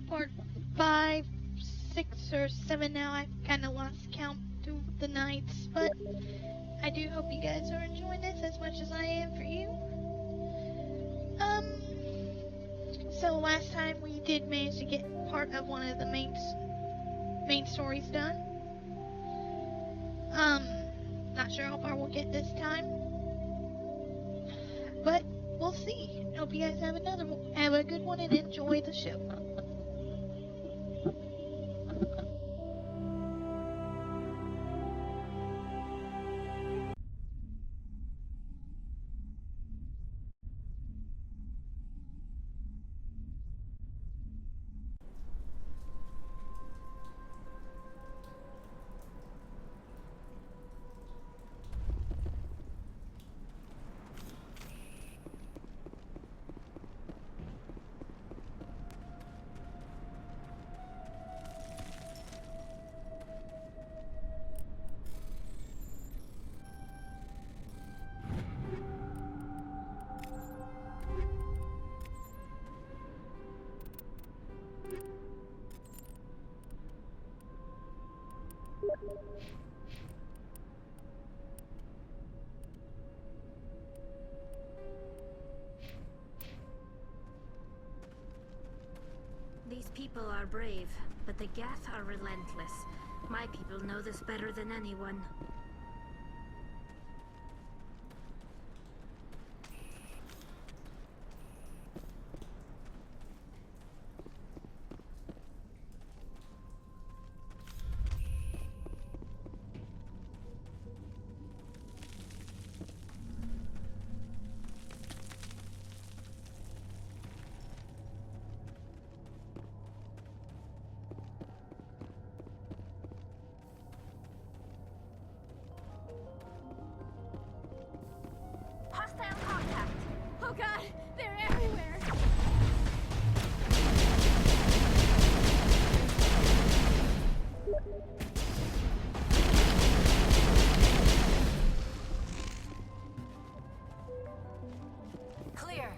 Part 5, 6, or 7 now. I've kind of lost count through the nights, but I do hope you guys are enjoying this as much as I am for you. So last time we did manage to get part of one of the main stories done. Not sure how far we'll get this time, but we'll see. Hope you guys have a good one and enjoy the show. These people are brave, but the Geth are relentless. My people know this better than anyone. Hostile contact! Oh god, they're everywhere! Clear.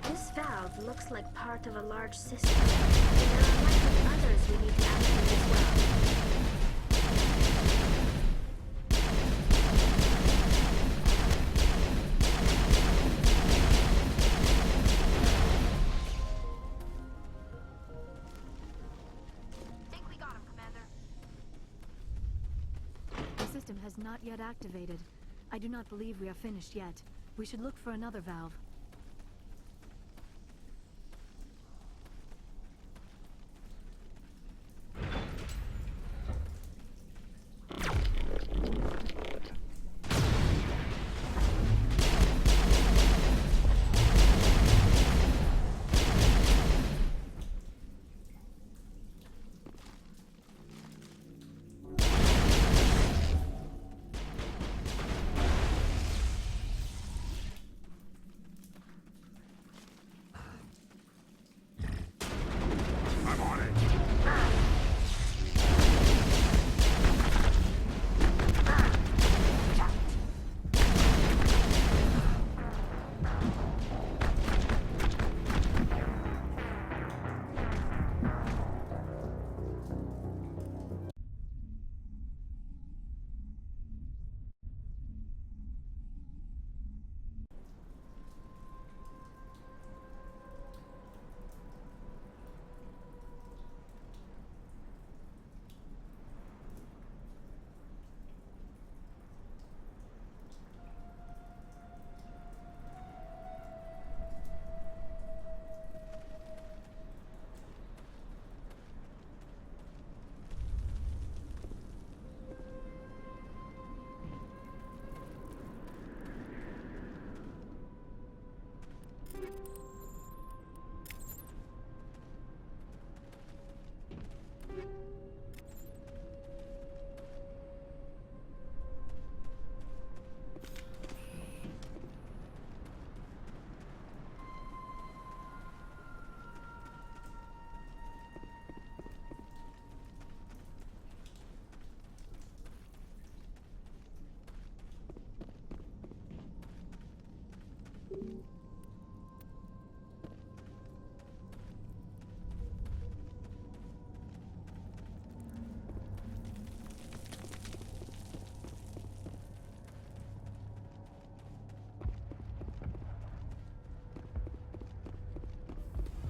This valve looks like part of a large system. There are likely others we need to activate as well. Think we got him, Commander. The system has not yet activated. I do not believe we are finished yet. We should look for another valve.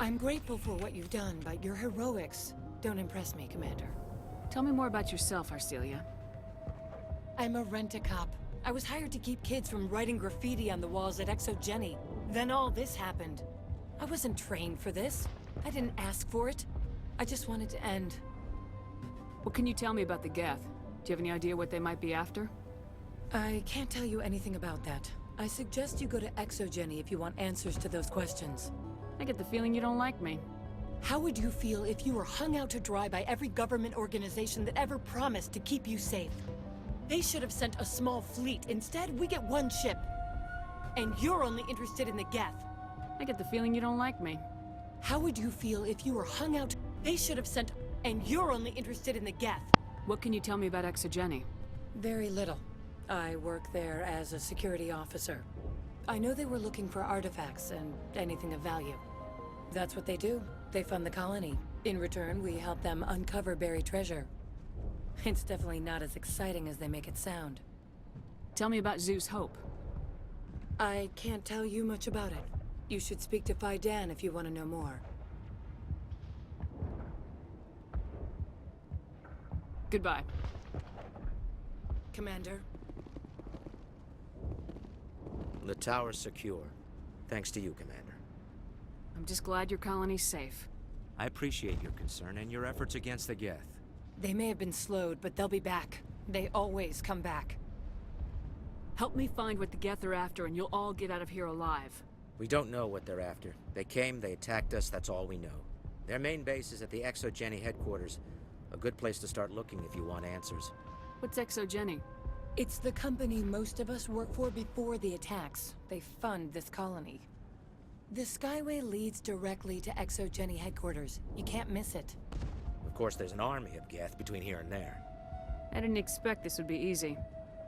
I'm grateful for what you've done, but your heroics don't impress me, Commander. Tell me more about yourself, Arcelia. I'm a rent-a-cop. I was hired to keep kids from writing graffiti on the walls at Exogeny. Then all this happened. I wasn't trained for this. I didn't ask for it. I just wanted to end. What can you tell me about the Geth? Do you have any idea what they might be after? I can't tell you anything about that. I suggest you go to Exogeny if you want answers to those questions. I get the feeling you don't like me. How would you feel if you were hung out to dry by every government organization that ever promised to keep you safe? They should have sent a small fleet. Instead, we get one ship. And you're only interested in the Geth. I get the feeling you don't like me. How would you feel if you were hung out? They should have sent... And you're only interested in the Geth. What can you tell me about Exogeny? Very little. I work there as a security officer. I know they were looking for artifacts and anything of value. That's what they do. They fund the colony. In return, we help them uncover buried treasure. It's definitely not as exciting as they make it sound. Tell me about Zeus Hope. I can't tell you much about it. You should speak to Phi Dan if you want to know more. Goodbye. Commander. The tower's secure. Thanks to you, Commander. I'm just glad your colony's safe. I appreciate your concern and your efforts against the Geth. They may have been slowed, but they'll be back. They always come back. Help me find what the Geth are after, and you'll all get out of here alive. We don't know what they're after. They came, they attacked us, that's all we know. Their main base is at the Exogeny headquarters. A good place to start looking if you want answers. What's Exogeny? It's the company most of us work for before the attacks. They fund this colony. The Skyway leads directly to Exogeny headquarters. You can't miss it. Of course, there's an army of Geth between here and there. I didn't expect this would be easy.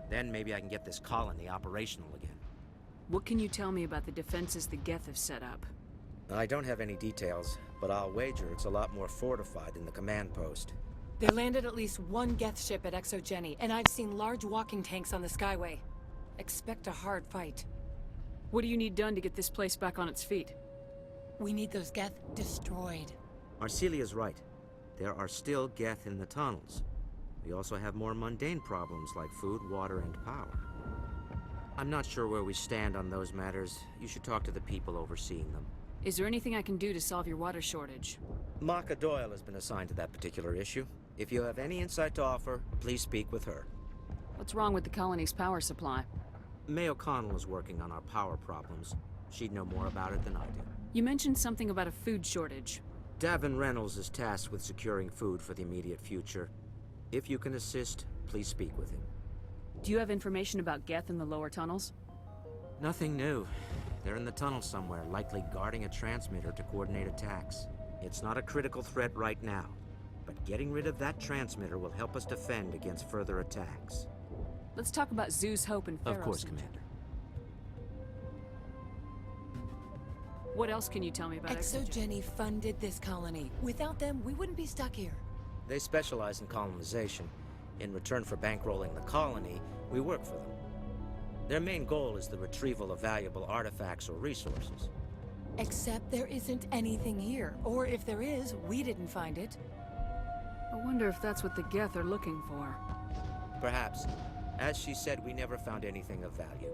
Then maybe I can get this colony operational again. What can you tell me about the defenses the Geth have set up? I don't have any details, but I'll wager it's a lot more fortified than the command post. They landed at least one Geth ship at Exogeny, and I've seen large walking tanks on the Skyway. Expect a hard fight. What do you need done to get this place back on its feet? We need those Geth destroyed. Arcelia's right. There are still Geth in the tunnels. We also have more mundane problems like food, water, and power. I'm not sure where we stand on those matters. You should talk to the people overseeing them. Is there anything I can do to solve your water shortage? Maka Doyle has been assigned to that particular issue. If you have any insight to offer, please speak with her. What's wrong with the colony's power supply? May O'Connell is working on our power problems. She'd know more about it than I do. You mentioned something about a food shortage. Davin Reynolds is tasked with securing food for the immediate future. If you can assist, please speak with him. Do you have information about Geth in the lower tunnels? Nothing new. They're in the tunnel somewhere, likely guarding a transmitter to coordinate attacks. It's not a critical threat right now, but getting rid of that transmitter will help us defend against further attacks. Let's talk about Zeus Hope and Pharaoh's. Of course, Commander. What else can you tell me about Exogeny funded this colony. Without them, we wouldn't be stuck here. They specialize in colonization. In return for bankrolling the colony, we work for them. Their main goal is the retrieval of valuable artifacts or resources. Except there isn't anything here. Or if there is, we didn't find it. I wonder if that's what the Geth are looking for. Perhaps. As she said, we never found anything of value.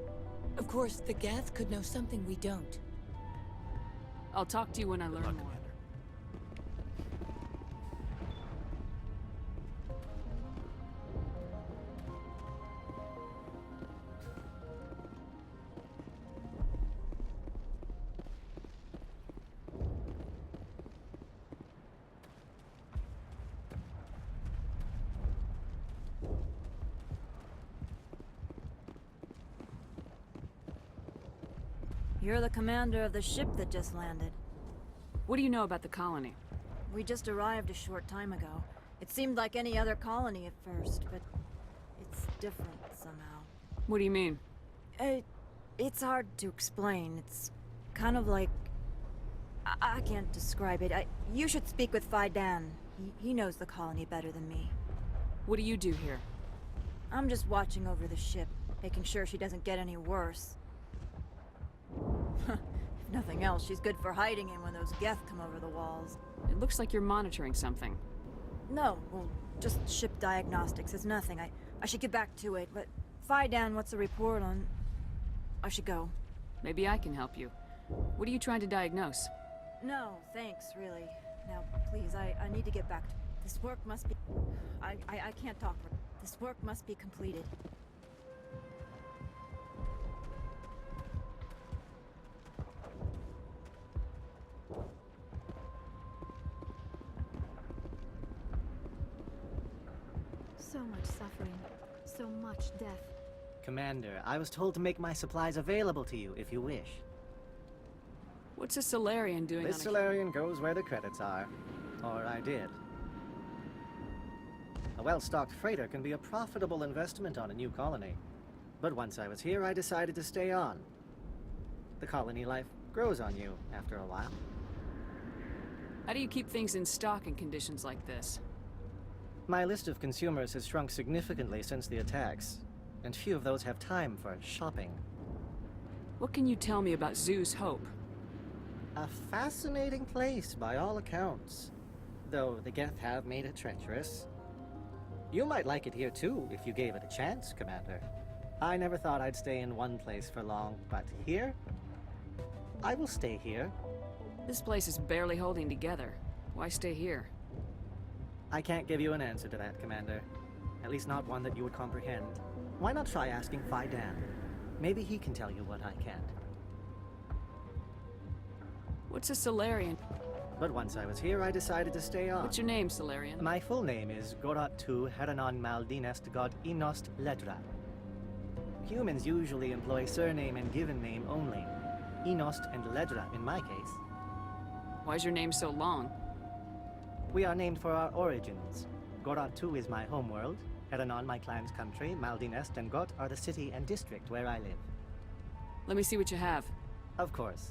Of course, the Geth could know something we don't. I'll talk to you when I learn Good luck, more. Commander. You're the commander of the ship that just landed. What do you know about the colony? We just arrived a short time ago. It seemed like any other colony at first, but it's different somehow. What do you mean? It's hard to explain. It's kind of like... I can't describe it. You should speak with Phi Dan. He knows the colony better than me. What do you do here? I'm just watching over the ship, making sure she doesn't get any worse. If nothing else, she's good for hiding in when those Geth come over the walls. It looks like you're monitoring something. No, well, just ship diagnostics. It's nothing. I should get back to it, but Fidan, what's the report on... I should go. Maybe I can help you. What are you trying to diagnose? No, thanks, really. Now, please, I need to get back to... This work must be... I can't talk. This work must be completed. So much suffering, so much death. Commander, I was told to make my supplies available to you if you wish. What's a Solarian doing This on a... Solarian goes where the credits are. Or I did. A well-stocked freighter can be a profitable investment on a new colony. But once I was here, I decided to stay on. The colony life grows on you after a while. How do you keep things in stock in conditions like this? My list of consumers has shrunk significantly since the attacks, and few of those have time for shopping. What can you tell me about Zoo's Hope? A fascinating place by all accounts, though the Geth have made it treacherous. You might like it here too, if you gave it a chance, Commander. I never thought I'd stay in one place for long, but here? I will stay here. This place is barely holding together. Why stay here? I can't give you an answer to that, Commander. At least not one that you would comprehend. Why not try asking Fidan? Maybe he can tell you what I can't. What's a Solarian? But once I was here, I decided to stay on. What's your name, Solarian? My full name is Goratu Heranon Maldinest God Inost Ledra. Humans usually employ surname and given name only. Inost and Ledra in my case. Why's your name so long? We are named for our origins. Goratu is my homeworld, Heranon my clan's country, Maldinest and Got are the city and district where I live. Let me see what you have. Of course.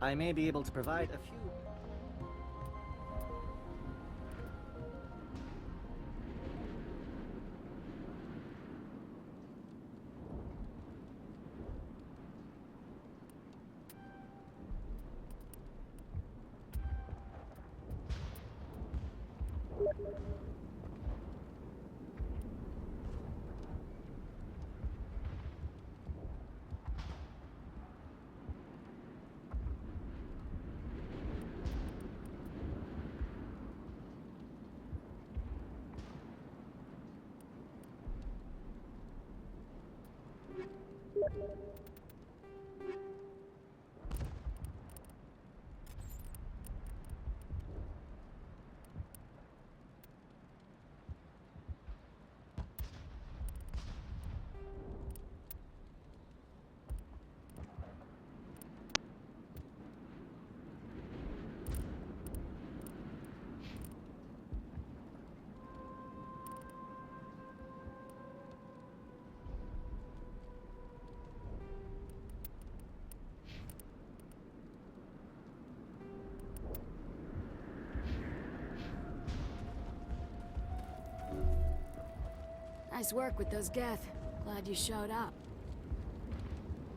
I may be able to provide a few... Nice work with those Geth. Glad you showed up.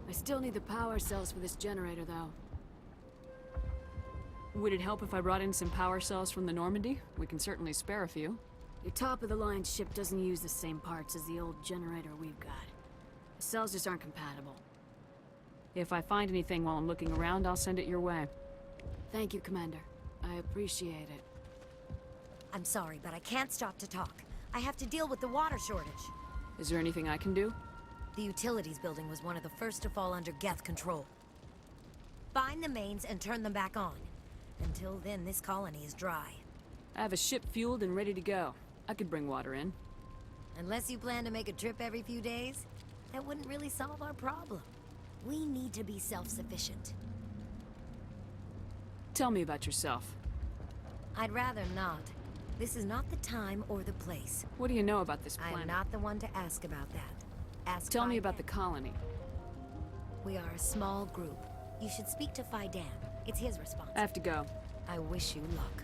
I still need the power cells for this generator, though. Would it help if I brought in some power cells from the Normandy? We can certainly spare a few. Your top-of-the-line ship doesn't use the same parts as the old generator we've got. The cells just aren't compatible. If I find anything while I'm looking around, I'll send it your way. Thank you, Commander. I appreciate it. I'm sorry, but I can't stop to talk. I have to deal with the water shortage. Is there anything I can do? The utilities building was one of the first to fall under Geth control. Find the mains and turn them back on. Until then, this colony is dry. I have a ship fueled and ready to go. I could bring water in. Unless you plan to make a trip every few days, that wouldn't really solve our problem. We need to be self-sufficient. Tell me about yourself. I'd rather not. This is not the time or the place. What do you know about this planet? I'm not the one to ask about that. Ask Tell me Fidan. about the colony. We are a small group. You should speak to Fidan. It's his I responsibility. have to go. I wish you luck.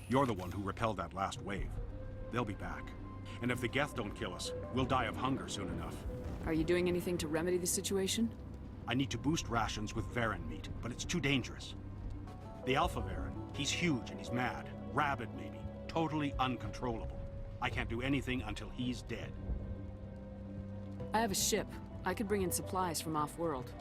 You're the one who repelled that last wave. They'll be back. And if the Geth don't kill us, we'll die of hunger soon enough. Are you doing anything to remedy the situation? I need to boost rations with Varen meat, but it's too dangerous. The Alpha Varen, he's huge and he's mad. Rabid, maybe. Totally uncontrollable. I can't do anything until he's dead. I have a ship. I could bring in supplies from off-world.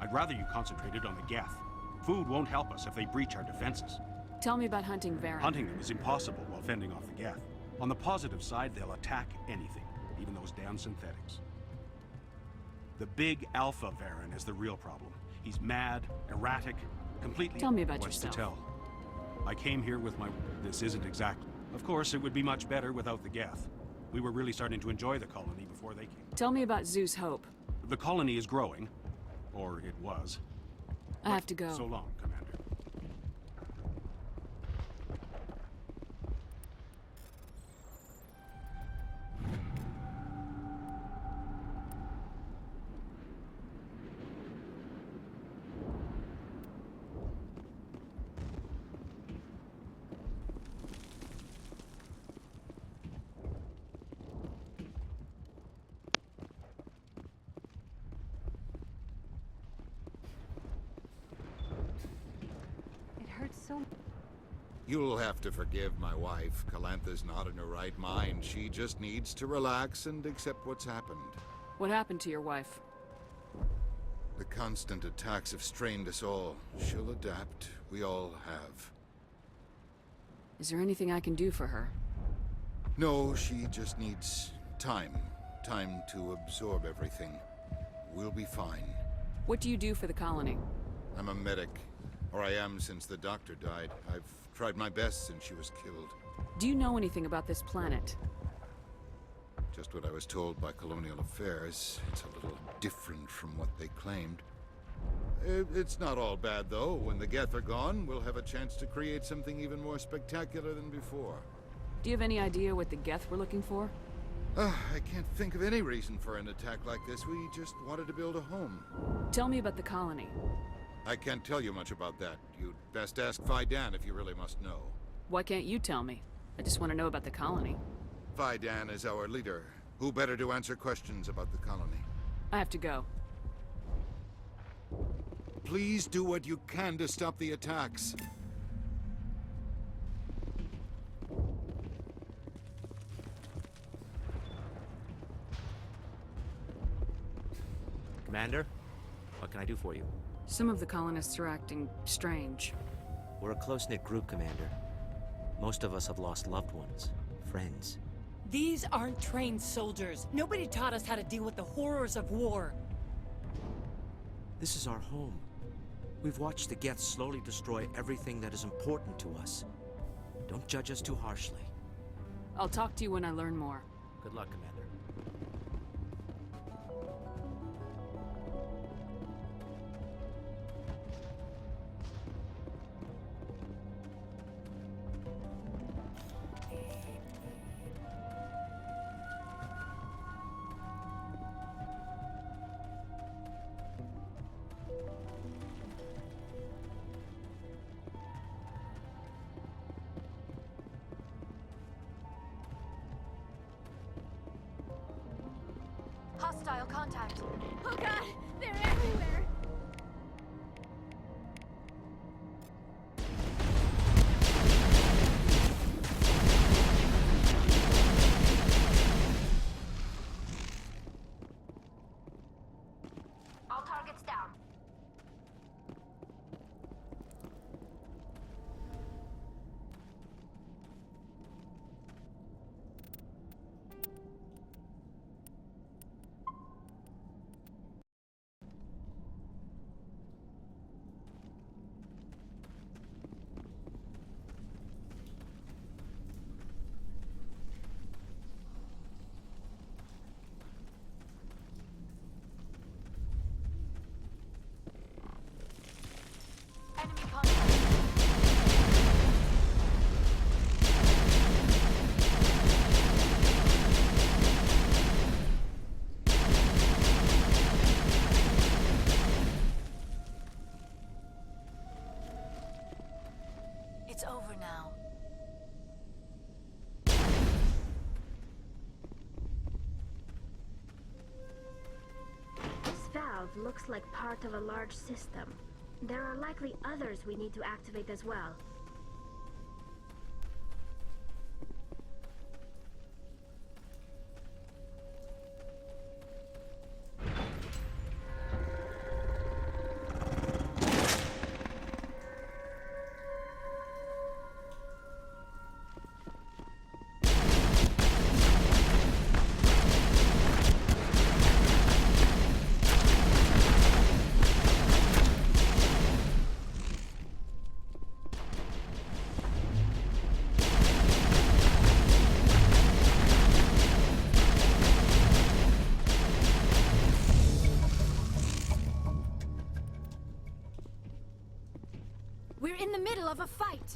I'd rather you concentrated on the Geth. Food won't help us if they breach our defenses. Tell me about hunting Varen. Hunting them is impossible while fending off the Geth. On the positive side, they'll attack anything, even those damn synthetics. The big Alpha Varen is the real problem. He's mad, erratic, completely... Tell me about What's yourself. to tell? I came here with my... This isn't exactly... Of course, it would be much better without the Geth. We were really starting to enjoy the colony before they came. Tell me about Zeus Hope. The colony is growing. Or it was. I have to go. So long, Commander. You'll have to forgive my wife. Calantha's not in her right mind. She just needs to relax and accept what's happened. What happened to your wife? The constant attacks have strained us all. She'll adapt. We all have. Is there anything I can do for her? No, she just needs time. Time to absorb everything. We'll be fine. What do you do for the colony? I'm a medic. Or I am since the doctor died. I've tried my best since she was killed. Do you know anything about this planet? Just what I was told by Colonial Affairs. It's a little different from what they claimed. It's not all bad, though. When the Geth are gone, we'll have a chance to create something even more spectacular than before. Do you have any idea what the Geth were looking for? I can't think of any reason for an attack like this. We just wanted to build a home. Tell me about the colony. I can't tell you much about that. You'd best ask Fidan if you really must know. Why can't you tell me? I just want to know about the colony. Fidan is our leader. Who better to answer questions about the colony? I have to go. Please do what you can to stop the attacks. Commander, what can I do for you? Some of the colonists are acting strange. We're a close-knit group, Commander. Most of us have lost loved ones, friends. These aren't trained soldiers. Nobody taught us how to deal with the horrors of war. This is our home. We've watched the Geth slowly destroy everything that is important to us. Don't judge us too harshly. I'll talk to you when I learn more. Good luck, Commander. Hostile contact. Oh god, they're everywhere! All targets down. Enemy contact. It's over now. looks like part of a large system. There are likely others we need to activate as well. We're in the middle of a fight!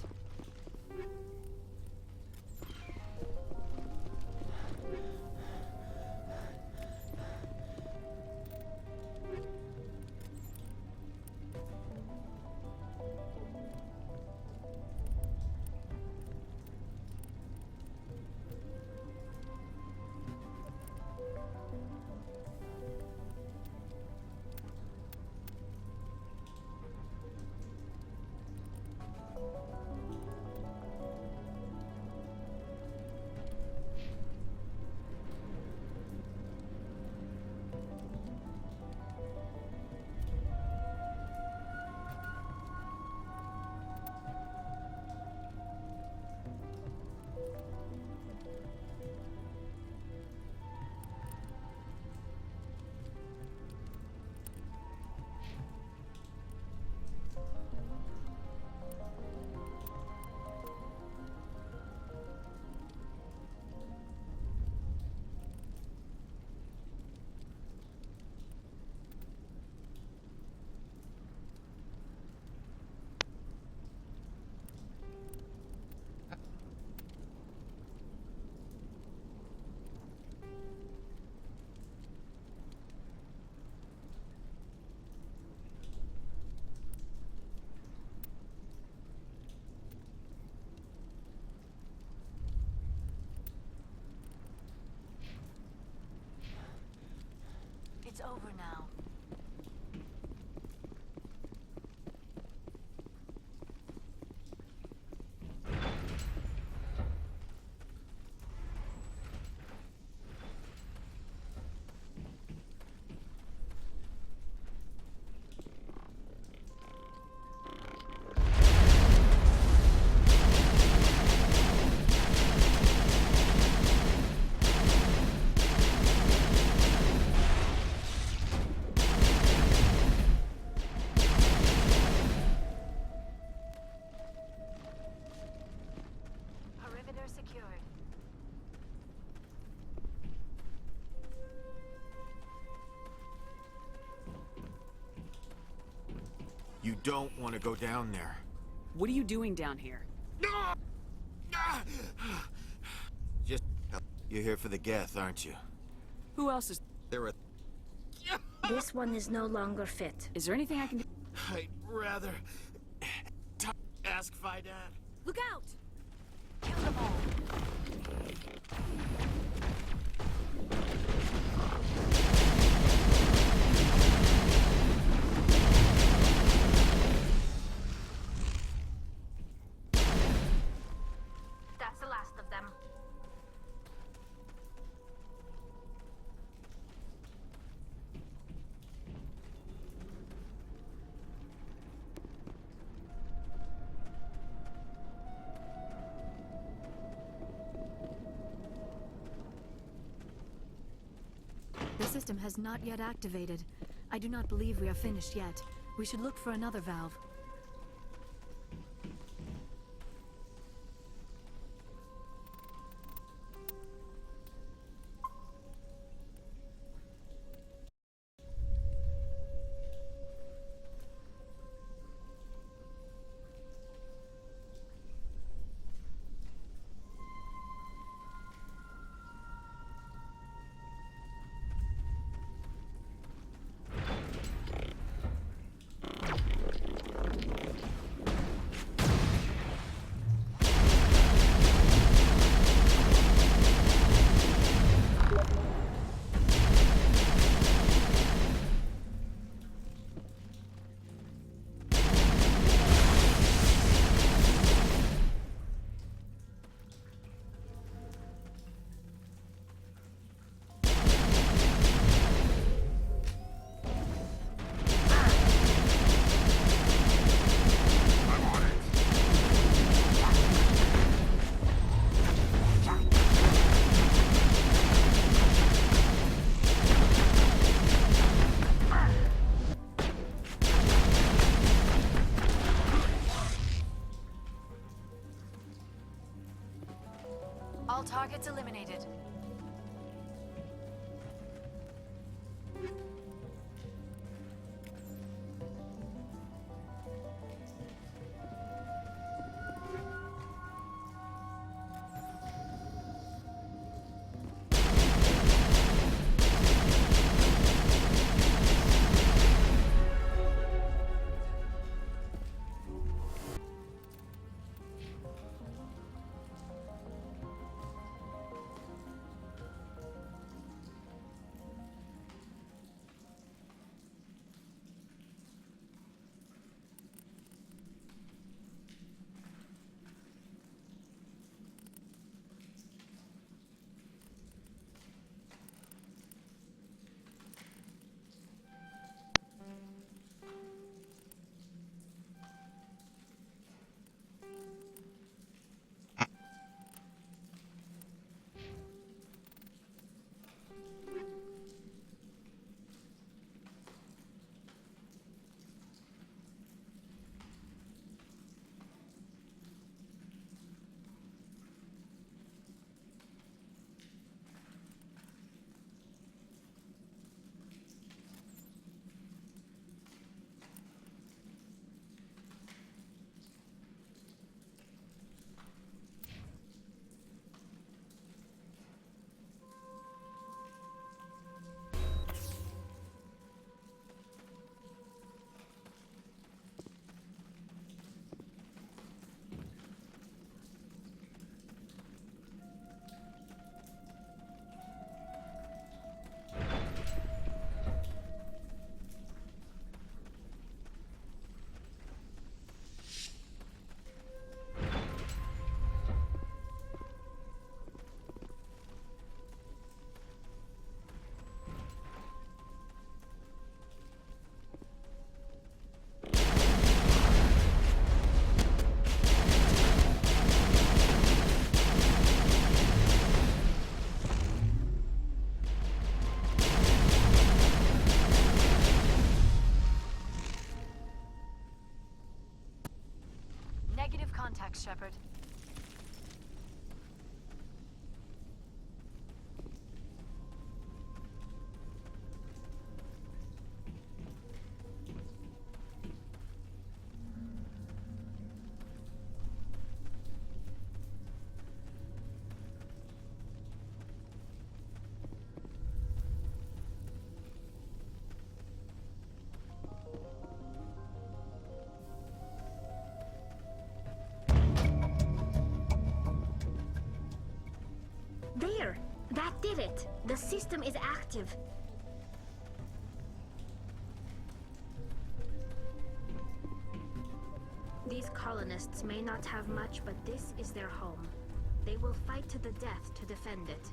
It's over now. Perimeter secured. You don't want to go down there. What are you doing down here? Just... You're here for the Geth, aren't you? Who else is... There are... This one is no longer fit. Is there anything I can do? I'd rather... ask Fidan. Look out! Kill them all. That's the last of them. The system has not yet activated. I do not believe we are finished yet. We should look for another valve. Targets eliminated. Negative contact, Shepard. There! That did it! The system is active. These colonists may not have much, but this is their home. They will fight to the death to defend it.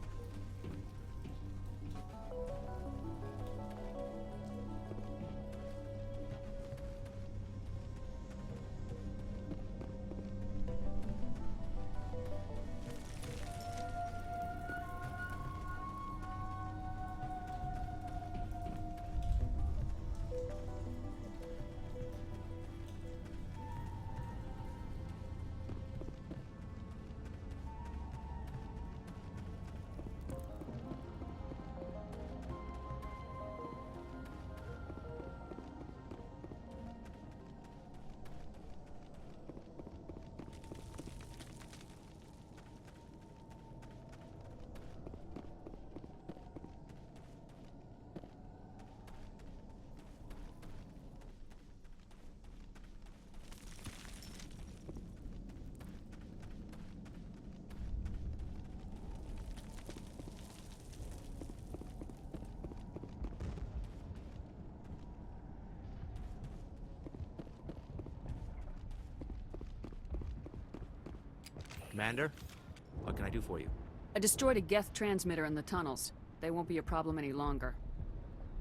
Commander, what can I do for you? I destroyed a Geth transmitter in the tunnels. They won't be a problem any longer.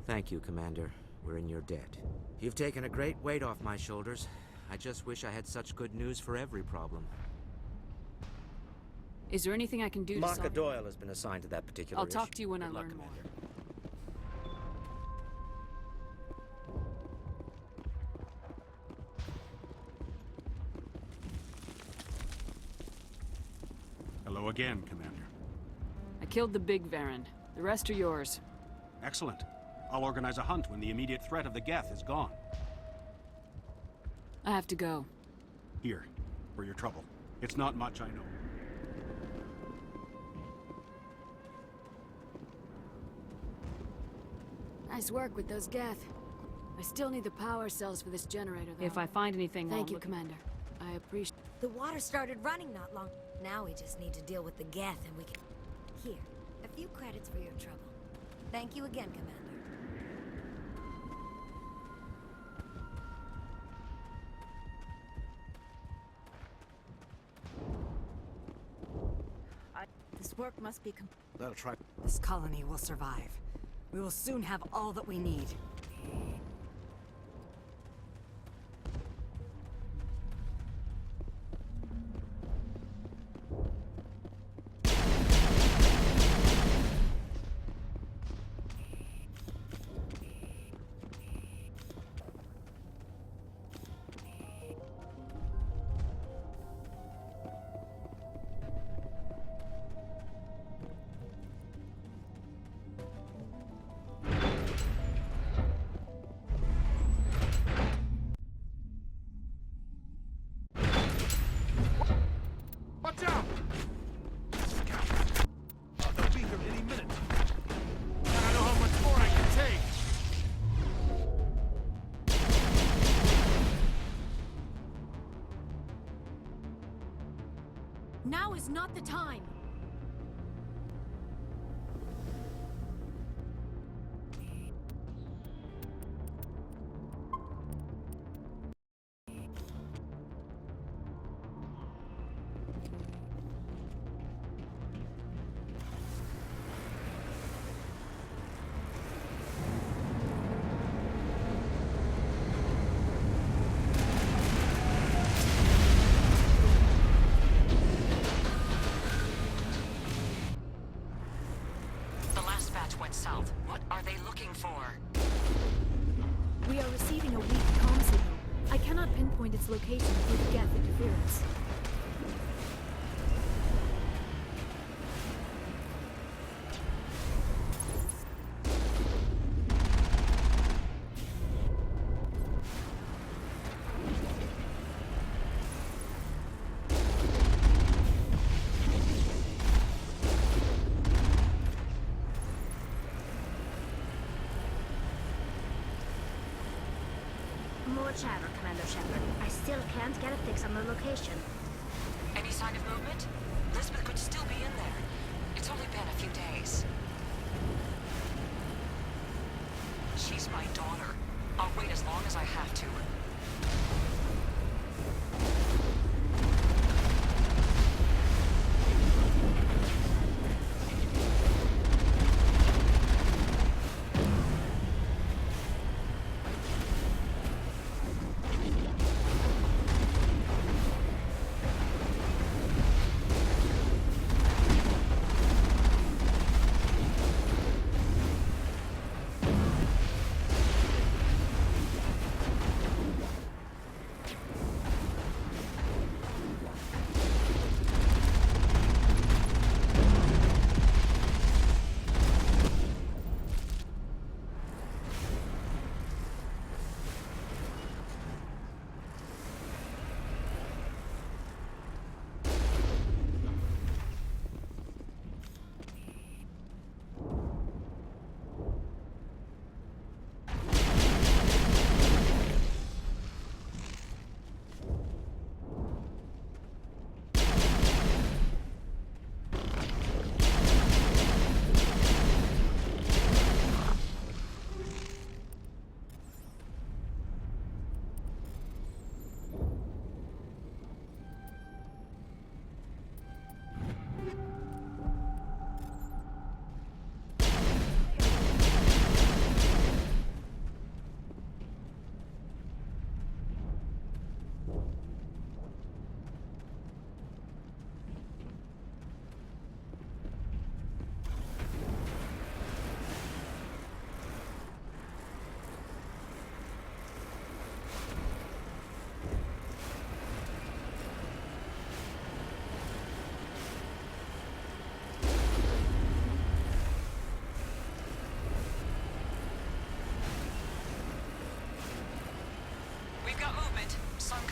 Thank you, Commander. We're in your debt. You've taken a great weight off my shoulders. I just wish I had such good news for every problem. Is there anything I can do to Maka solve... Doyle has been assigned to that particular I'll issue. talk to you when I Good luck, learn more. Commander. Hello again, Commander. killed the big Varen. The rest are yours. Excellent. I'll organize a hunt when the immediate threat of the Geth is gone. I have to go. Here, for your trouble. It's not much, I know. Nice work with those Geth. I still need the power cells for this generator, though. If I find anything, Thank I'll you, look- Commander. I appreciate... The water started running not long. Now we just need to deal with the Geth and we can... Here, a few credits for your trouble. Thank you again, Commander. This work must be That'll try. This colony will survive. We will soon have all that we need. Watch out! They'll be here any minute. I don't know how much more I can take. Now is not the time! The last batch went south. What are they looking for? We are receiving a weak comm signal. I cannot pinpoint its location due to Geth interference. More chatter, Commander Shepard. I still can't get a fix on the location. Any sign of movement? Lisbeth could still be in there. It's only been a few days. She's my daughter. I'll wait as long as I have to.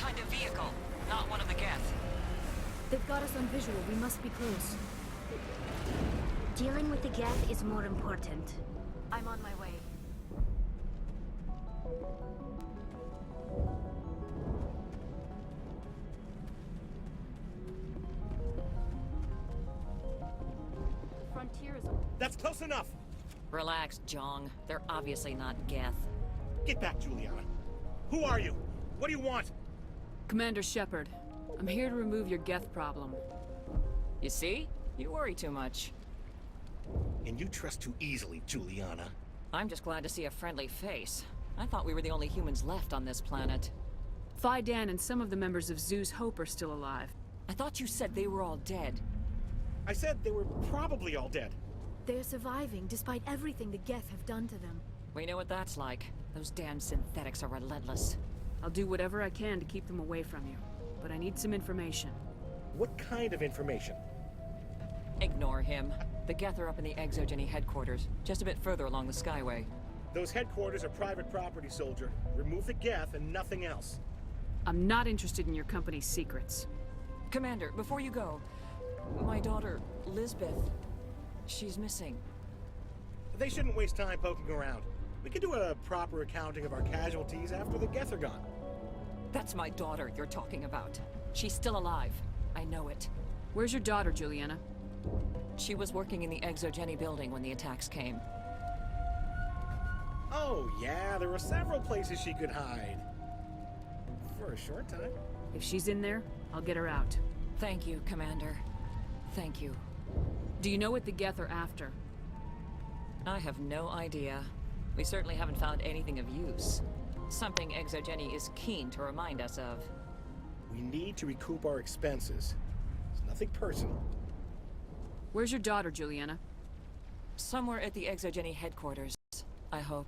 kind of vehicle, not one of the Geth. They've got us on visual. We must be close. Dealing with the Geth is more important. I'm on my way. Frontier is... That's close enough! Relax, Jong. They're obviously not Geth. Get back, Juliana. Who are you? What do you want? Commander Shepard, I'm here to remove your Geth problem. You see? You worry too much. And you trust too easily, Juliana. I'm just glad to see a friendly face. I thought we were the only humans left on this planet. Fidan and some of the members of Zoo's Hope are still alive. I thought you said they were all dead. I said they were probably all dead. They're surviving, despite everything the Geth have done to them. We know what that's like. Those damn synthetics are relentless. I'll do whatever I can to keep them away from you. But I need some information. What kind of information? Ignore him. The Geth are up in the Exogeny headquarters, just a bit further along the Skyway. Those headquarters are private property, soldier. Remove the Geth and nothing else. I'm not interested in your company's secrets. Commander, before you go, my daughter, Lisbeth, she's missing. They shouldn't waste time poking around. We can do a proper accounting of our casualties after the Geth are gone. That's my daughter you're talking about. She's still alive. I know it. Where's your daughter, Juliana? She was working in the Exogeny building when the attacks came. Oh, yeah, there were several places she could hide. For a short time. If she's in there, I'll get her out. Thank you, Commander. Thank you. Do you know what the Geth are after? I have no idea. We certainly haven't found anything of use. Something Exogeny is keen to remind us of. We need to recoup our expenses. It's nothing personal. Where's your daughter, Juliana? Somewhere at the Exogeny headquarters, I hope.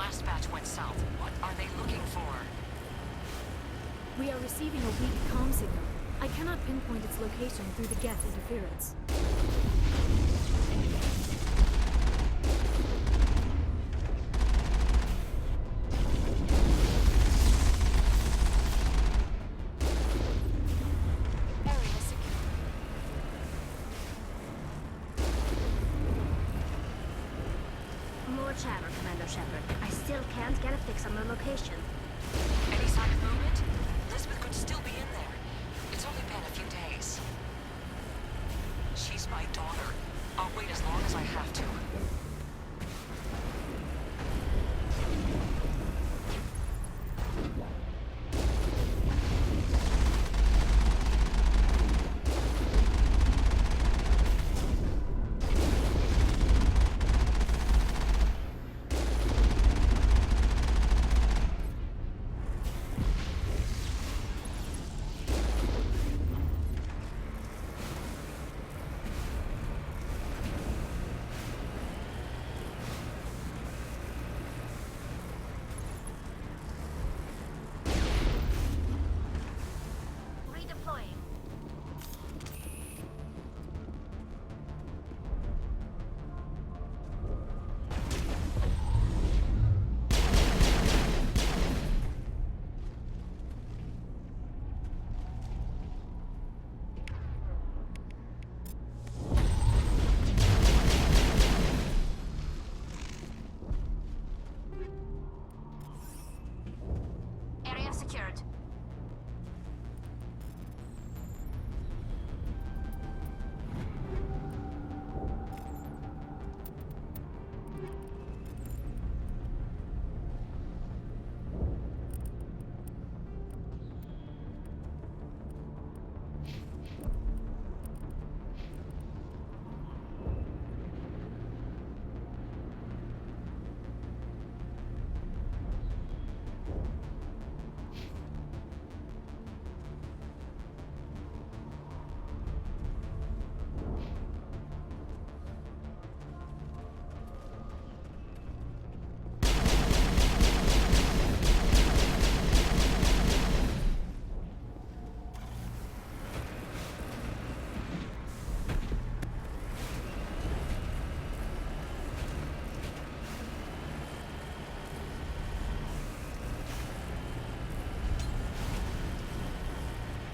last batch went south. What are they looking for? We are receiving a weak comm signal. I cannot pinpoint its location through the Geth interference. More chatter, Commander Shepard. I still can't get a fix on the location. Any sign of movement? Elizabeth could still be in there. It's only been a few days. She's my daughter. I'll wait as long as I have to. Redeploying. Area secured.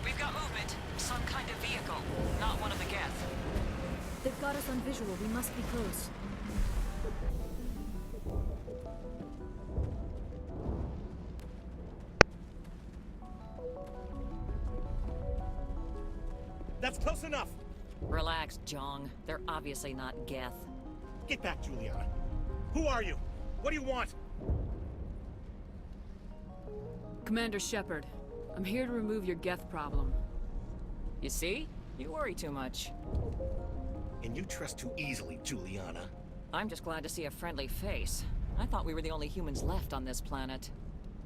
We've got movement. Some kind of vehicle. Not one of the Geth. They've got us on visual. We must be close. That's close enough! Relax, Jong. They're obviously not Geth. Get back, Juliana. Who are you? What do you want? Commander Shepard, I'm here to remove your Geth problem. You see? You worry too much. And you trust too easily, Juliana. I'm just glad to see a friendly face. I thought we were the only humans left on this planet.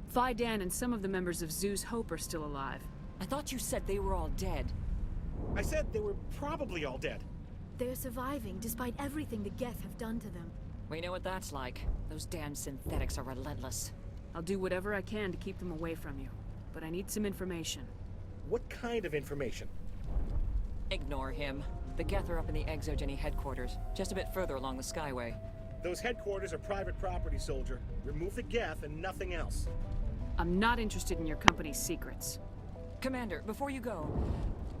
Phi Dan and some of the members of Zoo's Hope are still alive. I thought you said they were all dead. I said they were probably all dead. They're surviving despite everything the Geth have done to them. We know what that's like. Those damn synthetics are relentless. I'll do whatever I can to keep them away from you, but I need some information. What kind of information? Ignore him. The Geth are up in the Exogeny headquarters, just a bit further along the Skyway. Those headquarters are private property, soldier. Remove the Geth and nothing else. I'm not interested in your company's secrets. Commander, before you go,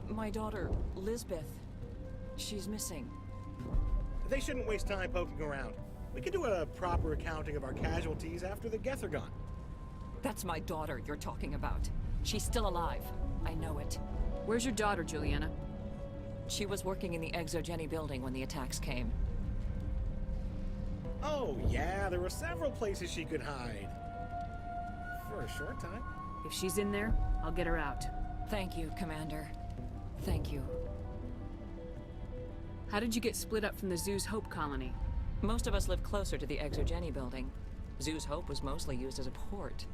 my daughter, Lisbeth, she's missing. They shouldn't waste time poking around. We can do a proper accounting of our casualties after the Geth are gone. That's my daughter you're talking about. She's still alive. I know it. Where's your daughter, Juliana? She was working in the Exogeny building when the attacks came. Oh, yeah, there were several places she could hide. For a short time. If she's in there, I'll get her out. Thank you, Commander. Thank you. How did you get split up from the Zoo's Hope colony? Most of us live closer to the Exogeny building. Zoo's Hope was mostly used as a port.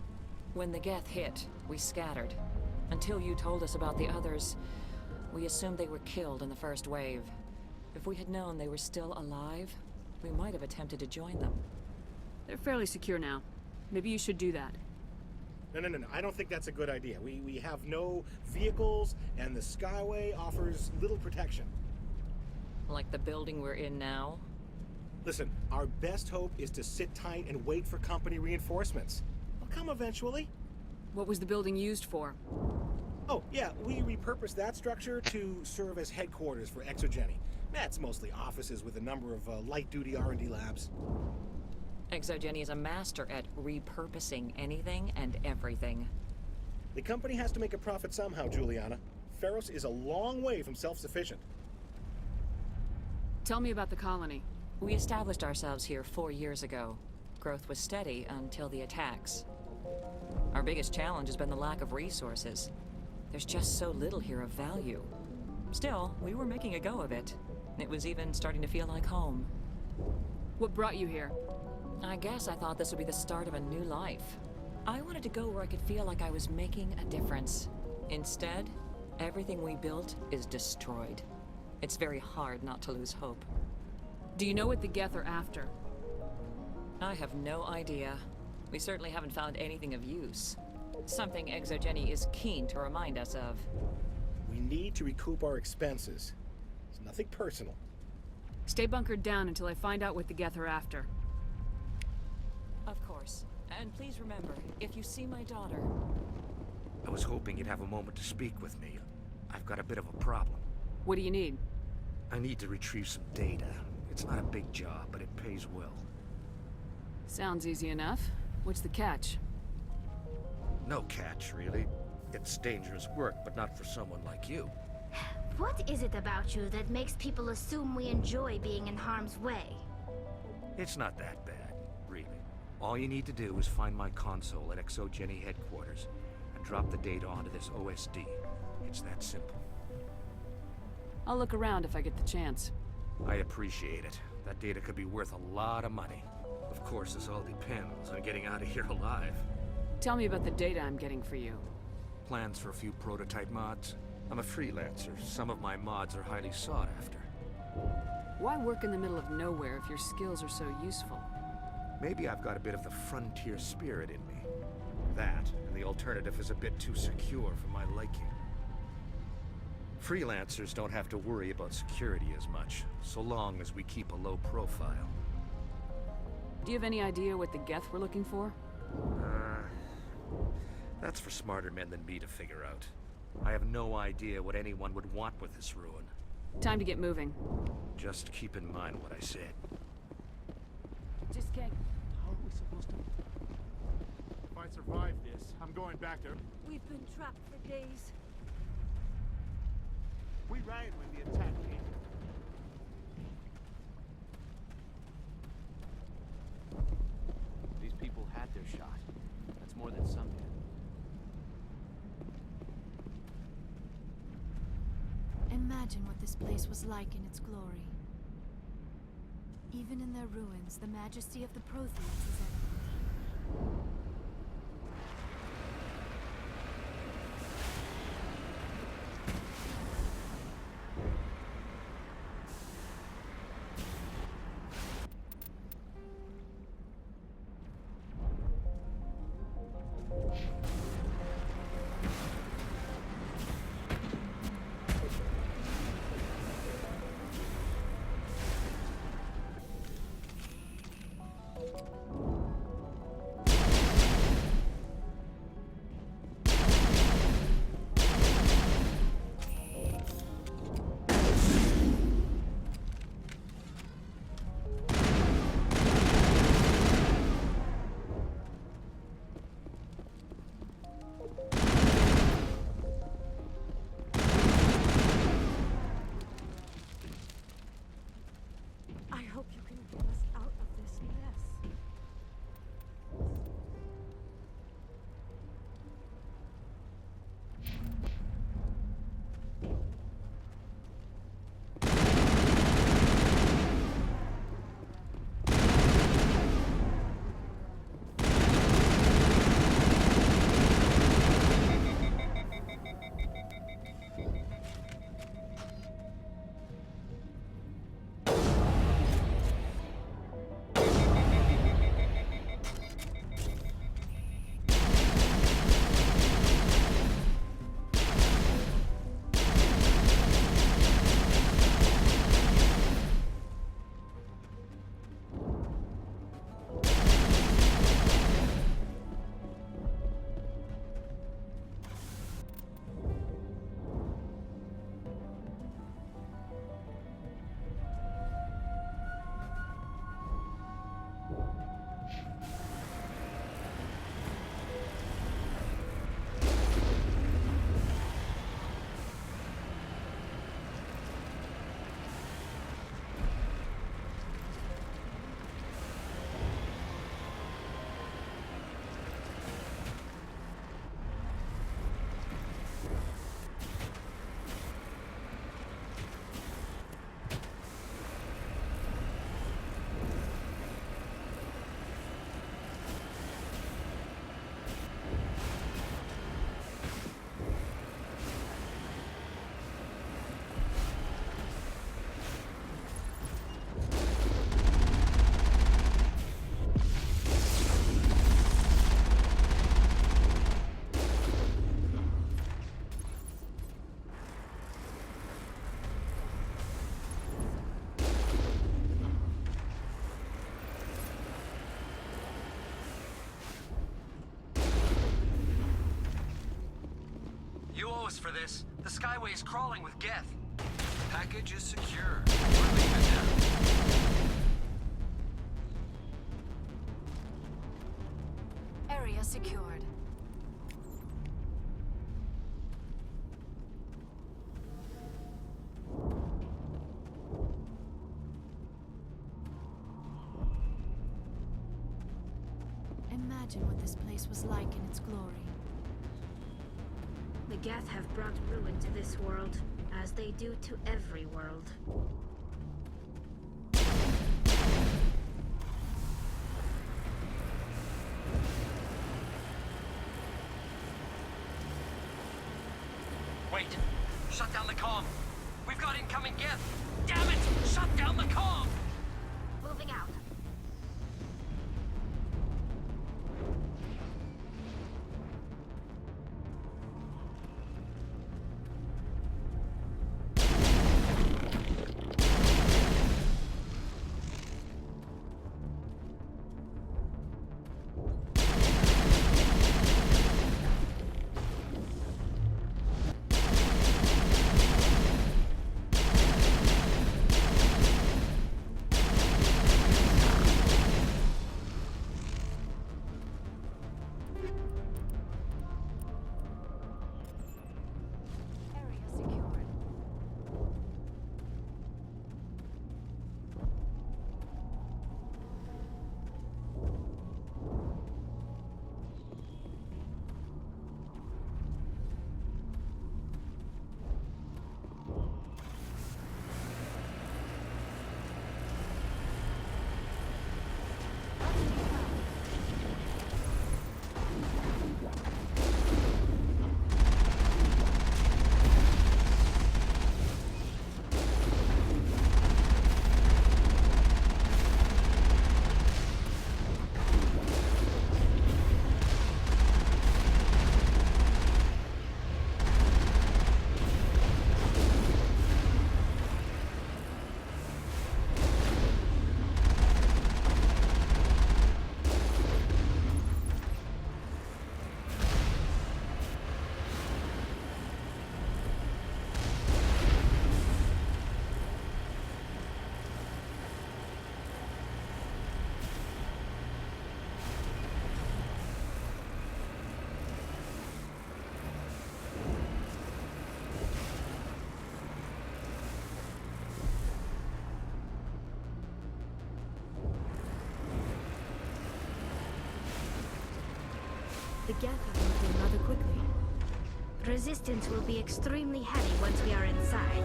When the Geth hit, we scattered. Until you told us about the others, we assumed they were killed in the first wave. If we had known they were still alive, we might have attempted to join them. They're fairly secure now. Maybe you should do that. No. I don't think that's a good idea. We have no vehicles, and the Skyway offers little protection. Like the building we're in now? Listen, our best hope is to sit tight and wait for company reinforcements. They'll come eventually. What was the building used for? Oh, yeah, we repurposed that structure to serve as headquarters for Exogeny. That's mostly offices with a number of light-duty R&D labs. Exogeny is a master at repurposing anything and everything. The company has to make a profit somehow, Juliana. Feros is a long way from self-sufficient. Tell me about the colony. We established ourselves here 4 years ago. Growth was steady until the attacks. Our biggest challenge has been the lack of resources. There's just so little here of value. Still, we were making a go of it. It was even starting to feel like home. What brought you here? I guess I thought this would be the start of a new life. I wanted to go where I could feel like I was making a difference. Instead, everything we built is destroyed. It's very hard not to lose hope. Do you know what the Geth are after? I have no idea. We certainly haven't found anything of use. Something Exogeny is keen to remind us of. We need to recoup our expenses. It's nothing personal. Stay bunkered down until I find out what the Geth are after. Of course. And please remember, if you see my daughter... I was hoping you'd have a moment to speak with me. I've got a bit of a problem. What do you need? I need to retrieve some data. It's not a big job, but it pays well. Sounds easy enough. What's the catch? No catch, really. It's dangerous work, but not for someone like you. What is it about you that makes people assume we enjoy being in harm's way? It's not that bad, really. All you need to do is find my console at Exogeny headquarters and drop the data onto this OSD. It's that simple. I'll look around if I get the chance. I appreciate it. That data could be worth a lot of money. Of course, this all depends on getting out of here alive. Tell me about the data I'm getting for you. Plans for a few prototype mods? I'm a freelancer. Some of my mods are highly sought after. Why work in the middle of nowhere if your skills are so useful? Maybe I've got a bit of the frontier spirit in me. That, and the alternative is a bit too secure for my liking. Freelancers don't have to worry about security as much, so long as we keep a low profile. Do you have any idea what the Geth were looking for? That's for smarter men than me to figure out. I have no idea what anyone would want with this ruin. Time to get moving. Just keep in mind what I said. Just can't... How are we supposed to... If I survive this, I'm going back there. We've been trapped for days. We ran when the attack came. These people had their shot. That's more than some did. Imagine what this place was like in its glory. Even in their ruins, the majesty of the Protheans is evident. us for this. The Skyway is crawling with Geth. Package is secure. We're leaving now. Area secured. Imagine what this place was like in its glory. The Geth have brought ruin to this world, as they do to every world. Wait! Shut down the comm! We've got incoming Geth! Damn it! Shut down the comm! Moving out. The Geth have moved in rather quickly. Resistance will be extremely heavy once we are inside.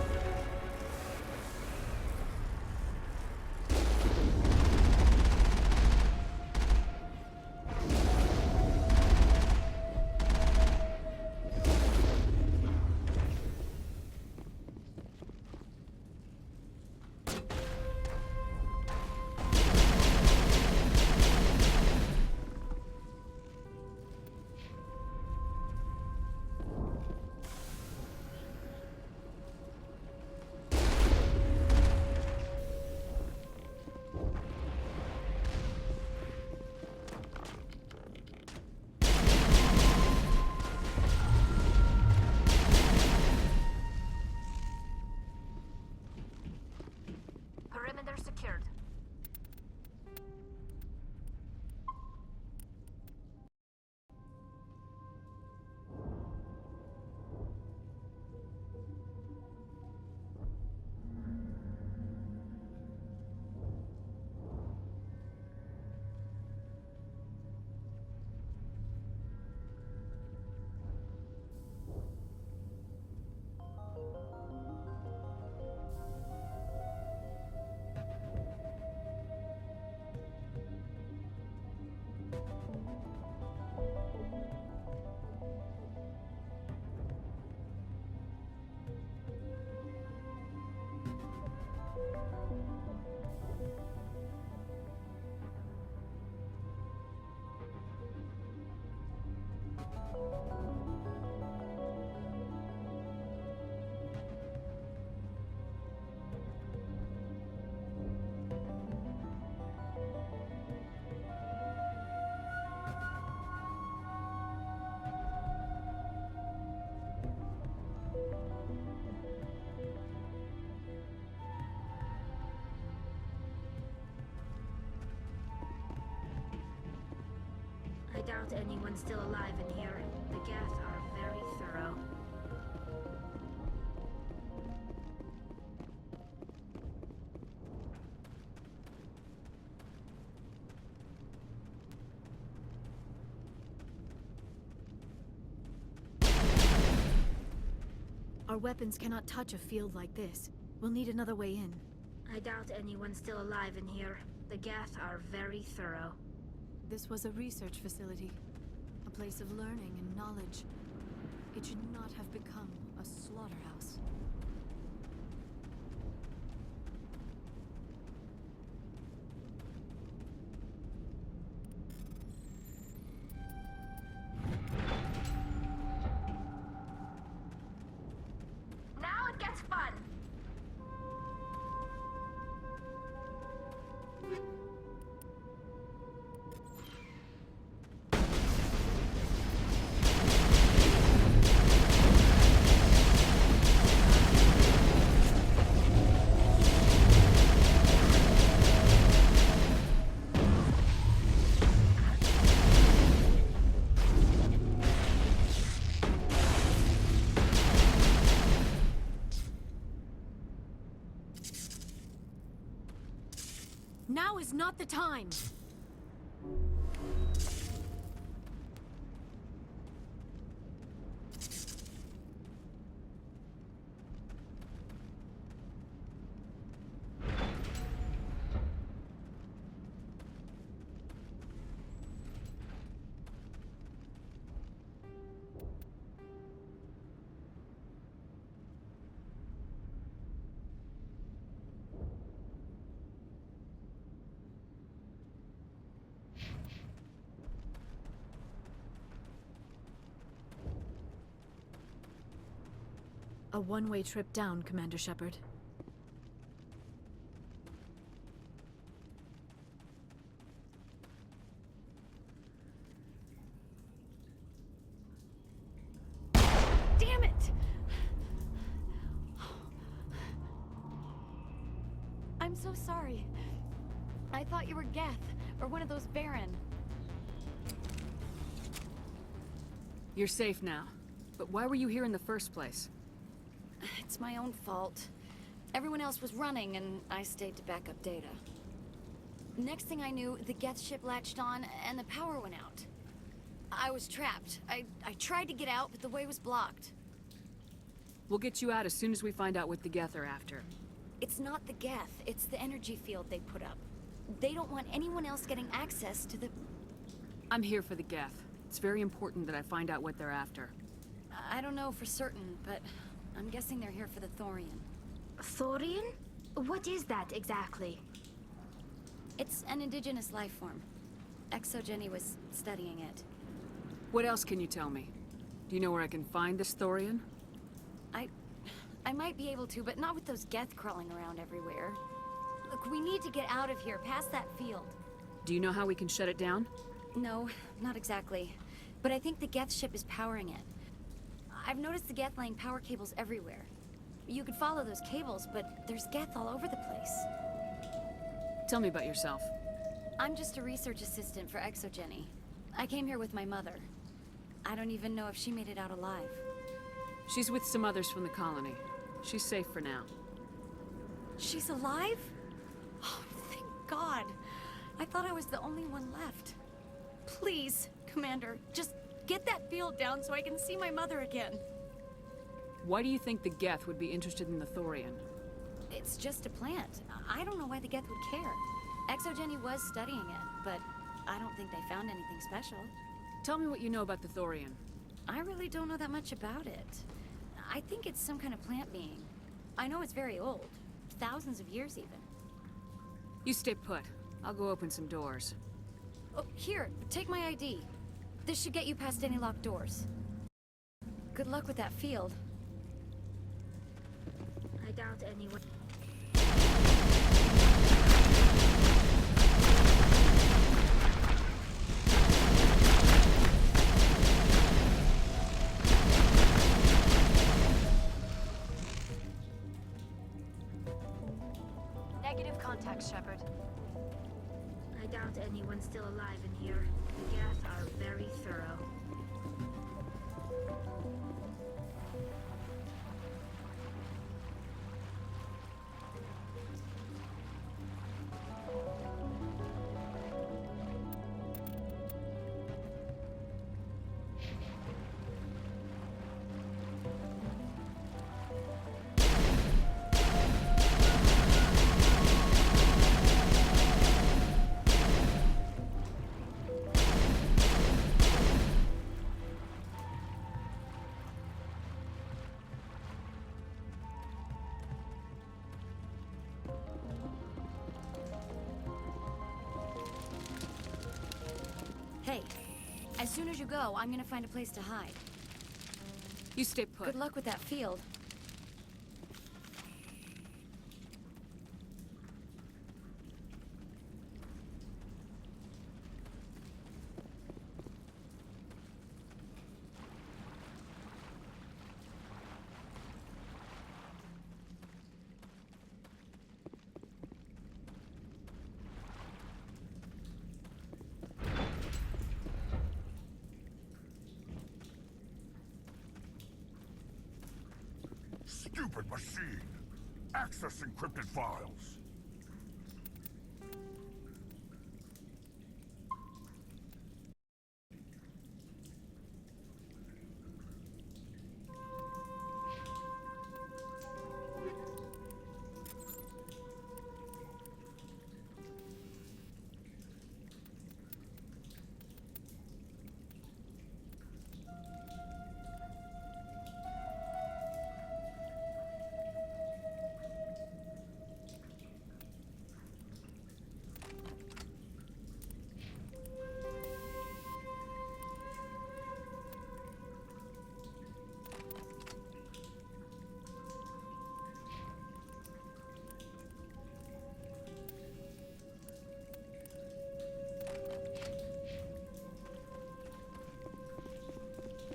Perimeter secured. I doubt anyone's still alive in here. The Geth are very thorough. Our weapons cannot touch a field like this. We'll need another way in. I doubt anyone's still alive in here. The Geth are very thorough. This was a research facility. A place of learning and knowledge. It should not have become a slaughterhouse. Now it gets fun! Now is not the time! A one-way trip down, Commander Shepard. Damn it! I'm so sorry. I thought you were Geth, or one of those Baron. You're safe now. But why were you here in the first place? It's my own fault. Everyone else was running, and I stayed to back up data. Next thing I knew, the Geth ship latched on, and the power went out. I was trapped. I tried to get out, but the way was blocked. We'll get you out as soon as we find out what the Geth are after. It's not the Geth, it's the energy field they put up. They don't want anyone else getting access to the... I'm here for the Geth. It's very important that I find out what they're after. I don't know for certain, but I'm guessing they're here for the Thorian. Thorian? What is that exactly? It's an indigenous life form. Exogeny was studying it. What else can you tell me? Do you know where I can find this Thorian? I might be able to, but not with those Geth crawling around everywhere. Look, we need to get out of here, past that field. Do you know how we can shut it down? No, not exactly. But I think the Geth ship is powering it. I've noticed the Geth laying power cables everywhere. You could follow those cables, but there's Geth all over the place. Tell me about yourself. I'm just a research assistant for Exogeny. I came here with my mother. I don't even know if she made it out alive. She's with some others from the colony. She's safe for now. She's alive? Oh, thank God. I thought I was the only one left. Please, Commander, just get that field down so I can see my mother again. Why do you think the Geth would be interested in the Thorian? It's just a plant. I don't know why the Geth would care. Exogeny was studying it, but I don't think they found anything special. Tell me what you know about the Thorian. I really don't know that much about it. I think it's some kind of plant being. I know it's very old. Thousands of years, even. You stay put. I'll go open some doors. Oh, here, take my ID. This should get you past any locked doors. Good luck with that field. I doubt anyone... Negative contact, Shepard. I doubt anyone still alive in here. The Geth are very thorough. Hey, as soon as you go, I'm gonna find a place to hide. You stay put. Good luck with that field. Stupid machine! Access encrypted files!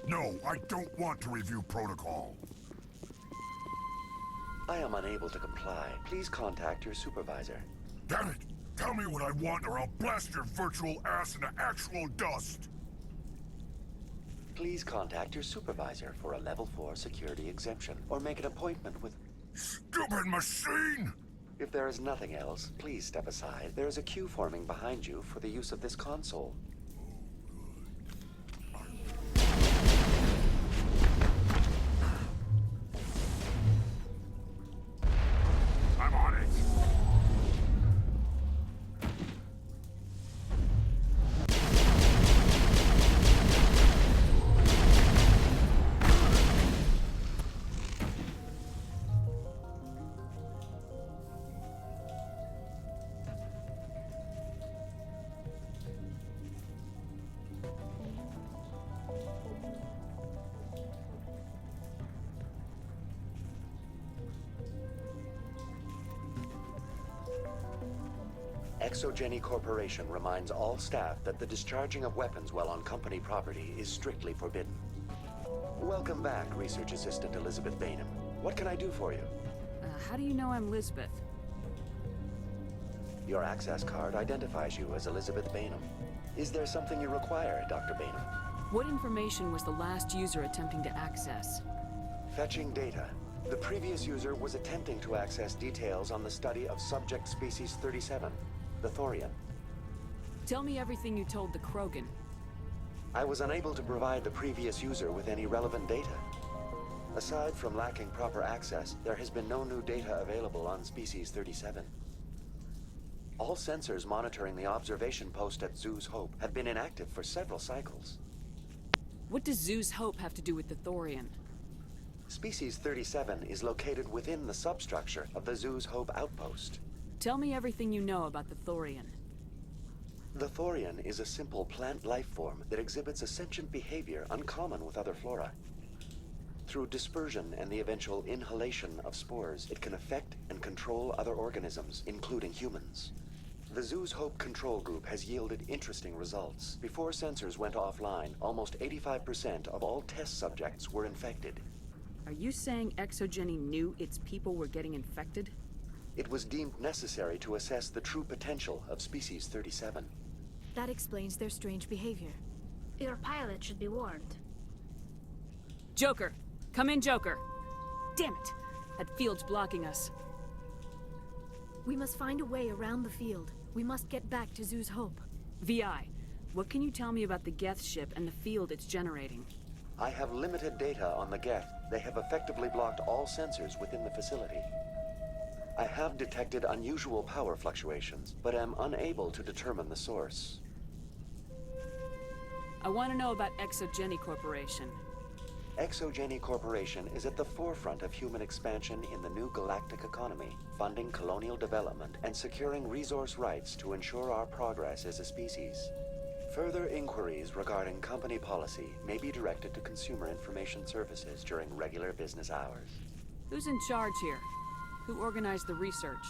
No, I don't want to review protocol. I am unable to comply. Please contact your supervisor. Damn it! Tell me what I want or I'll blast your virtual ass into actual dust! Please contact your supervisor for a level 4 security exemption, or make an appointment with... Stupid machine! If there is nothing else, please step aside. There is a queue forming behind you for the use of this console. I'm on it! Exogeny Corporation reminds all staff that the discharging of weapons while on company property is strictly forbidden. Welcome back, Research Assistant Elizabeth Bainham. What can I do for you? How do you know I'm Lisbeth? Your access card identifies you as Elizabeth Bainham. Is there something you require, Dr. Bainham? What information was the last user attempting to access? Fetching data. The previous user was attempting to access details on the study of subject species 37, the Thorian. Tell me everything you told the Krogan. I was unable to provide the previous user with any relevant data. Aside from lacking proper access, there has been no new data available on species 37. All sensors monitoring the observation post at Zoo's Hope have been inactive for several cycles. What does Zoo's Hope have to do with the Thorian? Species 37 is located within the substructure of the Zoo's Hope outpost. Tell me everything you know about the Thorian. The Thorian is a simple plant life form that exhibits a sentient behavior uncommon with other flora. Through dispersion and the eventual inhalation of spores, it can affect and control other organisms, including humans. The Zoo's Hope control group has yielded interesting results. Before sensors went offline, almost 85% of all test subjects were infected. Are you saying Exogeny knew its people were getting infected? It was deemed necessary to assess the true potential of species 37. That explains their strange behavior. Your pilot should be warned. Joker! Come in, Joker! Damn it! That field's blocking us. We must find a way around the field. We must get back to Zoo's Hope. VI, what can you tell me about the Geth ship and the field it's generating? I have limited data on the Geth. They have effectively blocked all sensors within the facility. I have detected unusual power fluctuations, but am unable to determine the source. I want to know about Exogeny Corporation. Exogeny Corporation is at the forefront of human expansion in the new galactic economy, funding colonial development and securing resource rights to ensure our progress as a species. Further inquiries regarding company policy may be directed to Consumer Information Services during regular business hours. Who's in charge here? Who organized the research?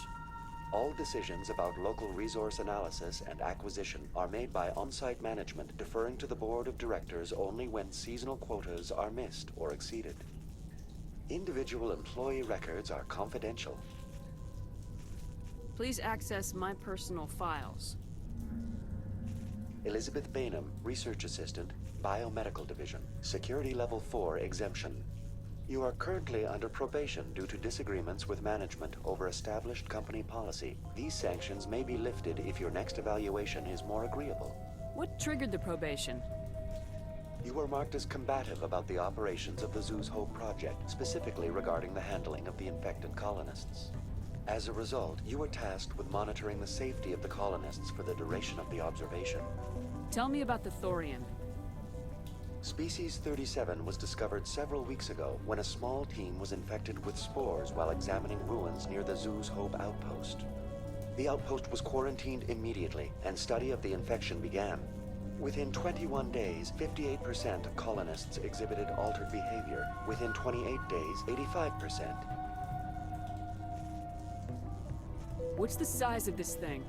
All decisions about local resource analysis and acquisition are made by on-site management, deferring to the board of directors only when seasonal quotas are missed or exceeded. Individual employee records are confidential. Please access my personal files. Elizabeth Bainham, Research Assistant, Biomedical Division, Security Level 4 exemption. You are currently under probation due to disagreements with management over established company policy. These sanctions may be lifted if your next evaluation is more agreeable. What triggered the probation? You were marked as combative about the operations of the Zoo's Hope Project, specifically regarding the handling of the infected colonists. As a result, you were tasked with monitoring the safety of the colonists for the duration of the observation. Tell me about the Thorian. Species 37 was discovered several weeks ago when a small team was infected with spores while examining ruins near the Zoo's Hope outpost. The outpost was quarantined immediately, and study of the infection began. Within 21 days, 58% of colonists exhibited altered behavior. Within 28 days, 85%. What's the size of this thing?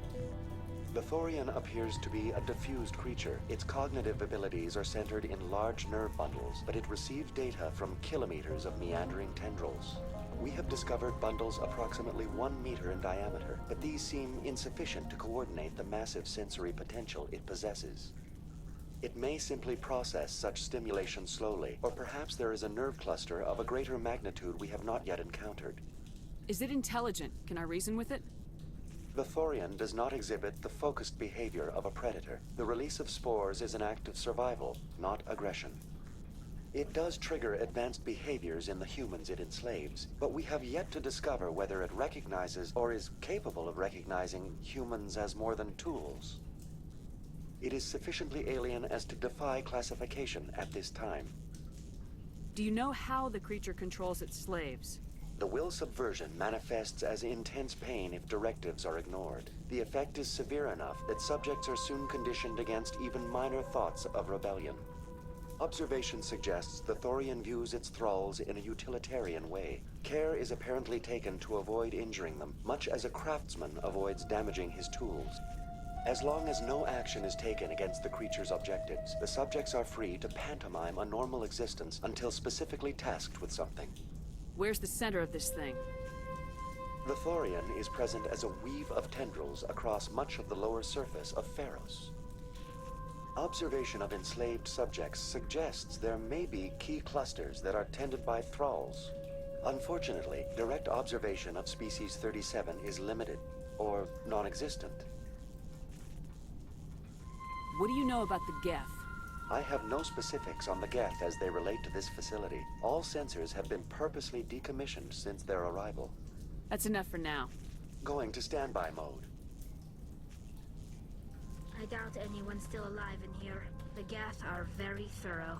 The Thorian appears to be a diffused creature. Its cognitive abilities are centered in large nerve bundles, but it receives data from kilometers of meandering tendrils. We have discovered bundles approximately 1 meter in diameter, but these seem insufficient to coordinate the massive sensory potential it possesses. It may simply process such stimulation slowly, or perhaps there is a nerve cluster of a greater magnitude we have not yet encountered. Is it intelligent? Can I reason with it? The Thorian does not exhibit the focused behavior of a predator. The release of spores is an act of survival, not aggression. It does trigger advanced behaviors in the humans it enslaves, but we have yet to discover whether it recognizes or is capable of recognizing humans as more than tools. It is sufficiently alien as to defy classification at this time. Do you know how the creature controls its slaves? The will subversion manifests as intense pain if directives are ignored. The effect is severe enough that subjects are soon conditioned against even minor thoughts of rebellion. Observation suggests the Thorian views its thralls in a utilitarian way. Care is apparently taken to avoid injuring them, much as a craftsman avoids damaging his tools. As long as no action is taken against the creature's objectives, the subjects are free to pantomime a normal existence until specifically tasked with something. Where's the center of this thing? The Thorian is present as a weave of tendrils across much of the lower surface of Pharos. Observation of enslaved subjects suggests there may be key clusters that are tended by thralls. Unfortunately, direct observation of species 37 is limited, or non-existent. What do you know about the Geth? I have no specifics on the Geth as they relate to this facility. All sensors have been purposely decommissioned since their arrival. That's enough for now. Going to standby mode. I doubt anyone's still alive in here. The Geth are very thorough.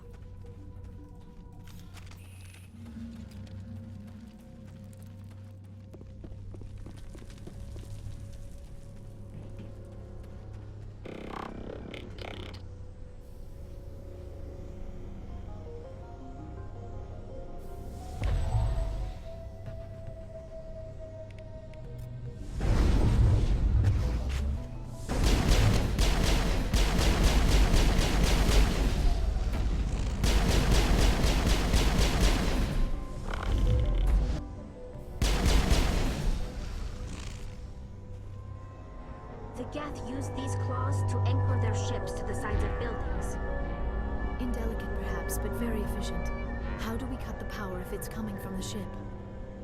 ships to the sides of buildings. Indelicate perhaps, but very efficient. How do we cut the power if it's coming from the ship?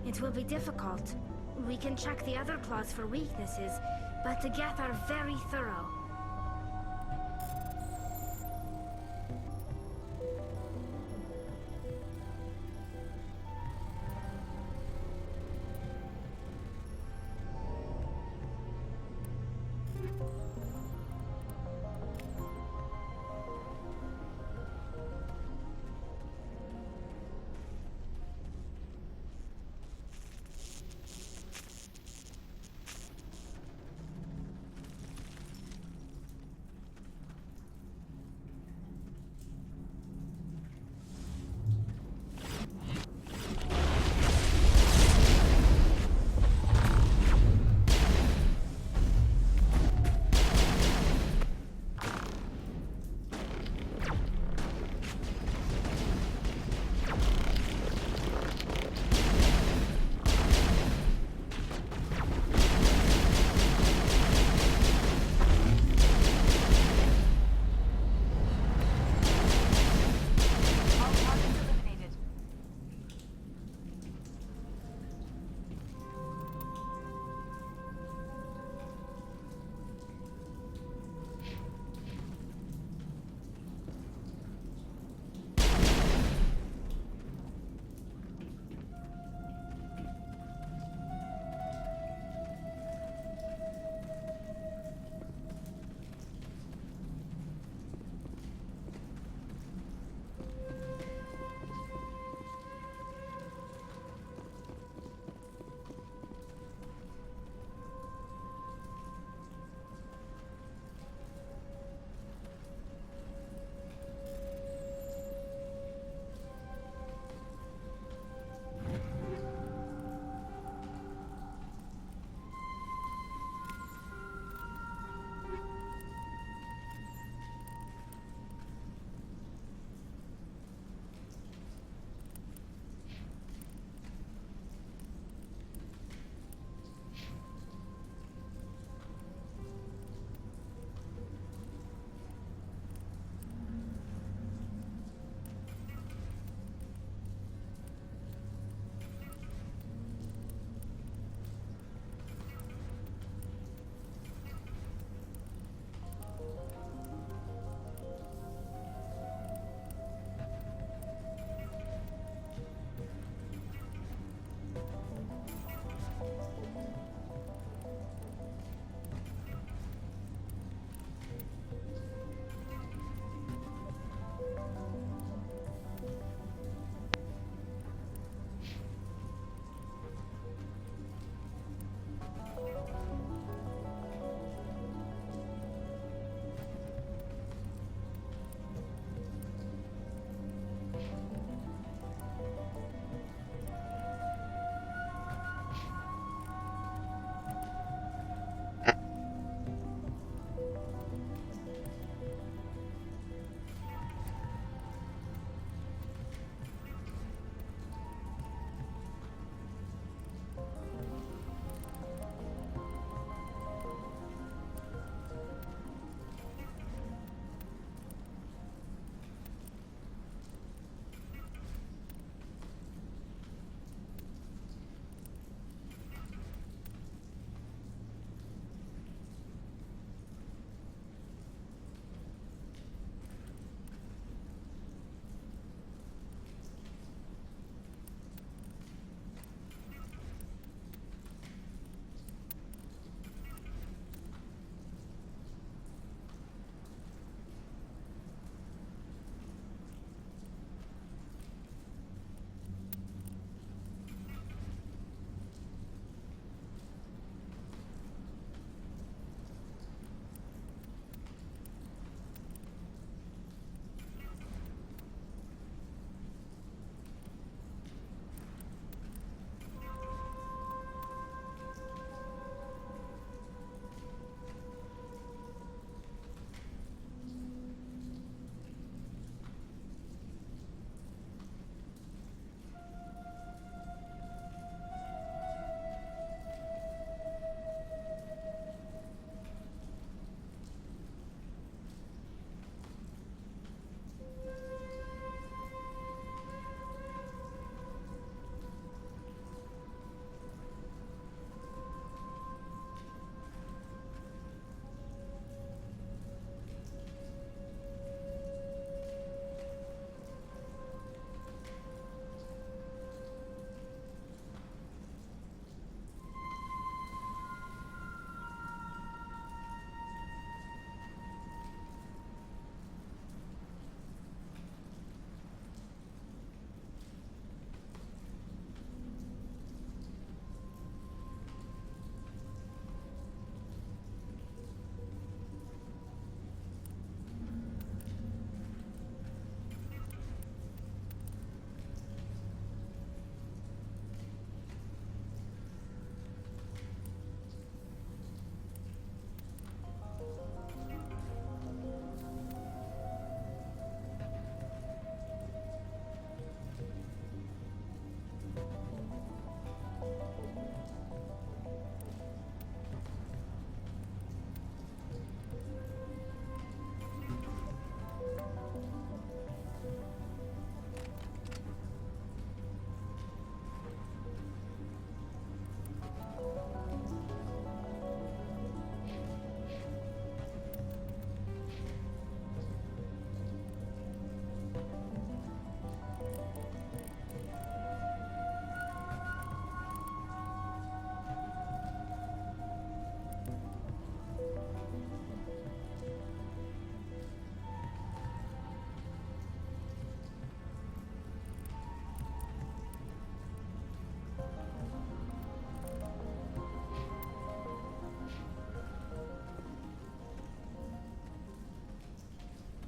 It will be difficult. We can check the other claws for weaknesses, but the Geth are very thorough.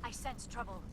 I sense trouble.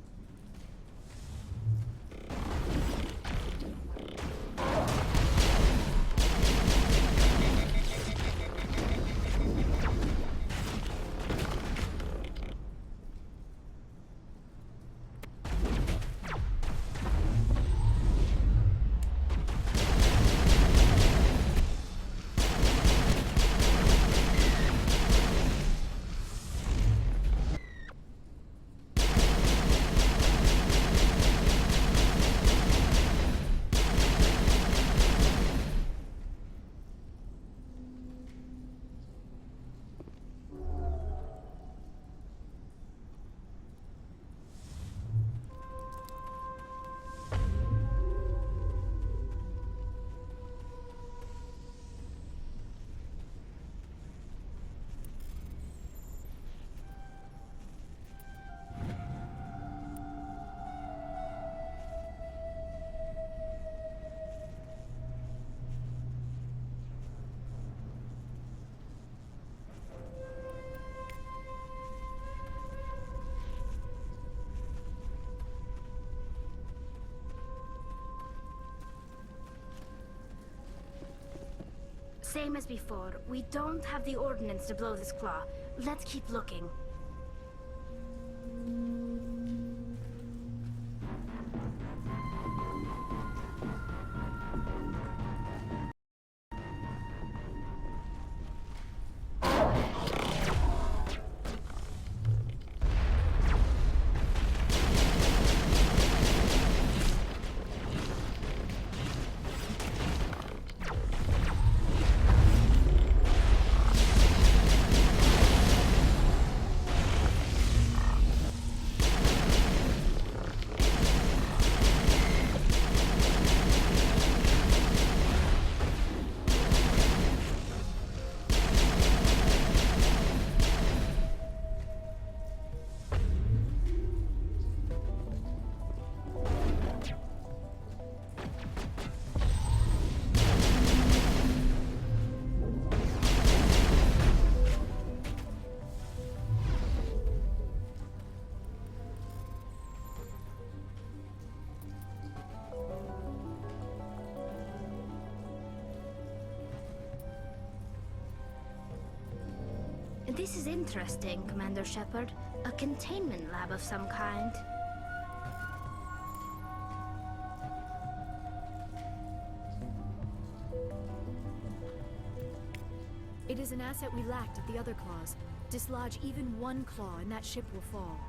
Same as before. We don't have the ordnance to blow this claw. Let's keep looking. This is interesting, Commander Shepard. A containment lab of some kind. It is an asset we lacked at the other claws. Dislodge even one claw and that ship will fall.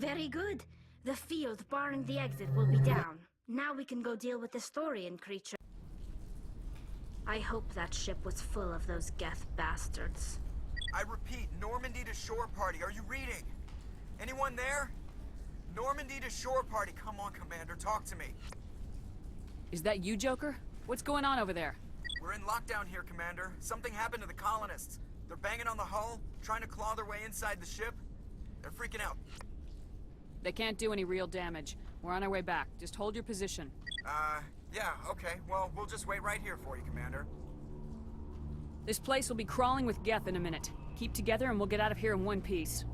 Very good. The field barring the exit will be down. Now we can go deal with the Storian creature. I hope that ship was full of those Geth bastards. I repeat, Normandy to shore party. Are you reading? Anyone there? Normandy to shore party. Come on, Commander, talk to me. Is that you, Joker? What's going on over there? We're in lockdown here, Commander. Something happened to the colonists. They're banging on the hull, trying to claw their way inside the ship. They're freaking out. They can't do any real damage. We're on our way back. Just hold your position. Yeah, okay. Well, we'll just wait right here for you, Commander. This place will be crawling with Geth in a minute. Keep together and we'll get out of here in one piece.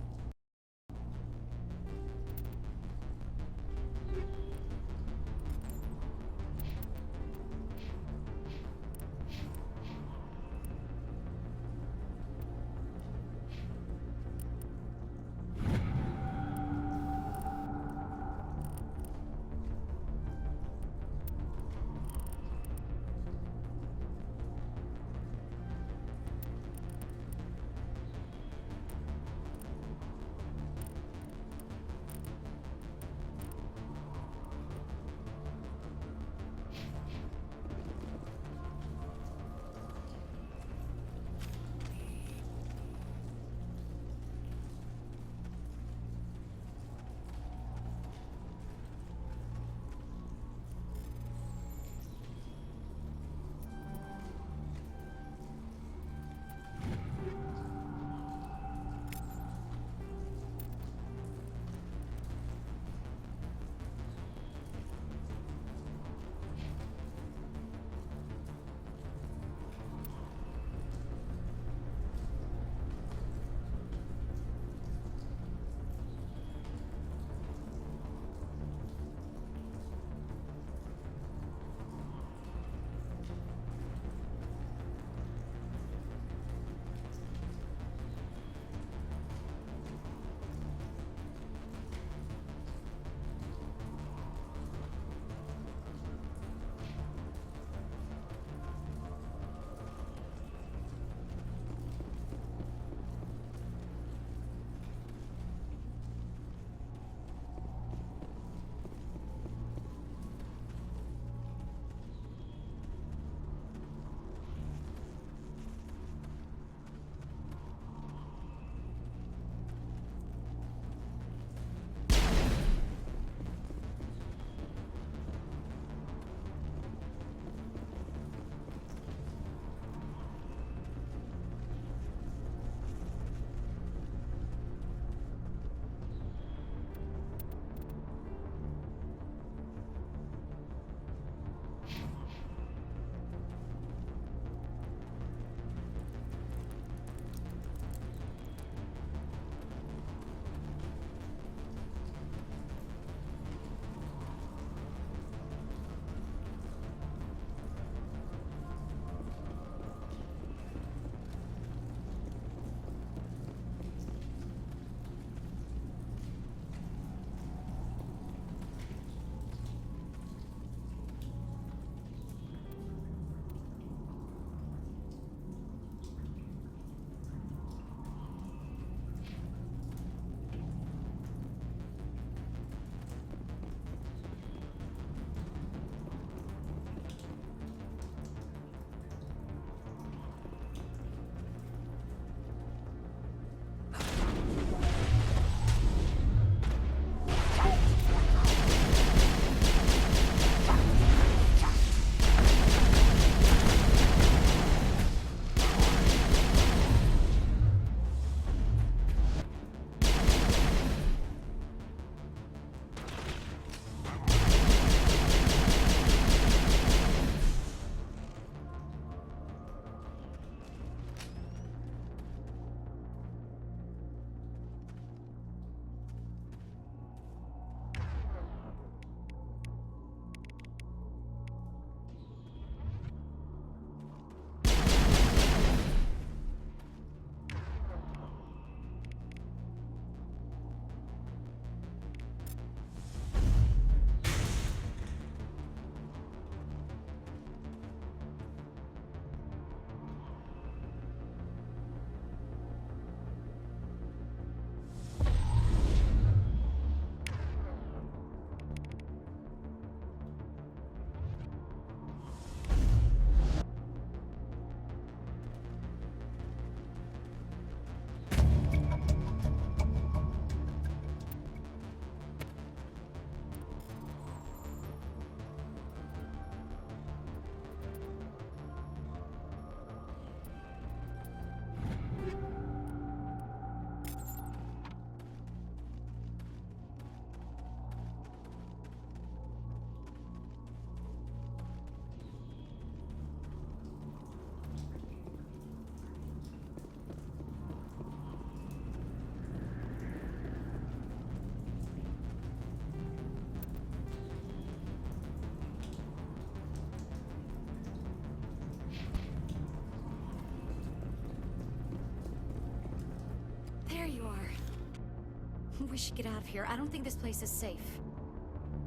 We should get out of here. I don't think this place is safe.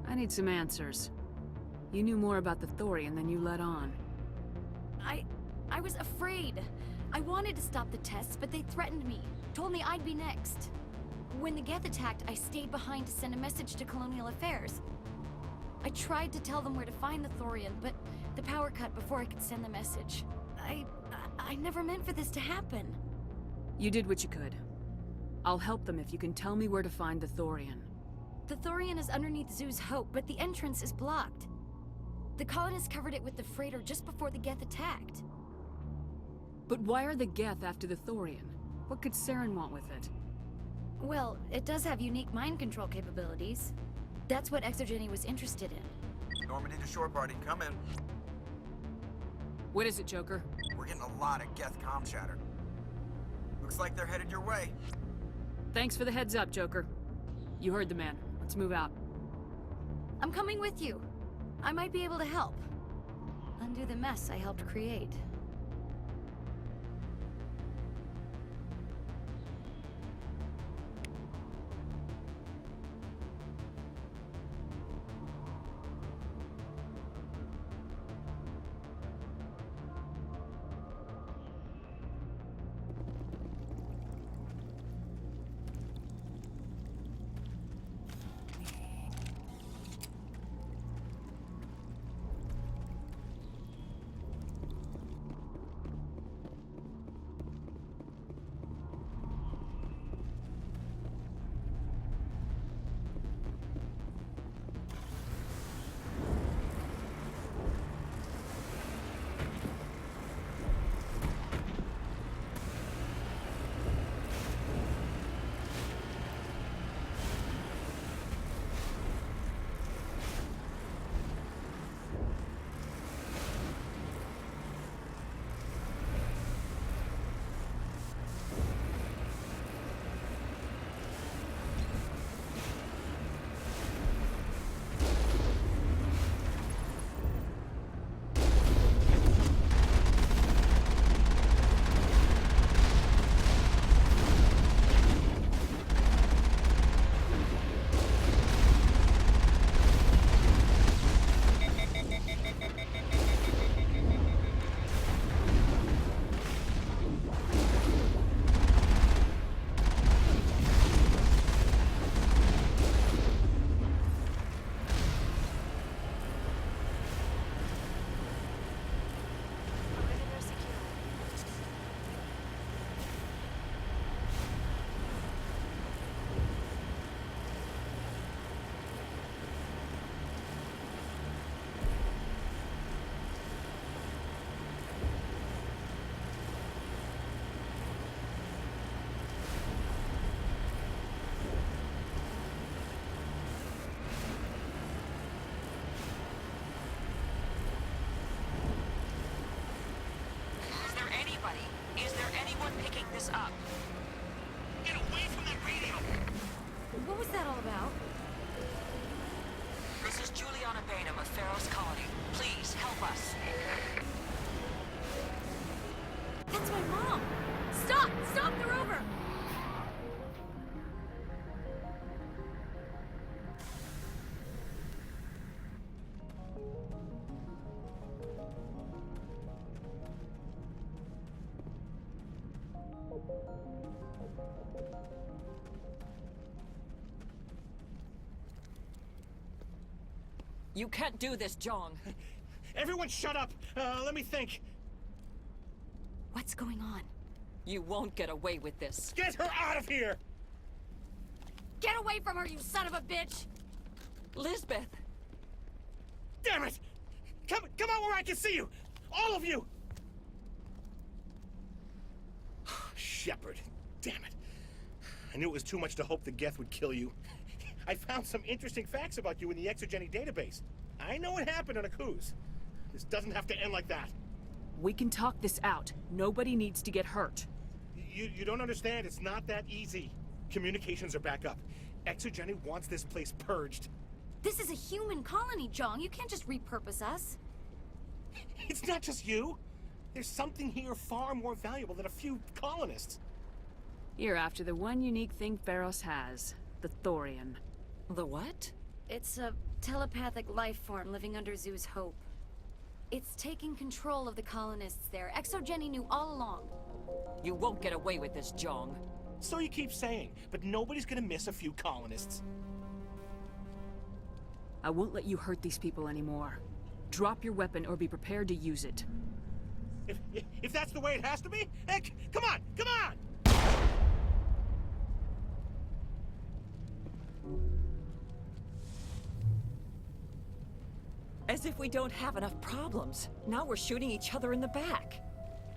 I need some answers. You knew more about the Thorian than you let on. I was afraid. I wanted to stop the tests, but they threatened me. Told me I'd be next. When the Geth attacked, I stayed behind to send a message to Colonial Affairs. I tried to tell them where to find the Thorian, but the power cut before I could send the message. I never meant for this to happen. You did what you could. I'll help them if you can tell me where to find the Thorian. The Thorian is underneath Zoo's Hope, but the entrance is blocked. The colonists covered it with the freighter just before the Geth attacked. But why are the Geth after the Thorian? What could Saren want with it? Well, it does have unique mind control capabilities. That's what Exogeny was interested in. Normandy to shore party, come in. What is it, Joker? We're getting a lot of Geth comm chatter. Looks like they're headed your way. Thanks for the heads up, Joker. You heard the man. Let's move out. I'm coming with you. I might be able to help. Undo the mess I helped create. Is there anyone picking this up? Get away from that radio! What was that all about? This is Juliana Bainham of Pharaoh's Colony. Please, help us. That's my mom! Stop! Stop the rover! You can't do this, Jong. Everyone shut up! Let me think. What's going on? You won't get away with this. Get her out of here! Get away from her, you son of a bitch! Lisbeth! Damn it! Come out where I can see you! All of you! Shepard, damn it. I knew it was too much to hope the Geth would kill you. I found some interesting facts about you in the Exogeny database. I know what happened on Akuz. This doesn't have to end like that. We can talk this out. Nobody needs to get hurt. You don't understand. It's not that easy. Communications are back up. Exogeny wants this place purged. This is a human colony, Jong. You can't just repurpose us. It's not just you. There's something here far more valuable than a few colonists. You're after the one unique thing Pharos has. the Thorian. The what? It's a telepathic life form living under Zoo's Hope. It's taking control of the colonists there. Exogeny knew all along. You won't get away with this, Jong. So you keep saying, but nobody's gonna miss a few colonists. I won't let you hurt these people anymore. Drop your weapon or be prepared to use it. If that's the way it has to be, heck, come on, come on! As if we don't have enough problems. Now we're shooting each other in the back.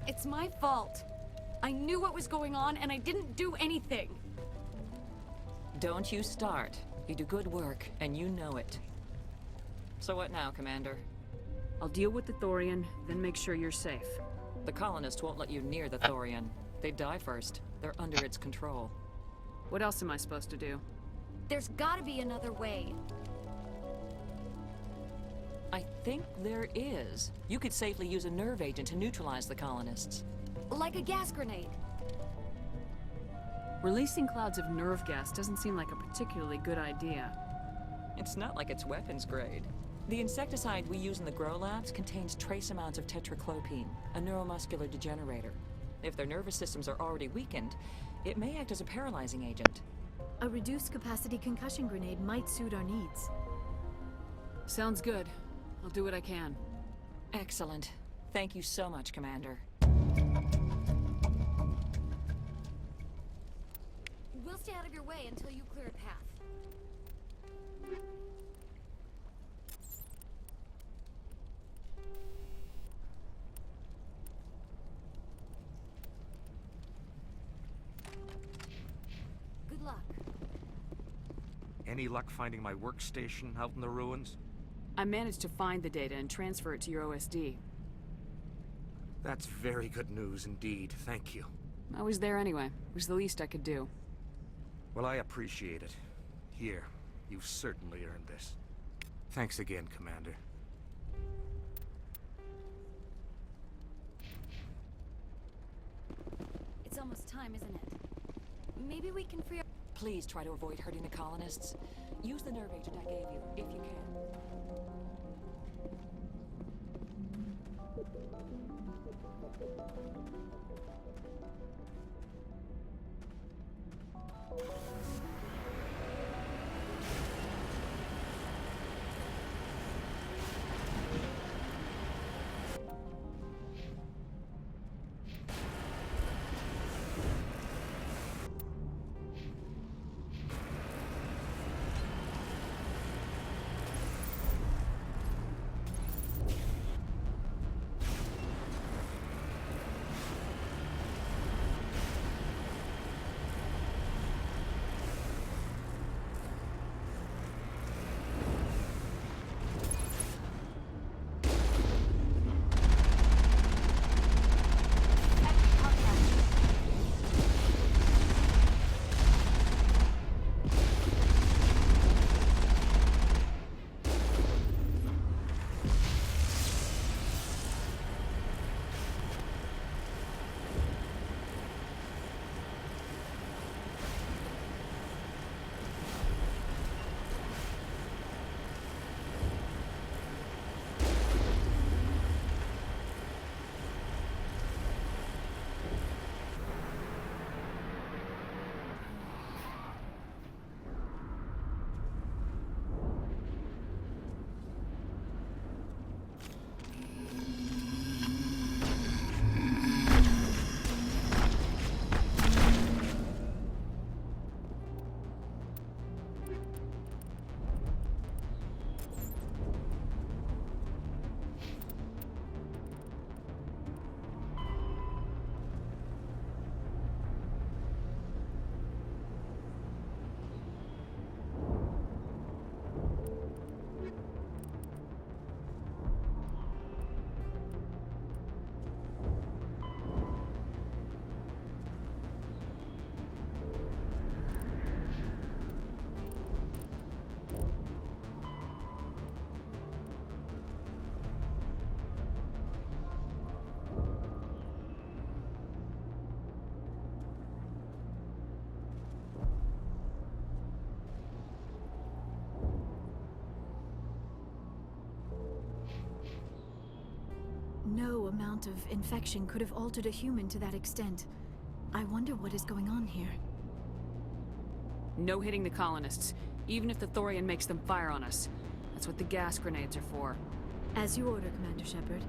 It's my fault. I knew what was going on and I didn't do anything. Don't you start. You do good work, and you know it. So what now, Commander? I'll deal with the Thorian, then make sure you're safe. The colonists won't let you near the Thorian. They'd die first. They're under its control. What else am I supposed to do? There's gotta be another way. I think there is. You could safely use a nerve agent to neutralize the colonists. Like a gas grenade. Releasing clouds of nerve gas doesn't seem like a particularly good idea. It's not like it's weapons grade. The insecticide we use in the grow labs contains trace amounts of tetraclopine, a neuromuscular degenerator. If their nervous systems are already weakened, it may act as a paralyzing agent. A reduced capacity concussion grenade might suit our needs. Sounds good. I'll do what I can. Excellent. Thank you so much, Commander. We'll stay out of your way until you clear a path. Good luck. Any luck finding my workstation out in the ruins? I managed to find the data and transfer it to your OSD. That's very good news indeed. Thank you. I was there anyway. It was the least I could do. Well, I appreciate it. Here, you've certainly earned this. Thanks again, Commander. It's almost time, isn't it? Maybe we can free our... Please try to avoid hurting the colonists. Use the nerve agent I gave you, if you can. amount of infection could have altered a human to that extent. I wonder what is going on here. No hitting the colonists, even if the Thorian makes them fire on us. That's what the gas grenades are for. As you order, Commander Shepard.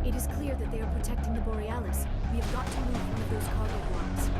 It is clear that they are protecting the Borealis. We have got to move one of those cargo blocks.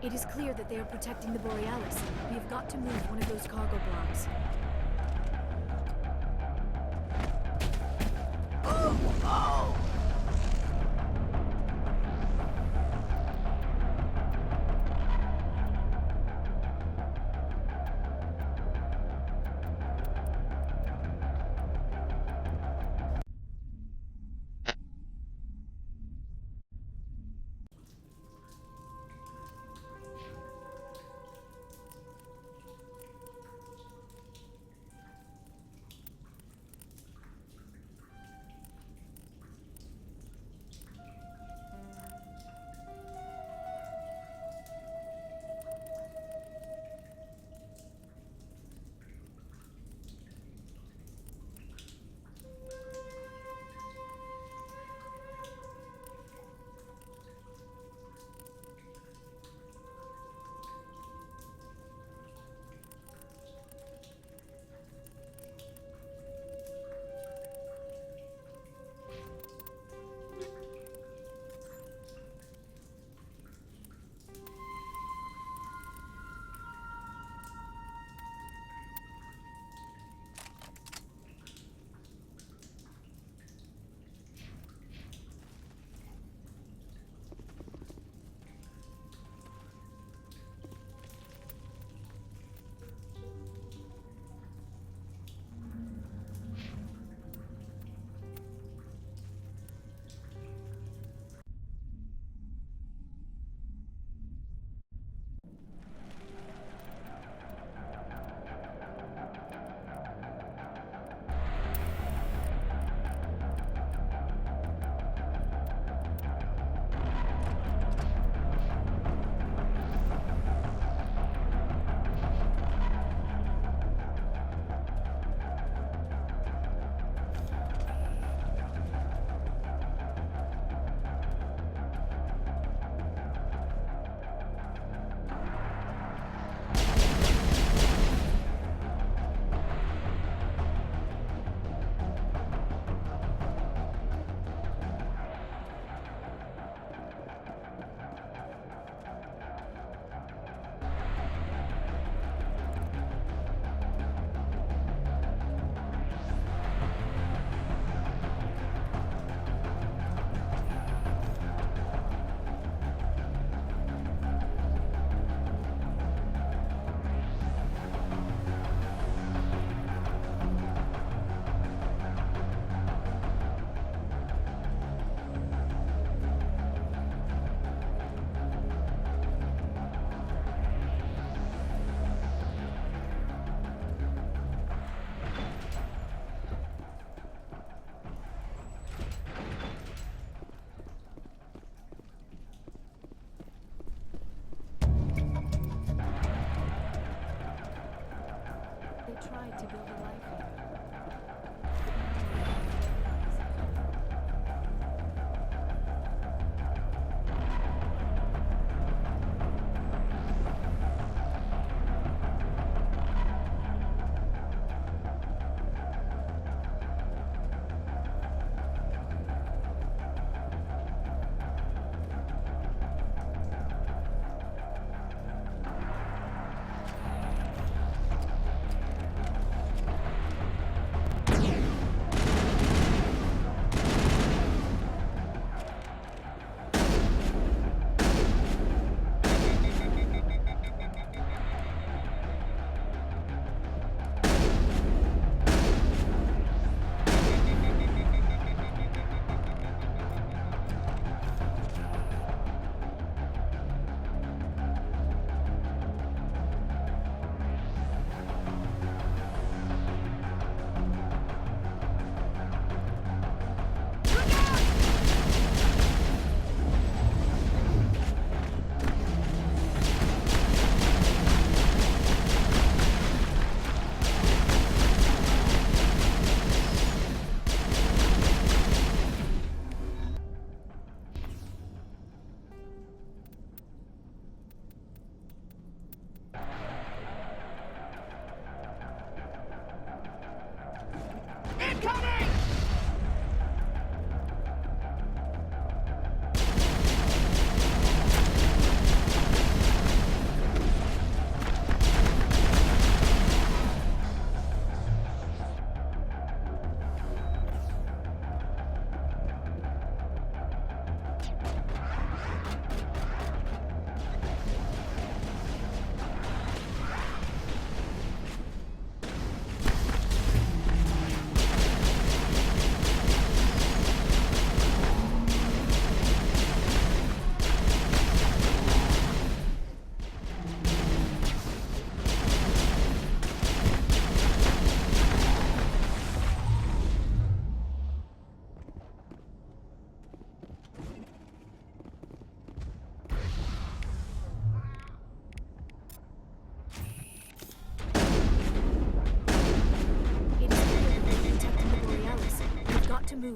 It is clear that they are protecting the Borealis. We have got to move one of those cargo blocks.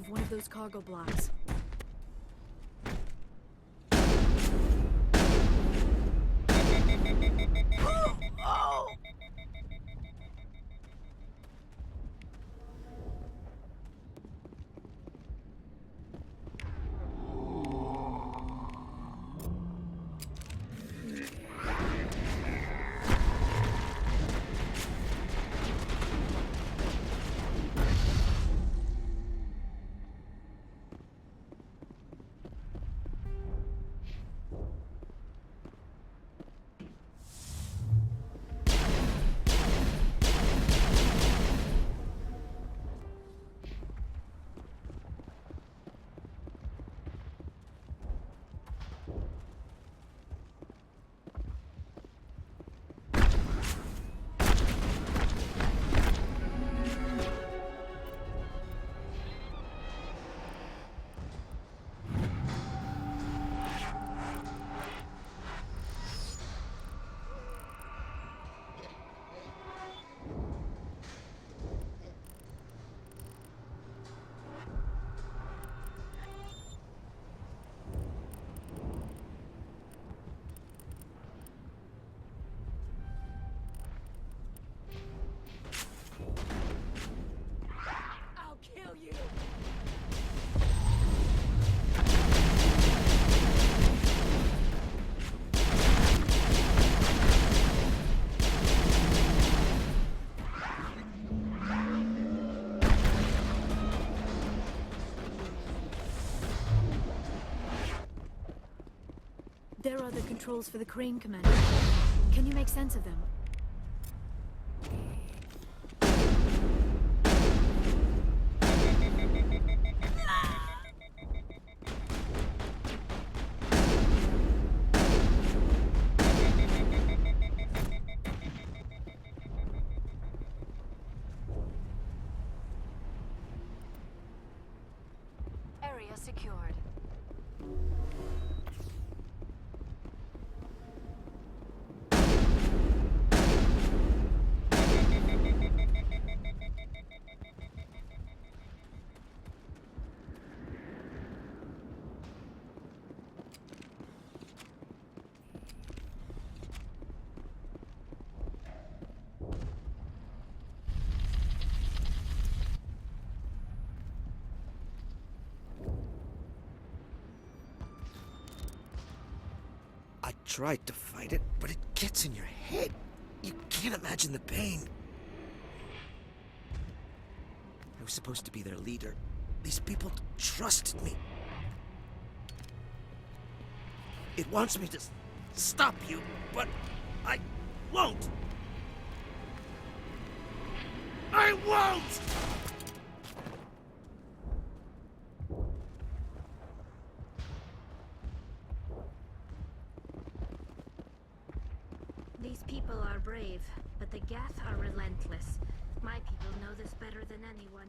remove one of those cargo blocks. Oh! I'll kill you! There are the controls for the crane, Commander. Can you make sense of them? Area secured. I tried to fight it, but it gets in your head. You can't imagine the pain. I was supposed to be their leader. These people trusted me. It wants me to stop you, but I won't. I won't! These people are brave, but the Geth are relentless. My people know this better than anyone.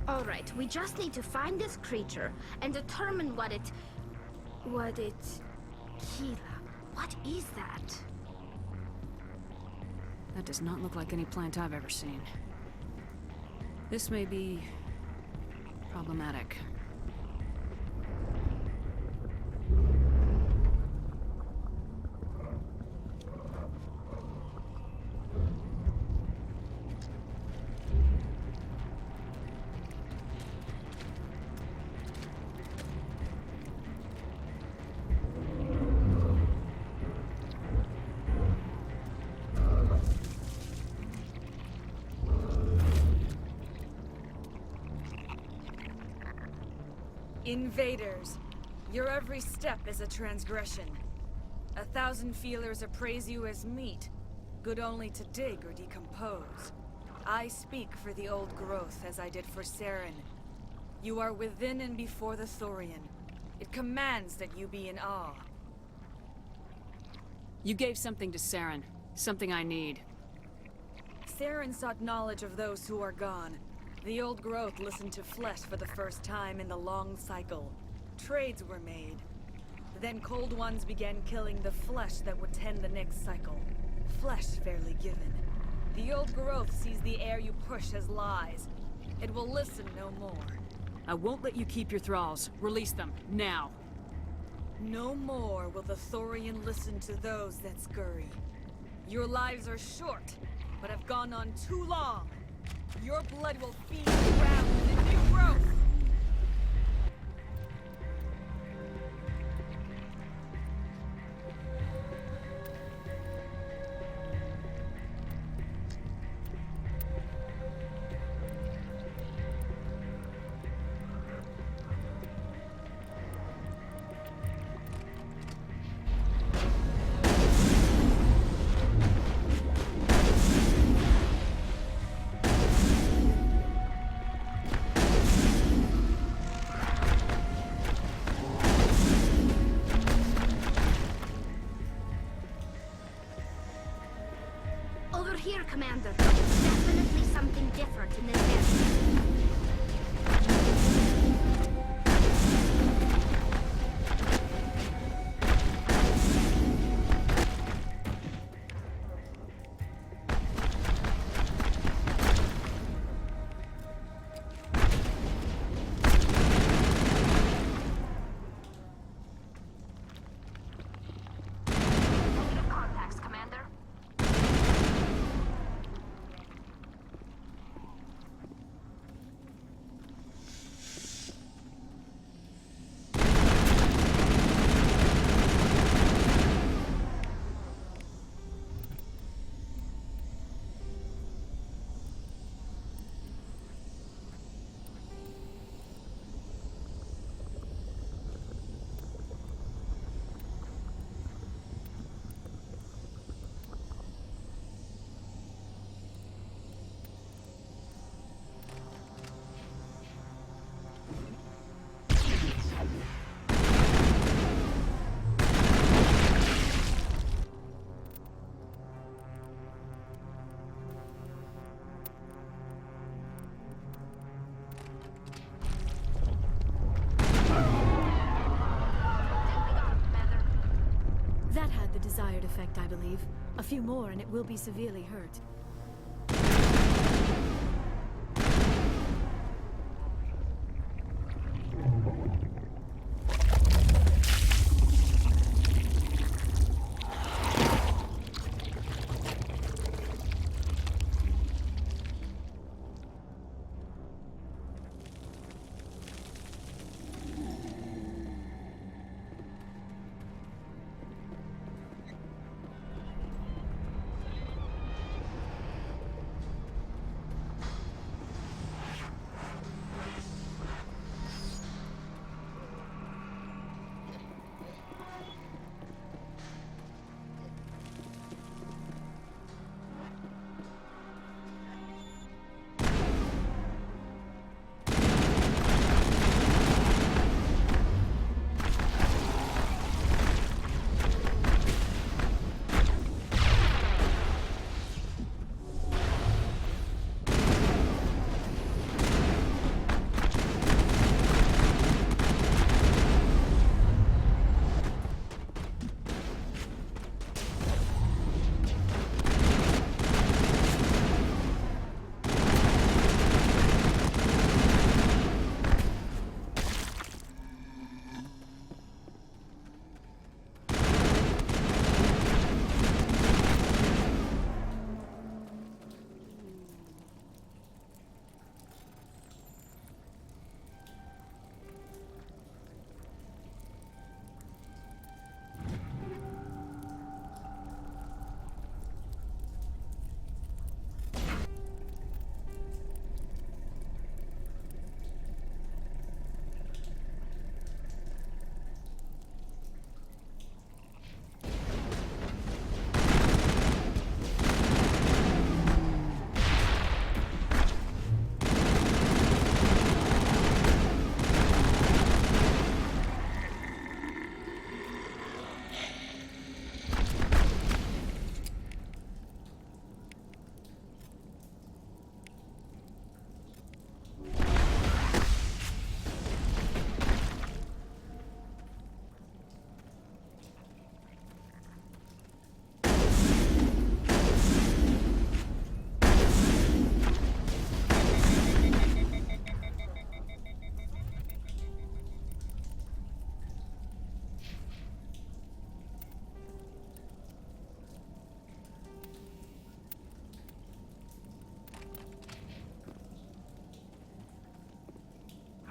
All right, we just need to find this creature and determine what it... Kira, what is that? That does not look like any plant I've ever seen. This may be... problematic. Invaders, your every step is a transgression. 1,000 feelers appraise you as meat, good only to dig or decompose. I speak for the old growth as I did for Saren. You are within and before the Thorian. It commands that you be in awe. You gave something to Saren. Something I need. Saren sought knowledge of those who are gone. The old growth listened to flesh for the first time in the long cycle. Trades were made. Then Cold Ones began killing the flesh that would tend the next cycle. Flesh fairly given. The old growth sees the air you push as lies. It will listen no more. I won't let you keep your thralls. Release them, now. No more will the Thorian listen to those that scurry. Your lives are short, but have gone on too long. Your blood will feed the ground with a new growth. Over here, Commander. Definitely something different in this area. That had the desired effect, I believe. A few more and it will be severely hurt.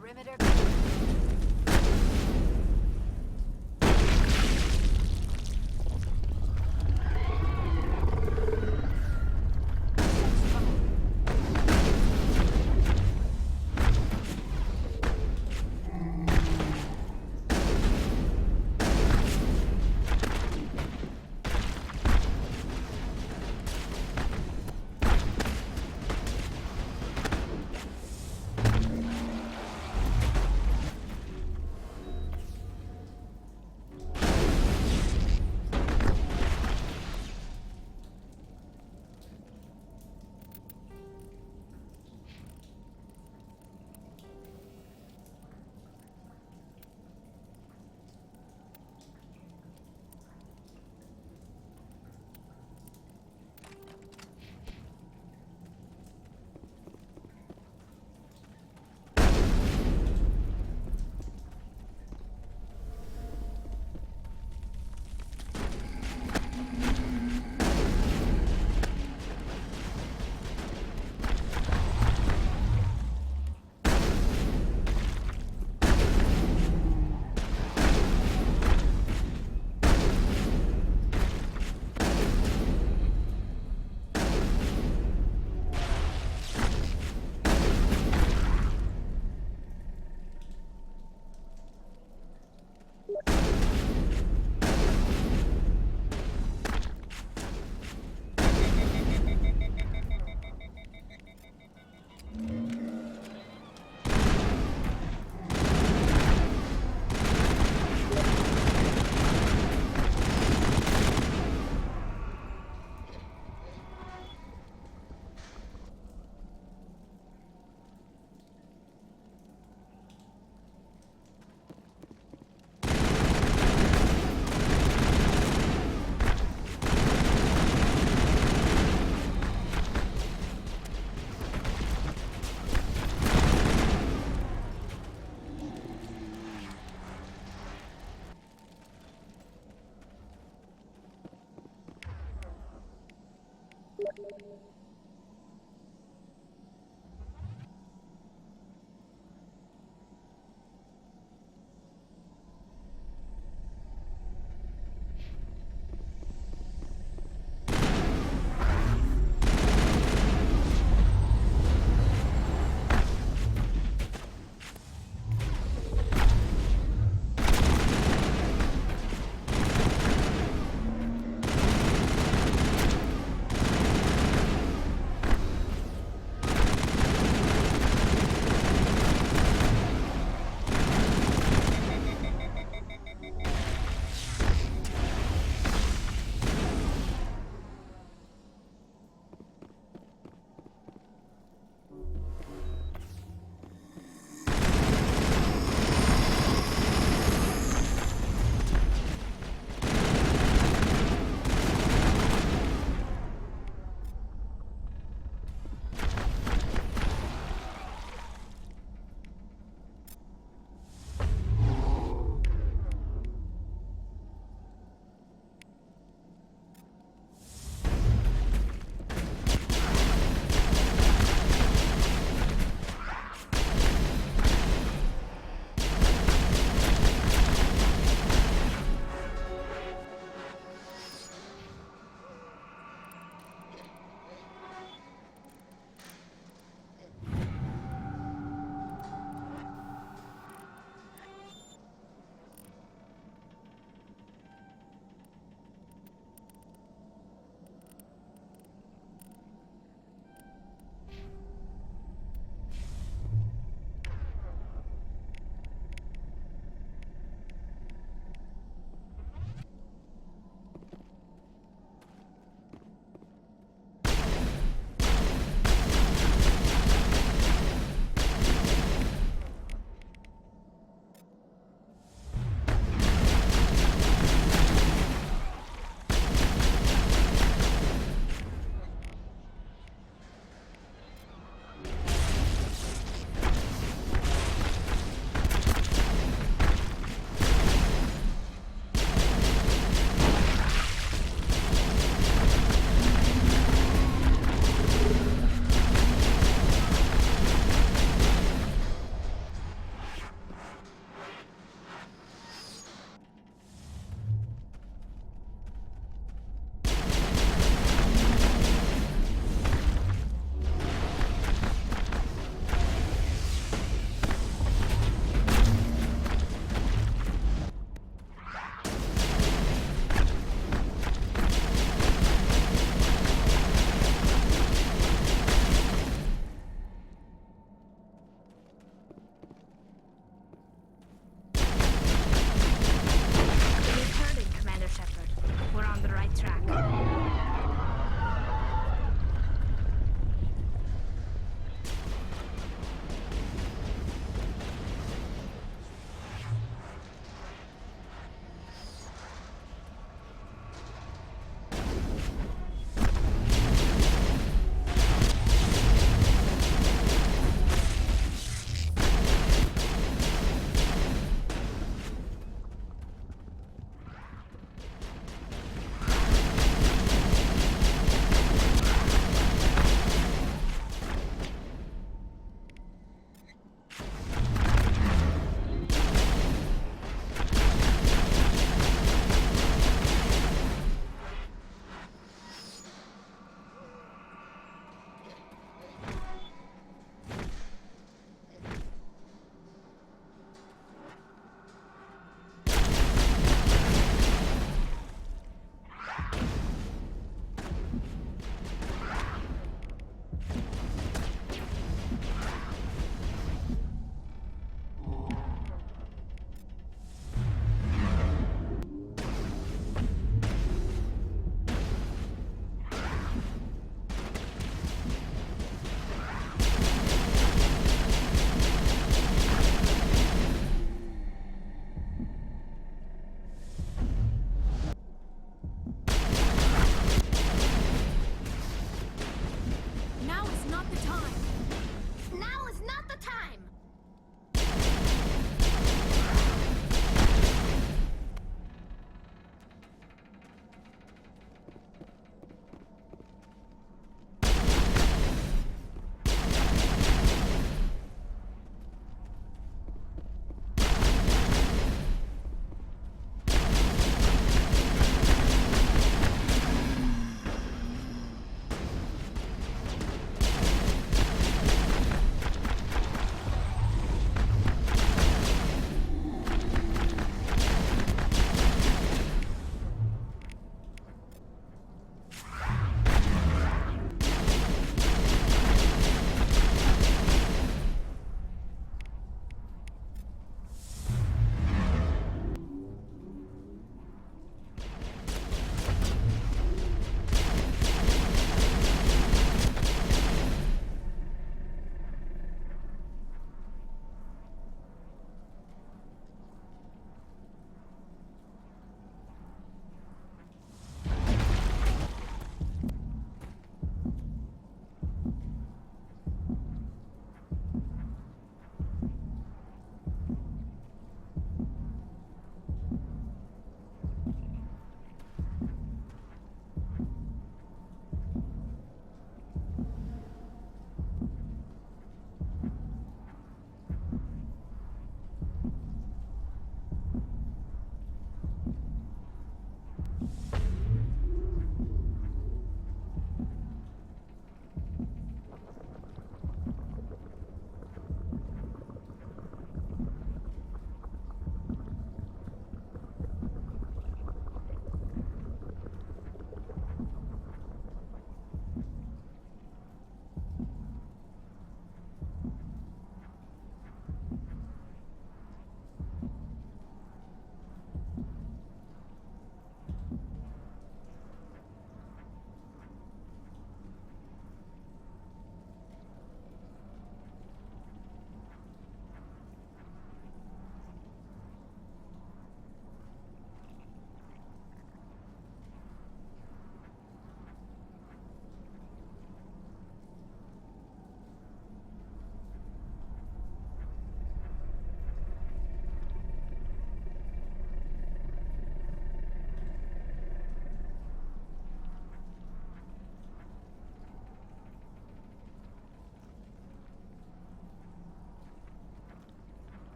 Perimeter.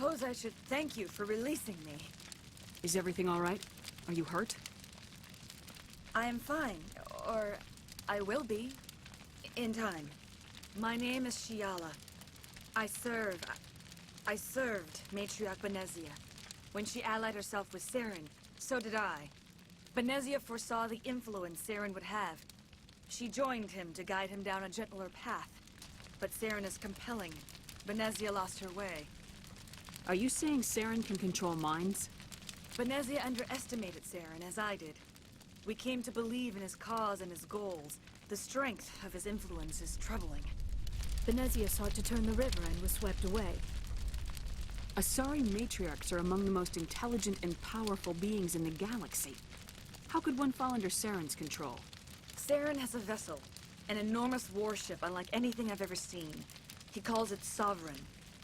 suppose I should thank you for releasing me. Is everything all right? Are you hurt? I am fine, or I will be, in time. My name is Shiala. I served Matriarch Benezia. When she allied herself with Saren, so did I. Benezia foresaw the influence Saren would have. She joined him to guide him down a gentler path. But Saren is compelling. Benezia lost her way. Are you saying Saren can control minds? Benezia underestimated Saren, as I did. We came to believe in his cause and his goals. The strength of his influence is troubling. Benezia sought to turn the river and was swept away. Asari matriarchs are among the most intelligent and powerful beings in the galaxy. How could one fall under Saren's control? Saren has a vessel, an enormous warship unlike anything I've ever seen. He calls it Sovereign.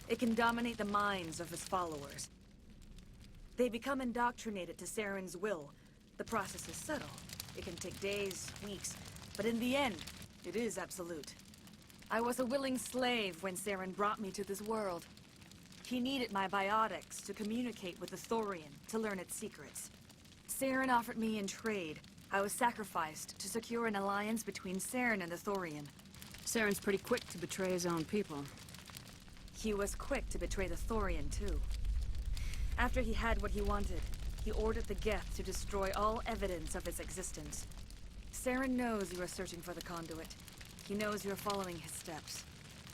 It can dominate the minds of his followers. They become indoctrinated to Saren's will. The process is subtle. It can take days, weeks, but in the end, it is absolute. I was a willing slave when Saren brought me to this world. He needed my biotics to communicate with the Thorian, to learn its secrets. Saren offered me in trade. I was sacrificed to secure an alliance between Saren and the Thorian. Saren's pretty quick to betray his own people. He was quick to betray the Thorian, too. After he had what he wanted, he ordered the Geth to destroy all evidence of its existence. Saren knows you are searching for the conduit. He knows you are following his steps.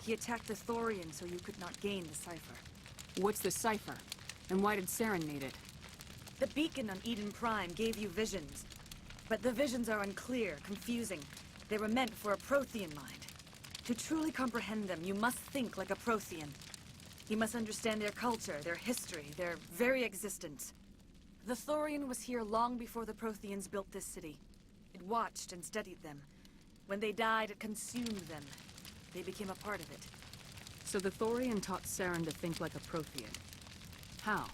He attacked the Thorian so you could not gain the cipher. What's the cipher? And why did Saren need it? The beacon on Eden Prime gave you visions. But the visions are unclear, confusing. They were meant for a Prothean mind. To truly comprehend them, you must think like a Prothean. You must understand their culture, their history, their very existence. The Thorian was here long before the Protheans built this city. It watched and studied them. When they died, it consumed them. They became a part of it. So the Thorian taught Saren to think like a Prothean. How?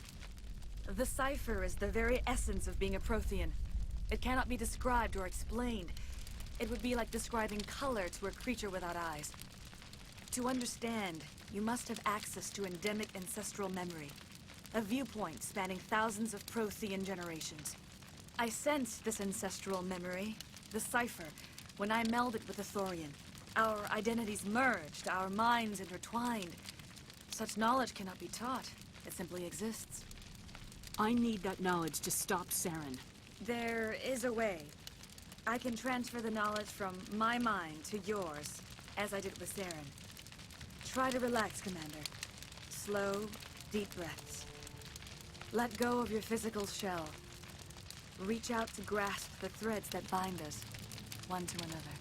The cipher is the very essence of being a Prothean. It cannot be described or explained. It would be like describing color to a creature without eyes. To understand, you must have access to endemic ancestral memory. A viewpoint spanning thousands of Prothean generations. I sensed this ancestral memory, the cipher, when I melded with the Thorian. Our identities merged, our minds intertwined. Such knowledge cannot be taught. It simply exists. I need that knowledge to stop Saren. There is a way. I can transfer the knowledge from my mind to yours, as I did with Saren. Try to relax, Commander. Slow, deep breaths. Let go of your physical shell. Reach out to grasp the threads that bind us, one to another.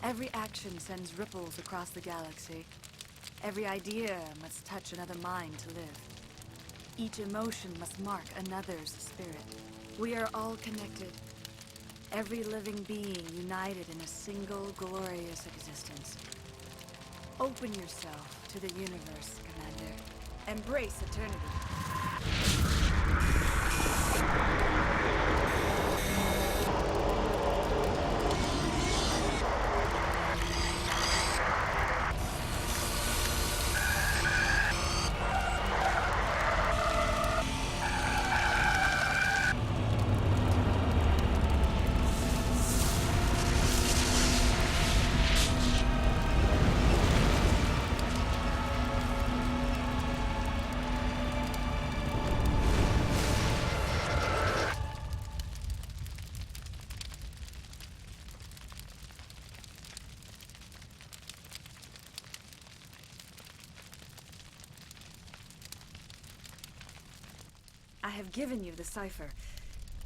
Every action sends ripples across the galaxy. Every idea must touch another mind to live. Each emotion must mark another's spirit. We are all connected. Every living being united in a single glorious existence. Open yourself to the universe, Commander. Embrace eternity. I have given you the cipher,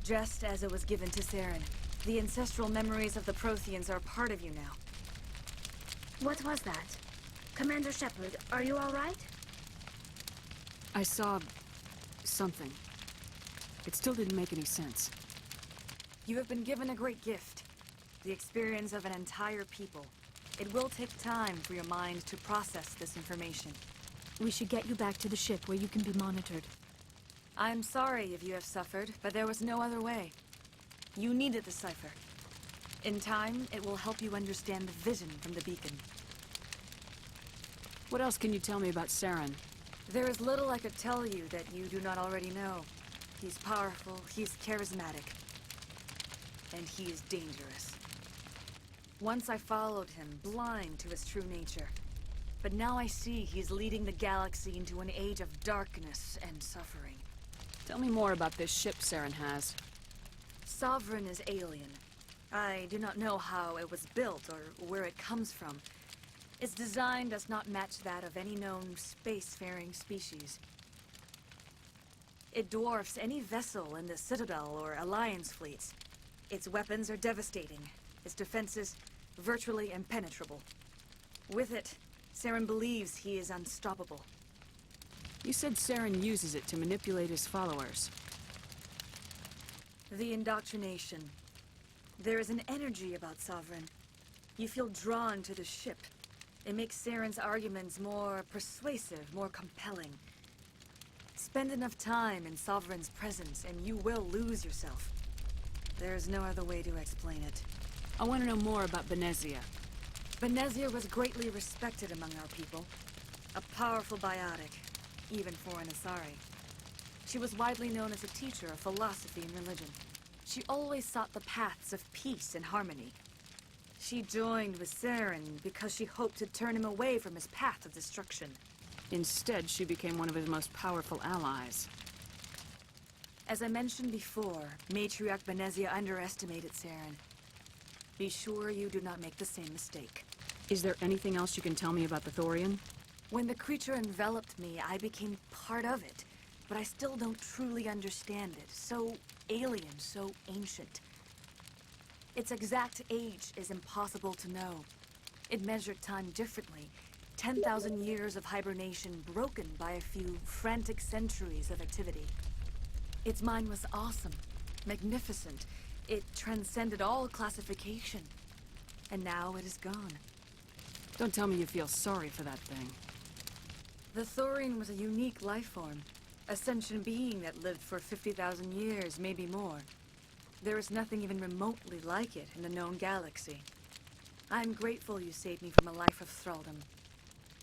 just as it was given to Saren. The ancestral memories of the Protheans are part of you now. What was that? Commander Shepard, are you all right? I saw something. It still didn't make any sense. You have been given a great gift. The experience of an entire people. It will take time for your mind to process this information. We should get you back to the ship where you can be monitored. I'm sorry if you have suffered, but there was no other way. You needed the cipher. In time, it will help you understand the vision from the beacon. What else can you tell me about Saren? There is little I could tell you that you do not already know. He's powerful, he's charismatic, and he is dangerous. Once I followed him, blind to his true nature. But now I see he's leading the galaxy into an age of darkness and suffering. Tell me more about this ship Saren has. Sovereign is alien. I do not know how it was built or where it comes from. Its design does not match that of any known spacefaring species. It dwarfs any vessel in the Citadel or Alliance fleets. Its weapons are devastating. Its defenses virtually impenetrable. With it, Saren believes he is unstoppable. You said Saren uses it to manipulate his followers. The indoctrination. There is an energy about Sovereign. You feel drawn to the ship. It makes Saren's arguments more persuasive, more compelling. Spend enough time in Sovereign's presence and you will lose yourself. There is no other way to explain it. I want to know more about Benezia. Benezia was greatly respected among our people. A powerful biotic, even for an Asari. She was widely known as a teacher of philosophy and religion. She always sought the paths of peace and harmony. She joined with Saren because she hoped to turn him away from his path of destruction. Instead, she became one of his most powerful allies. As I mentioned before, Matriarch Benezia underestimated Saren. Be sure you do not make the same mistake. Is there anything else you can tell me about the Thorian? When the creature enveloped me, I became part of it. But I still don't truly understand it. So alien, so ancient. Its exact age is impossible to know. It measured time differently. 10,000 years of hibernation broken by a few frantic centuries of activity. Its mind was awesome, magnificent. It transcended all classification. And now it is gone. Don't tell me you feel sorry for that thing. The Thorian was a unique life form. A sentient being that lived for 50,000 years, maybe more. There is nothing even remotely like it in the known galaxy. I am grateful you saved me from a life of thraldom.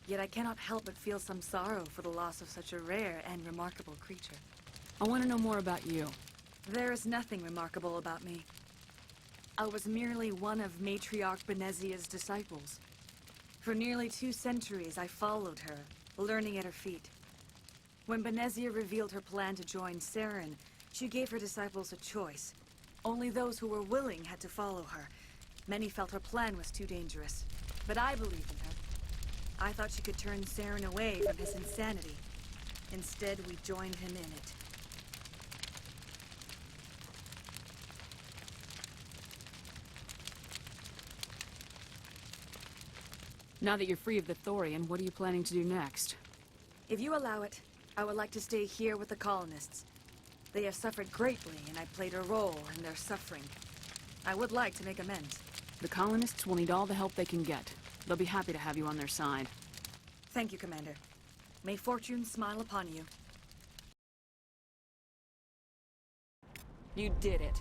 Yet I cannot help but feel some sorrow for the loss of such a rare and remarkable creature. I want to know more about you. There is nothing remarkable about me. I was merely one of Matriarch Benezia's disciples. For nearly 2 centuries I followed her, learning at her feet. When Benezia revealed her plan to join Saren, she gave her disciples a choice. Only those who were willing had to follow her. Many felt her plan was too dangerous, but I believed in her. I thought she could turn Saren away from his insanity. Instead, we joined him in it. Now that you're free of the Thorian, what are you planning to do next? If you allow it, I would like to stay here with the colonists. They have suffered greatly, and I played a role in their suffering. I would like to make amends. The colonists will need all the help they can get. They'll be happy to have you on their side. Thank you, Commander. May fortune smile upon you. You did it.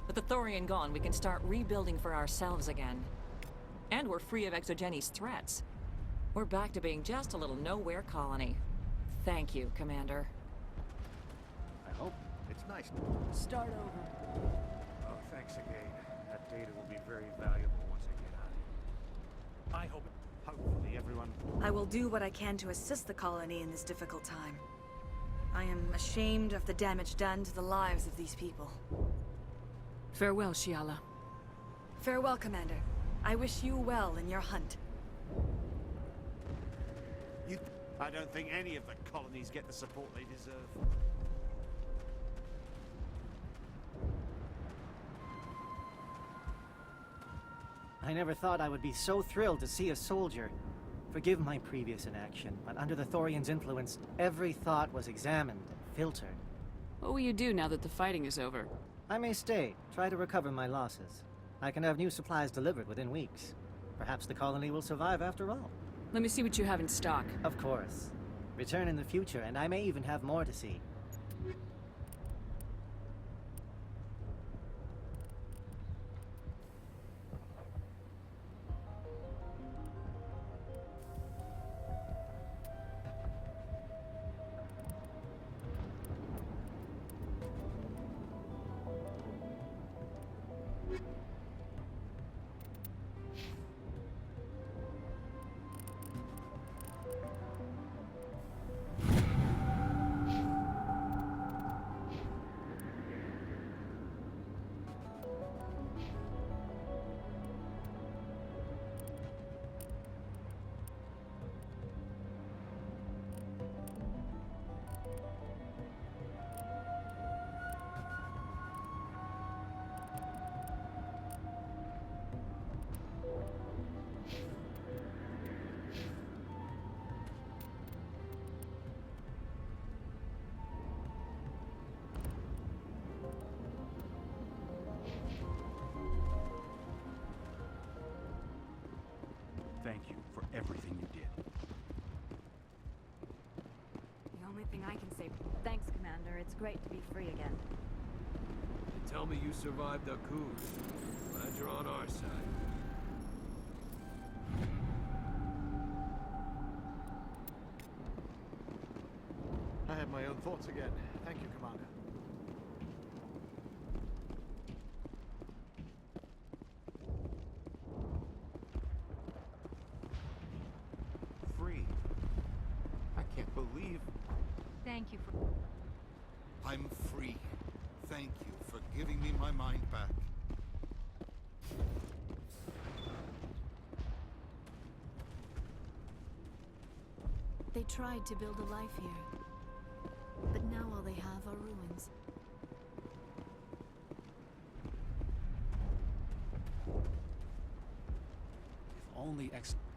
With the Thorian gone, we can start rebuilding for ourselves again. And we're free of Exogeni's threats. We're back to being just a little nowhere colony. Thank you, Commander. I hope it's nice. Start over. Oh, thanks again. That data will be very valuable once I get out of here. I hope, hopefully everyone... I will do what I can to assist the colony in this difficult time. I am ashamed of the damage done to the lives of these people. Farewell, Shiala. Farewell, Commander. I wish you well in your hunt. I don't think any of the colonies get the support they deserve. I never thought I would be so thrilled to see a soldier. Forgive my previous inaction, but under the Thorian's influence, every thought was examined and filtered. What will you do now that the fighting is over? I may stay, try to recover my losses. I can have new supplies delivered within weeks. Perhaps the colony will survive after all. Let me see what you have in stock. Of course. Return in the future, and I may even have more to see. thank you for everything you did. The only thing I can say... Thanks, Commander. It's great to be free again. They tell me you survived a coup. Glad you're on our side. I had my own thoughts again. Thank you, Commander. Free. I can't believe... Thank you for... I'm free. Thank you for giving me my mind back. They tried to build a life here, but now all they have are ruins. If only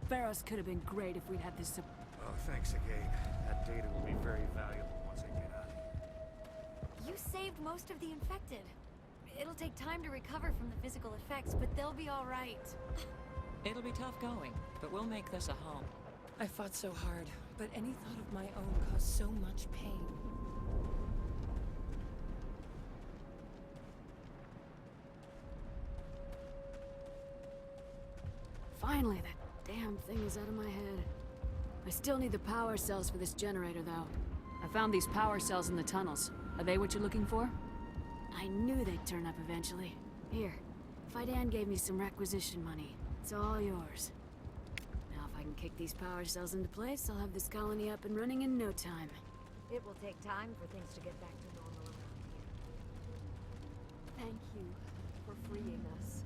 Pharaohs could have been great if we'd had this Oh, thanks again. That data will be very valuable once I get out of here. You saved most of the infected. It'll take time to recover from the physical effects, but they'll be all right. It'll be tough going, but we'll make this a home. I fought so hard, but any thought of my own caused so much pain. Finally, that damn thing is out of my head. I still need the power cells for this generator, though. I found these power cells in the tunnels. Are they what you're looking for? I knew they'd turn up eventually. Here, Fidan gave me some requisition money. It's all yours. Now if I can kick these power cells into place, I'll have this colony up and running in no time. It will take time for things to get back to normal around here. Thank you for freeing us.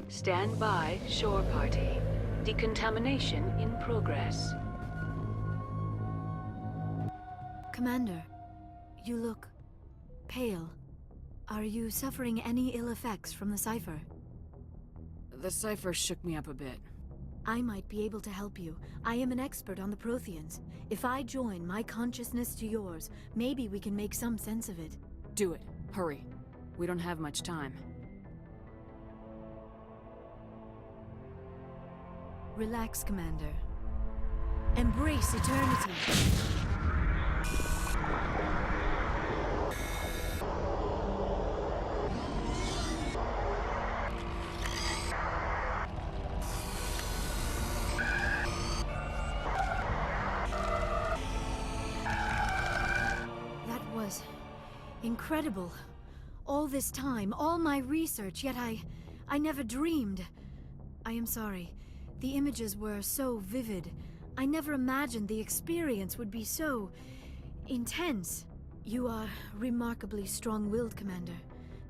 Stand by, shore party. Decontamination in progress. Commander, you look pale. Are you suffering any ill effects from the cipher? The cipher shook me up a bit. I might be able to help you. I am an expert on the Protheans. If I join my consciousness to yours, maybe we can make some sense of it. Do it. Hurry. We don't have much time. Relax, Commander. Embrace eternity. That was incredible. All this time, all my research, yet I never dreamed. I am sorry. The images were so vivid. I never imagined the experience would be so intense. You are remarkably strong-willed, Commander.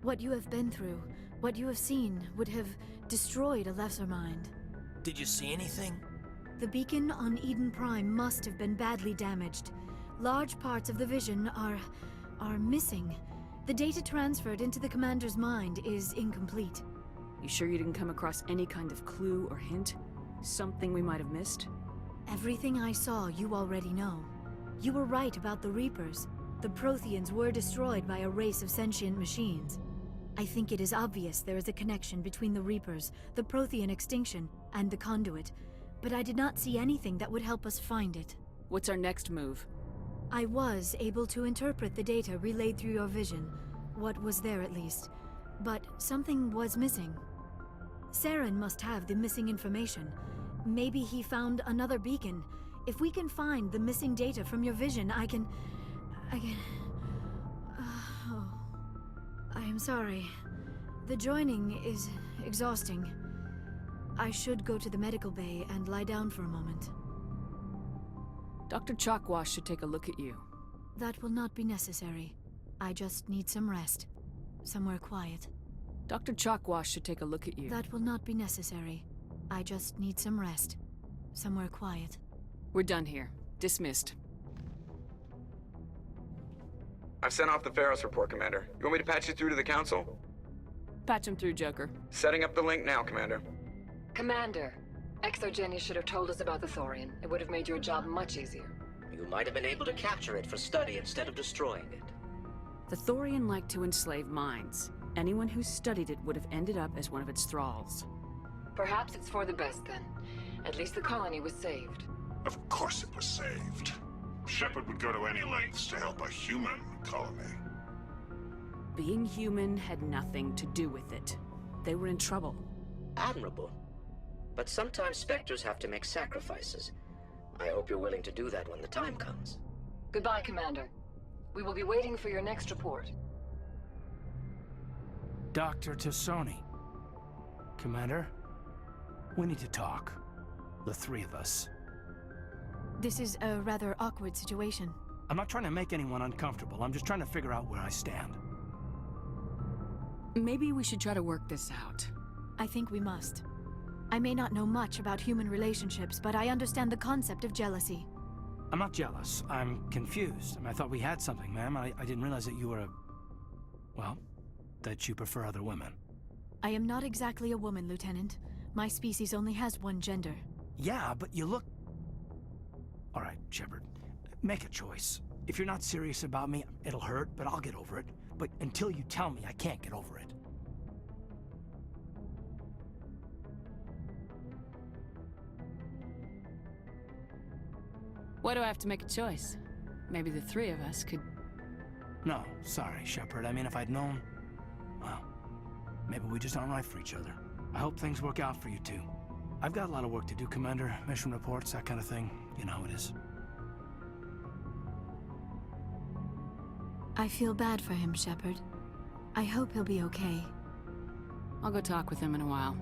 What you have been through, what you have seen, would have destroyed a lesser mind. Did you see anything? The beacon on Eden Prime must have been badly damaged. Large parts of the vision are missing. The data transferred into the Commander's mind is incomplete. You sure you didn't come across any kind of clue or hint? Something we might have missed? Everything I saw, you already know. You were right about the Reapers. The Protheans were destroyed by a race of sentient machines. I think it is obvious there is a connection between the Reapers, the Prothean extinction, and the Conduit, but I did not see anything that would help us find it. What's our next move? I was able to interpret the data relayed through your vision, what was there at least, but something was missing. Saren must have the missing information. Maybe he found another beacon. If we can find the missing data from your vision, I can... Oh, I am sorry. The joining is exhausting. I should go to the medical bay and lie down for a moment. Dr. Chalkwash should take a look at you. That will not be necessary. I just need some rest. Somewhere quiet. Dr. Chalkwash should take a look at you. That will not be necessary. I just need some rest. Somewhere quiet. We're done here. Dismissed. I've sent off the Pharos report, Commander. You want me to patch you through to the Council? Patch him through, Joker. Setting up the link now, Commander. Commander, Exogeny should have told us about the Thorian. It would have made your job much easier. You might have been able to capture it for study instead of destroying it. The Thorian liked to enslave minds. Anyone who studied it would have ended up as one of its thralls. Perhaps it's for the best then. At least the colony was saved. Of course it was saved. Shepard would go to any lengths to help a human colony. Being human had nothing to do with it. They were in trouble. Admirable. But sometimes Spectres have to make sacrifices. I hope you're willing to do that when the time comes. Goodbye, Commander. We will be waiting for your next report. Dr. Tassoni. Commander, we need to talk. The three of us. This is a rather awkward situation. I'm not trying to make anyone uncomfortable. I'm just trying to figure out where I stand. Maybe we should try to work this out. I think we must. I may not know much about human relationships, but I understand the concept of jealousy. I'm not jealous. I'm confused. I thought we had something, ma'am. I didn't realize that you were a... well, that you prefer other women. I am not exactly a woman, Lieutenant. My species only has one gender. Yeah, but you look... All right, Shepard. Make a choice. If you're not serious about me, it'll hurt, but I'll get over it. But until you tell me, I can't get over it. Why do I have to make a choice? Maybe the three of us could... No, sorry, Shepard. I mean, if I'd known... well, maybe we just aren't right for each other. I hope things work out for you two. I've got a lot of work to do, Commander. Mission reports, that kind of thing. You know how it is. I feel bad for him, Shepard. I hope he'll be okay. I'll go talk with him in a while.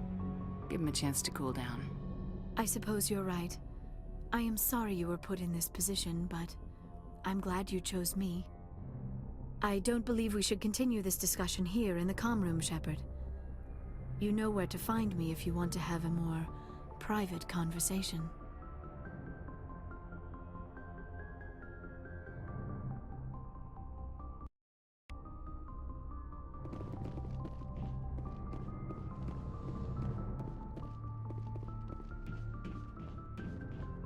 Give him a chance to cool down. I suppose you're right. I am sorry you were put in this position, but I'm glad you chose me. I don't believe we should continue this discussion here in the comm room, Shepard. You know where to find me if you want to have a more private conversation.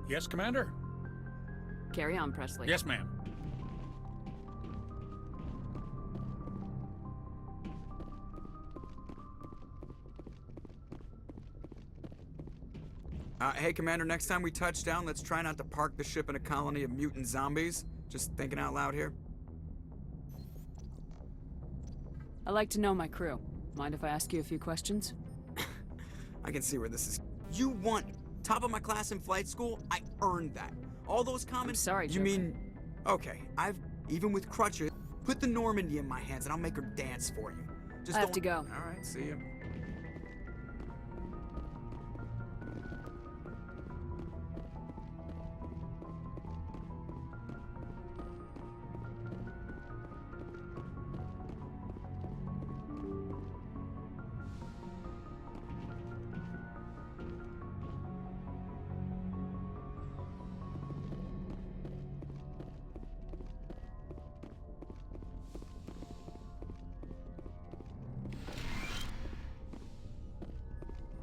Yes, Commander? Carry on, Presley. Yes, ma'am. Hey, Commander, next time we touch down, let's try not to park the ship in a colony of mutant zombies. Just thinking out loud here. I like to know my crew. Mind if I ask you a few questions? I can see where this is. You want top of my class in flight school? I earned that. All those comments. I'm sorry, Joker. You mean... okay, even with crutches, put the Normandy in my hands and I'll make her dance for you. Just I have to go. All right, see you.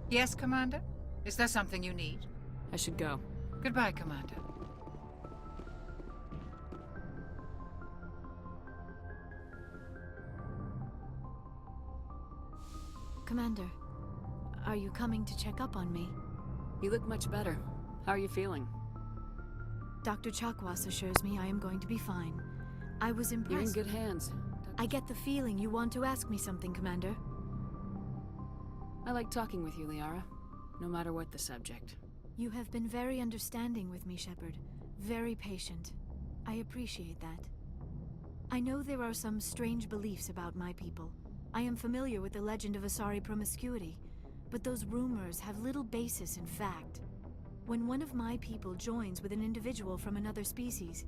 Yes, Commander? Is there something you need? I should go. Goodbye, Commander. Commander, are you coming to check up on me? You look much better. How are you feeling? Dr. Chakwas assures me I am going to be fine. I was impressed. You're in good hands. I get the feeling you want to ask me something, Commander. I like talking with you, Liara. No matter what the subject. You have been very understanding with me, Shepard. Very patient. I appreciate that. I know there are some strange beliefs about my people. I am familiar with the legend of Asari promiscuity, but those rumors have little basis in fact. When one of my people joins with an individual from another species,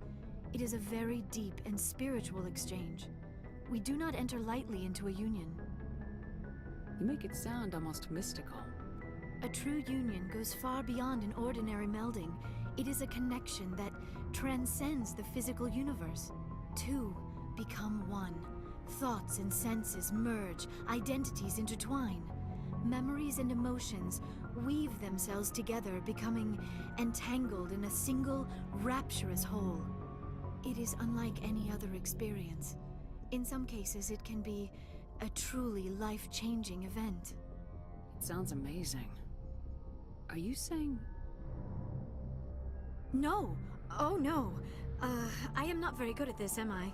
it is a very deep and spiritual exchange. We do not enter lightly into a union. You make it sound almost mystical. A true union goes far beyond an ordinary melding. It is a connection that transcends the physical universe. Two become one. Thoughts and senses merge, identities intertwine. Memories and emotions weave themselves together, becoming entangled in a single, rapturous whole. It is unlike any other experience. In some cases, it can be a truly life-changing event. It sounds amazing. Are you saying... No! Oh, no. I am not very good at this, am I?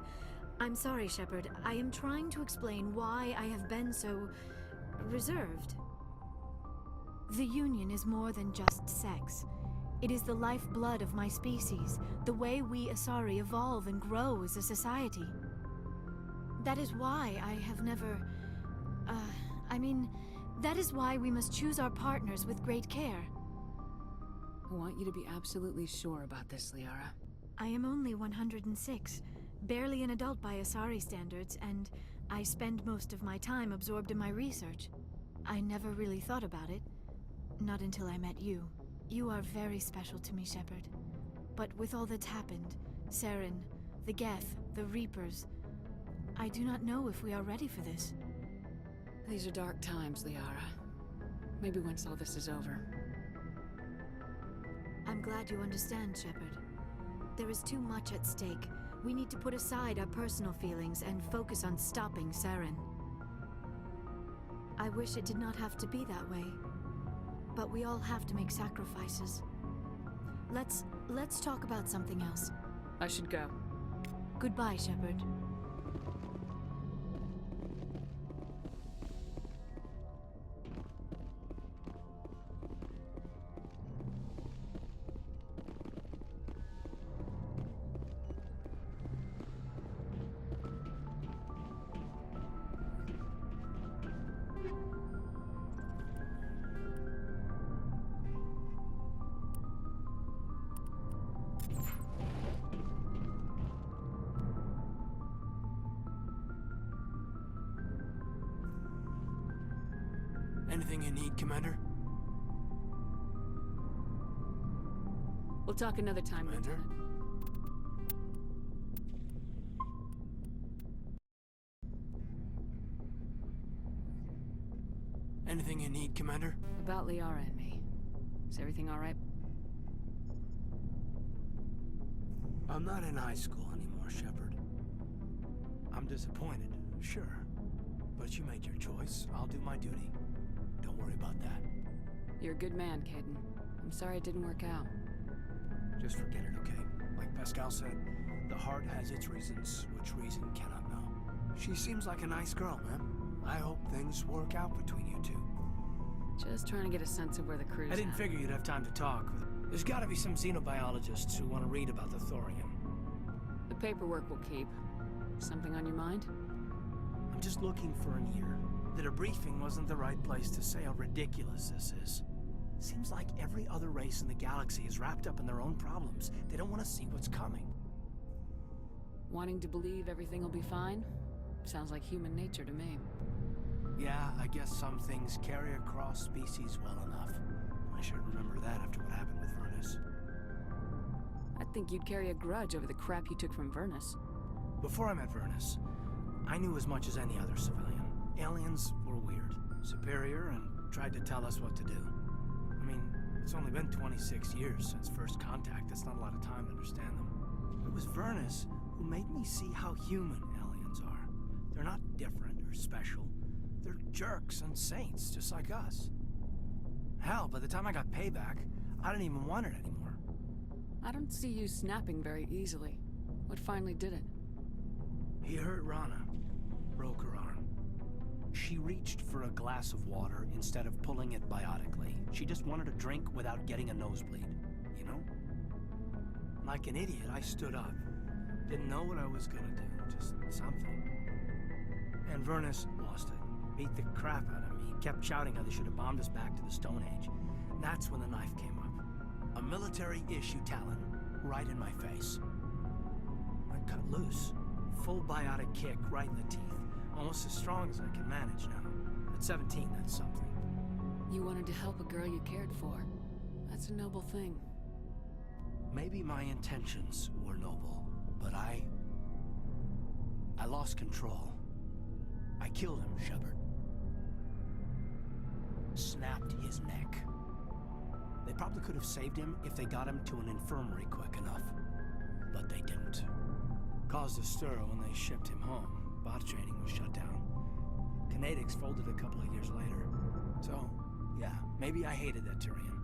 I'm sorry, Shepard. I am trying to explain why I have been so... reserved. The Union is more than just sex. It is the lifeblood of my species, the way we Asari evolve and grow as a society. That is why I have never... that is why we must choose our partners with great care. I want you to be absolutely sure about this, Liara. I am only 106, barely an adult by Asari standards, and I spend most of my time absorbed in my research. I never really thought about it, not until I met you. You are very special to me, Shepard. But with all that's happened, Saren, the Geth, the Reapers, I do not know if we are ready for this. These are dark times, Liara. Maybe once all this is over. I'm glad you understand, Shepard. There is too much at stake. We need to put aside our personal feelings and focus on stopping Saren. I wish it did not have to be that way. But we all have to make sacrifices. Let's talk about something else. I should go. Goodbye, Shepard. Anything you need, Commander? We'll talk another time, Commander? Anything you need, Commander? About Liara and me. Is everything all right? I'm not in high school anymore, Shepard. I'm disappointed, sure. But you made your choice. I'll do my duty. Don't worry about that. You're a good man, Caden. I'm sorry it didn't work out. Just forget it, okay? Like Pascal said, the heart has its reasons, which reason cannot know. She seems like a nice girl, man. I hope things work out between you two. Just trying to get a sense of where the crew's I didn't at. figure you'd have time to talk. There's gotta be some xenobiologists who want to read about the thorium. The paperwork will keep. Something on your mind? I'm just looking for an ear. The debriefing wasn't the right place to say how ridiculous this is. Seems like every other race in the galaxy is wrapped up in their own problems. They don't want to see what's coming. Wanting to believe everything will be fine? Sounds like human nature to me. Yeah, I guess some things carry across species well enough. I should remember that after what happened with Vernus. I'd think you'd carry a grudge over the crap you took from Vernus. Before I met Vernus, I knew as much as any other civilian. Aliens were weird, superior, and tried to tell us what to do. I mean, it's only been 26 years since first contact. That's not a lot of time to understand them. But it was Vernus who made me see how human aliens are. They're not different or special. They're jerks and saints, just like us. Hell, by the time I got payback, I didn't even want it anymore. I don't see you snapping very easily. What finally did it? He hurt Rana. Broke her arm. She reached for a glass of water instead of pulling it biotically. She just wanted a drink without getting a nosebleed, you know? Like an idiot, I stood up. Didn't know what I was gonna do, just something. And Vernus lost it. Beat the crap out of me, kept shouting how they should have bombed us back to the Stone Age. That's when the knife came up. A military-issue talon, right in my face. I cut loose. Full biotic kick right in the teeth. Almost as strong as I can manage now. At 17, that's something. You wanted to help a girl you cared for. That's a noble thing. Maybe my intentions were noble, but I lost control. I killed him, Shepard. Snapped his neck. They probably could have saved him if they got him to an infirmary quick enough. But they didn't. Caused a stir when they shipped him home. Bot training was shut down. Kinetics folded a couple of years later. So, yeah, maybe I hated that Turian.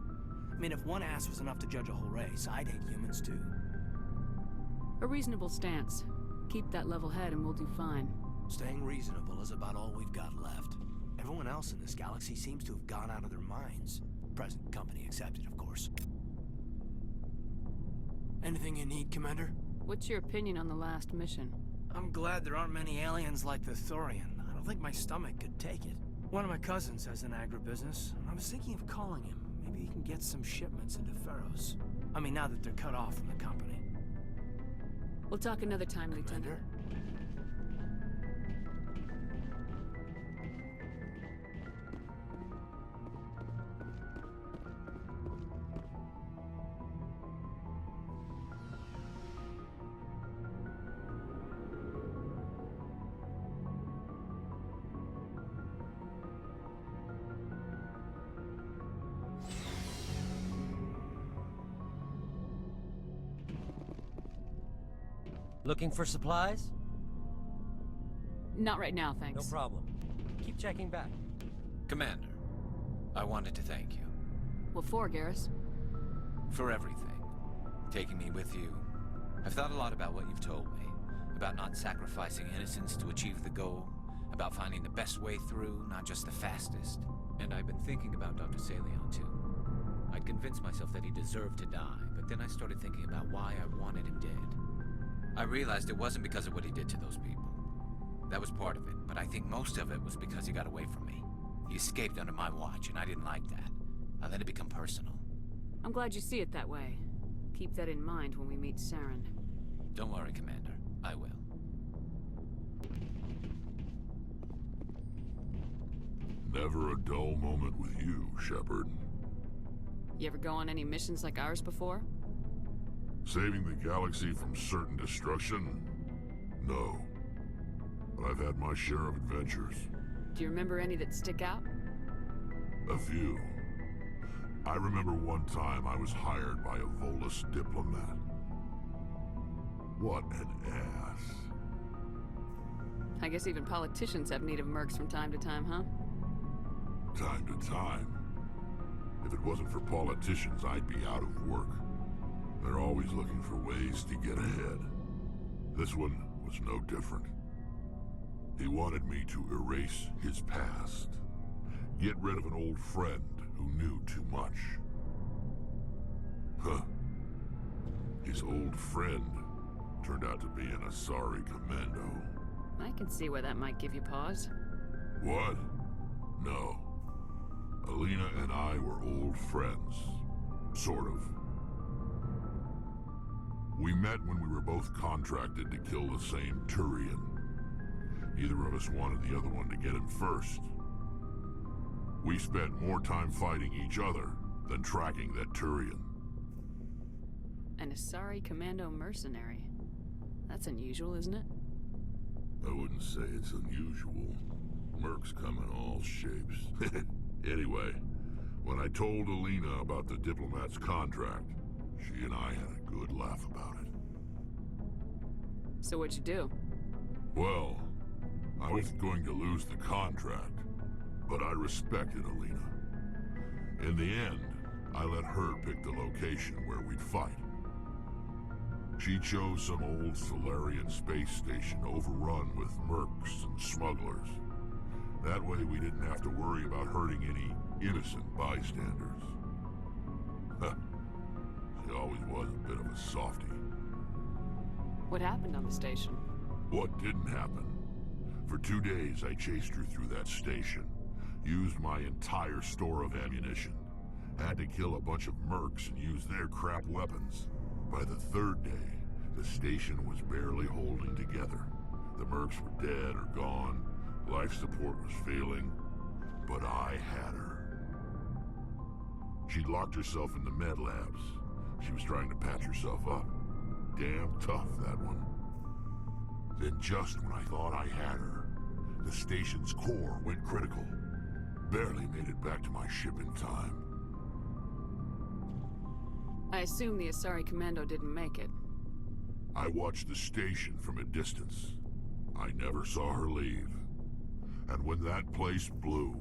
I mean, if one ass was enough to judge a whole race, I'd hate humans too. A reasonable stance. Keep that level head and we'll do fine. Staying reasonable is about all we've got left. Everyone else in this galaxy seems to have gone out of their minds. Present company accepted, of course. Anything you need, Commander? What's your opinion on the last mission? I'm glad there aren't many aliens like the Thorian. I don't think my stomach could take it. One of my cousins has an agribusiness. I was thinking of calling him. Maybe he can get some shipments into Pharaohs. I mean, now that they're cut off from the company. We'll talk another time, Lieutenant. Looking for supplies? Not right now, thanks. No problem. Keep checking back. Commander, I wanted to thank you. What for, Garrus? For everything. Taking me with you. I've thought a lot about what you've told me. About not sacrificing innocence to achieve the goal. About finding the best way through, not just the fastest. And I've been thinking about Dr. Saleon, too. I'd convinced myself that he deserved to die, but then I started thinking about why I wanted him dead. I realized it wasn't because of what he did to those people. That was part of it, but I think most of it was because he got away from me. He escaped under my watch, and I didn't like that. I let it become personal. I'm glad you see it that way. Keep that in mind when we meet Saren. Don't worry, Commander. I will. Never a dull moment with you, Shepard. You ever go on any missions like ours before? Saving the galaxy from certain destruction? No. But I've had my share of adventures. Do you remember any that stick out? A few. I remember one time I was hired by a Volus diplomat. What an ass. I guess even politicians have need of mercs from time to time, huh? Time to time. If it wasn't for politicians, I'd be out of work. They're always looking for ways to get ahead. This one was no different. He wanted me to erase his past. Get rid of an old friend who knew too much. Huh. His old friend turned out to be an Asari commando. I can see why that might give you pause. What? No. Alina and I were old friends. Sort of. We met when we were both contracted to kill the same Turian. Neither of us wanted the other one to get him first. We spent more time fighting each other than tracking that Turian. An Asari commando mercenary. That's unusual, isn't it? I wouldn't say it's unusual. Mercs come in all shapes. Anyway, when I told Alina about the diplomat's contract, she and I had a good laugh about it. So what'd you do? Well, I was going to lose the contract, but I respected Alina. In the end, I let her pick the location where we'd fight. She chose some old Solarian space station overrun with mercs and smugglers. That way we didn't have to worry about hurting any innocent bystanders. She always was a bit of a softie. What happened on the station? What didn't happen? For 2 days I chased her through that station. Used my entire store of ammunition. Had to kill a bunch of mercs and use their crap weapons. By the third day, the station was barely holding together. The mercs were dead or gone. Life support was failing. But I had her. She'd locked herself in the med labs. She was trying to patch herself up. Damn tough, that one. Then just when I thought I had her, the station's core went critical. Barely made it back to my ship in time. I assume the Asari Commando didn't make it. I watched the station from a distance. I never saw her leave. And when that place blew,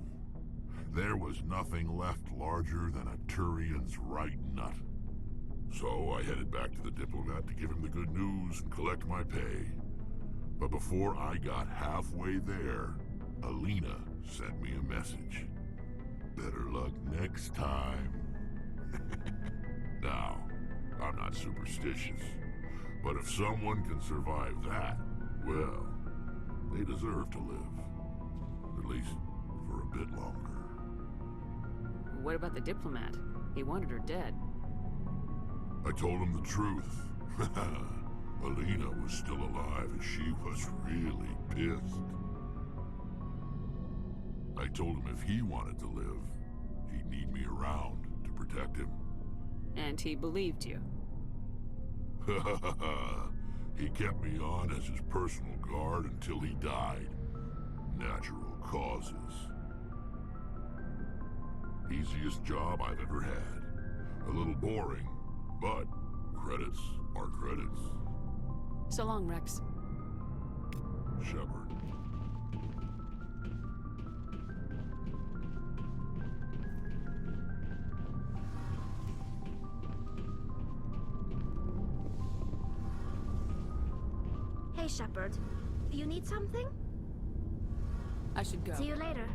there was nothing left larger than a Turian's right nut. So I headed back to the diplomat to give him the good news and collect my pay. But before I got halfway there, Alina sent me a message. Better luck next time. Now, I'm not superstitious, but if someone can survive that, well, they deserve to live. At least for a bit longer. What about the diplomat? He wanted her dead. I told him the truth. Alina was still alive and she was really pissed. I told him if he wanted to live, he'd need me around to protect him. And he believed you. He kept me on as his personal guard until he died. Natural causes. Easiest job I've ever had. A little boring, but credits are credits. So long, Rex. Shepard. Hey, Shepard. You need something? I should go. See you later.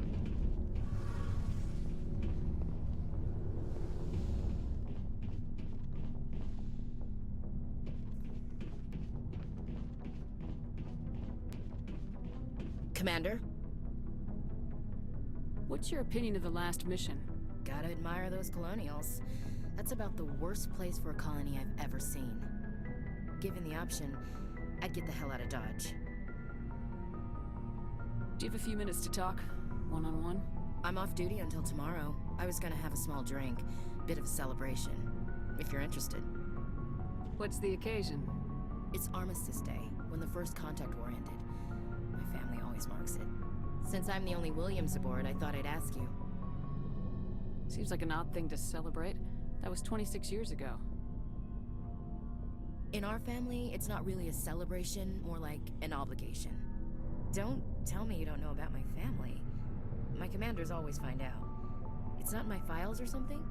Commander? What's your opinion of the last mission? Gotta admire those colonials. That's about the worst place for a colony I've ever seen. Given the option, I'd get the hell out of Dodge. Do you have a few minutes to talk? One-on-one? I'm off duty until tomorrow. I was gonna have a small drink. Bit of a celebration. If you're interested. What's the occasion? It's Armistice Day, when the first contact war ended. My family always marks it. Since I'm the only Williams aboard, I thought I'd ask you. Seems like an odd thing to celebrate. That was 26 years ago. In our family, it's not really a celebration, more like an obligation. Don't tell me you don't know about my family. My commanders always find out. It's not in my files or something?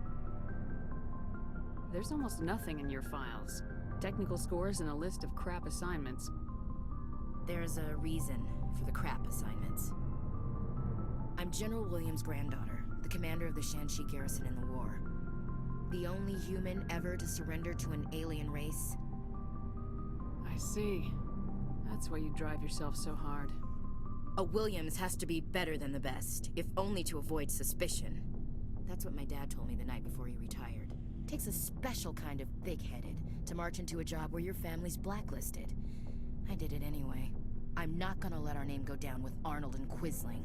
There's almost nothing in your files. Technical scores and a list of crap assignments. There's a reason for the crap assignments. I'm General Williams' granddaughter, the commander of the Shanxi garrison in the war. The only human ever to surrender to an alien race. I see. That's why you drive yourself so hard. A Williams has to be better than the best, if only to avoid suspicion. That's what my dad told me the night before he retired. Takes a special kind of thick-headed to march into a job where your family's blacklisted. I did it anyway. I'm not gonna let our name go down with Arnold and Quisling.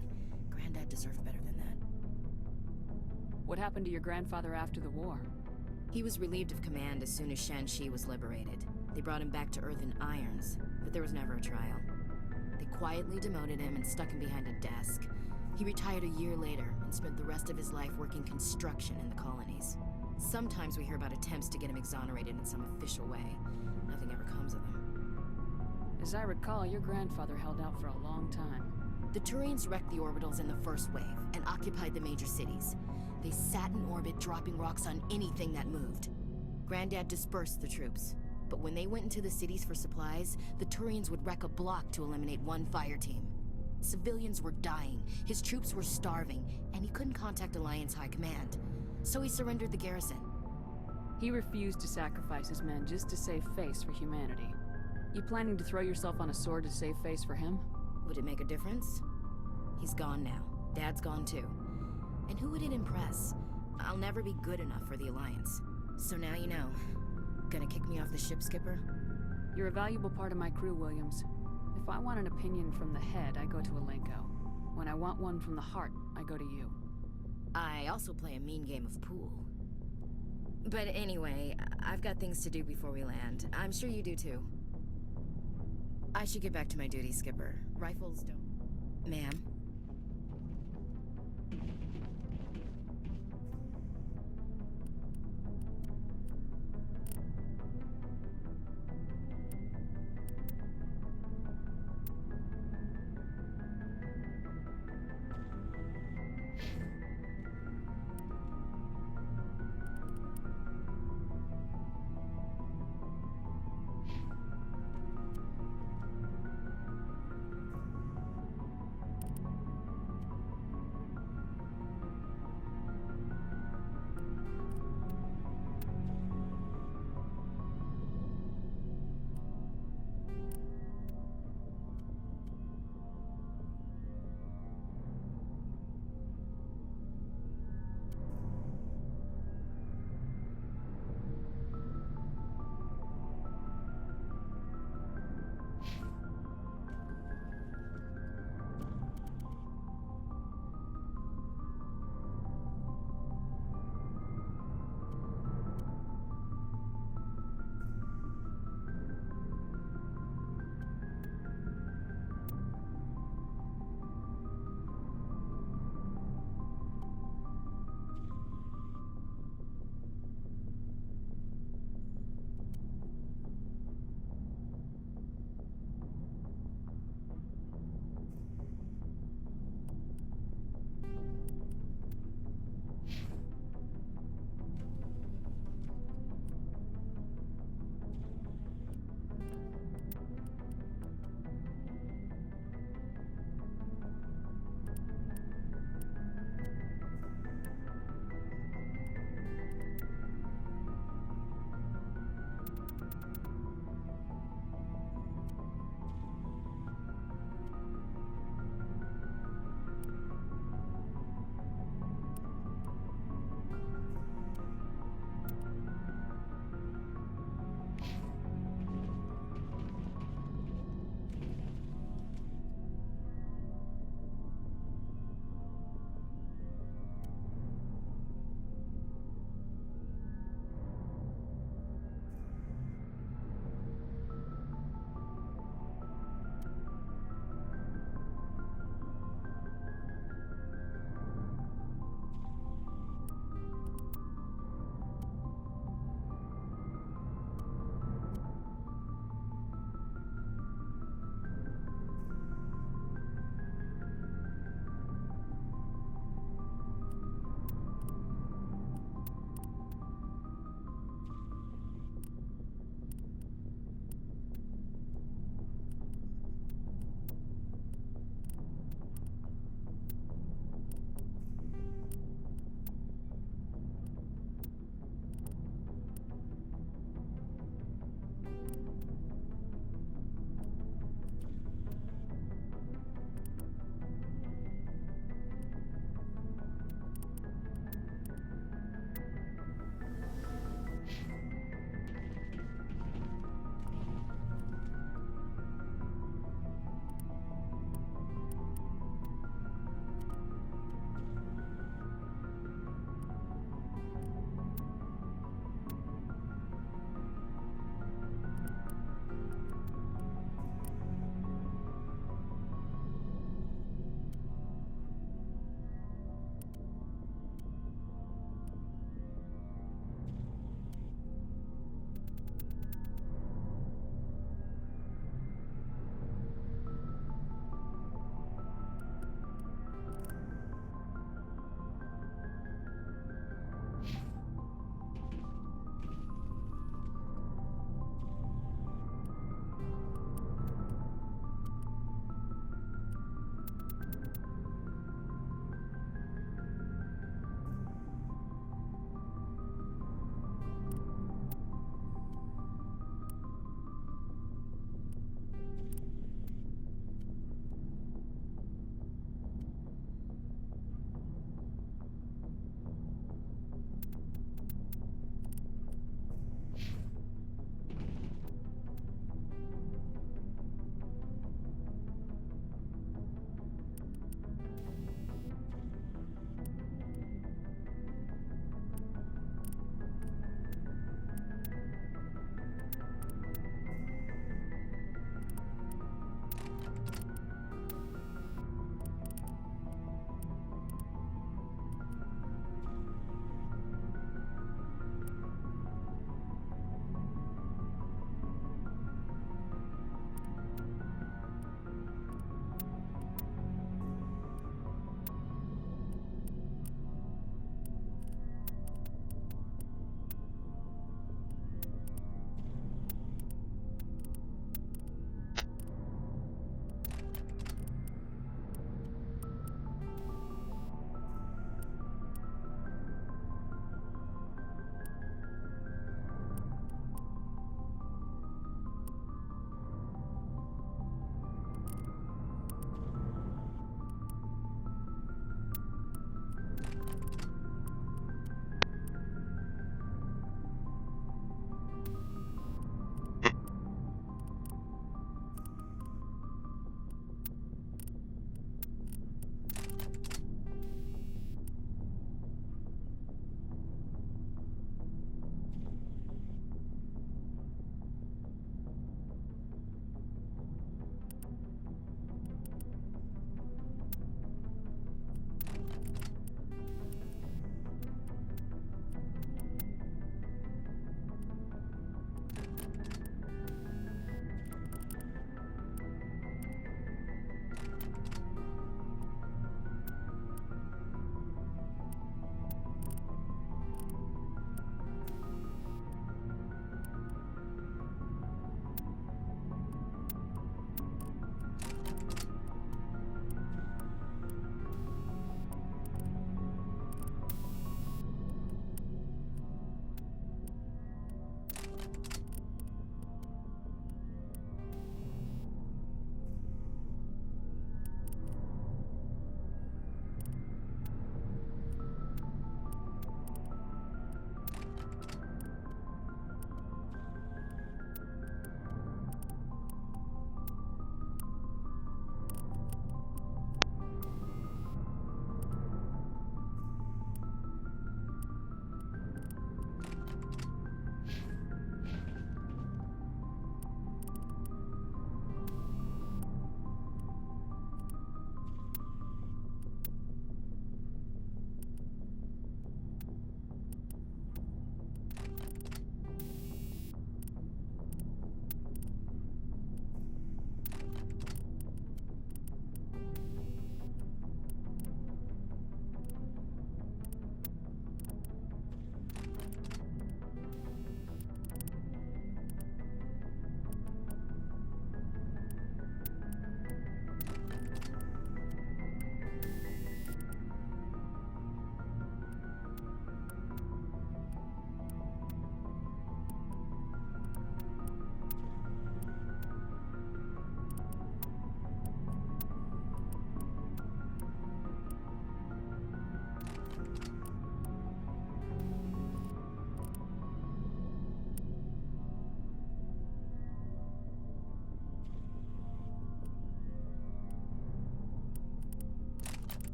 Granddad deserved better than that. What happened to your grandfather after the war? He was relieved of command as soon as Shanxi was liberated. They brought him back to Earth in irons, but there was never a trial. They quietly demoted him and stuck him behind a desk. He retired a year later and spent the rest of his life working construction in the colonies. Sometimes we hear about attempts to get him exonerated in some official way. Nothing ever comes of them. As I recall, your grandfather held out for a long time. The Turians wrecked the orbitals in the first wave and occupied the major cities. They sat in orbit, dropping rocks on anything that moved. Granddad dispersed the troops, but when they went into the cities for supplies, the Turians would wreck a block to eliminate one fire team. Civilians were dying, his troops were starving, and he couldn't contact Alliance High Command. So he surrendered the garrison. He refused to sacrifice his men just to save face for humanity. You planning to throw yourself on a sword to save face for him? Would it make a difference? He's gone now. Dad's gone too. And who would it impress? I'll never be good enough for the Alliance. So now you know. Gonna kick me off the ship, Skipper? You're a valuable part of my crew, Williams. If I want an opinion from the head, I go to Alenko. When I want one from the heart, I go to you. I also play a mean game of pool. But anyway, I've got things to do before we land. I'm sure you do too. I should get back to my duties, Skipper. Rifles don't... Ma'am?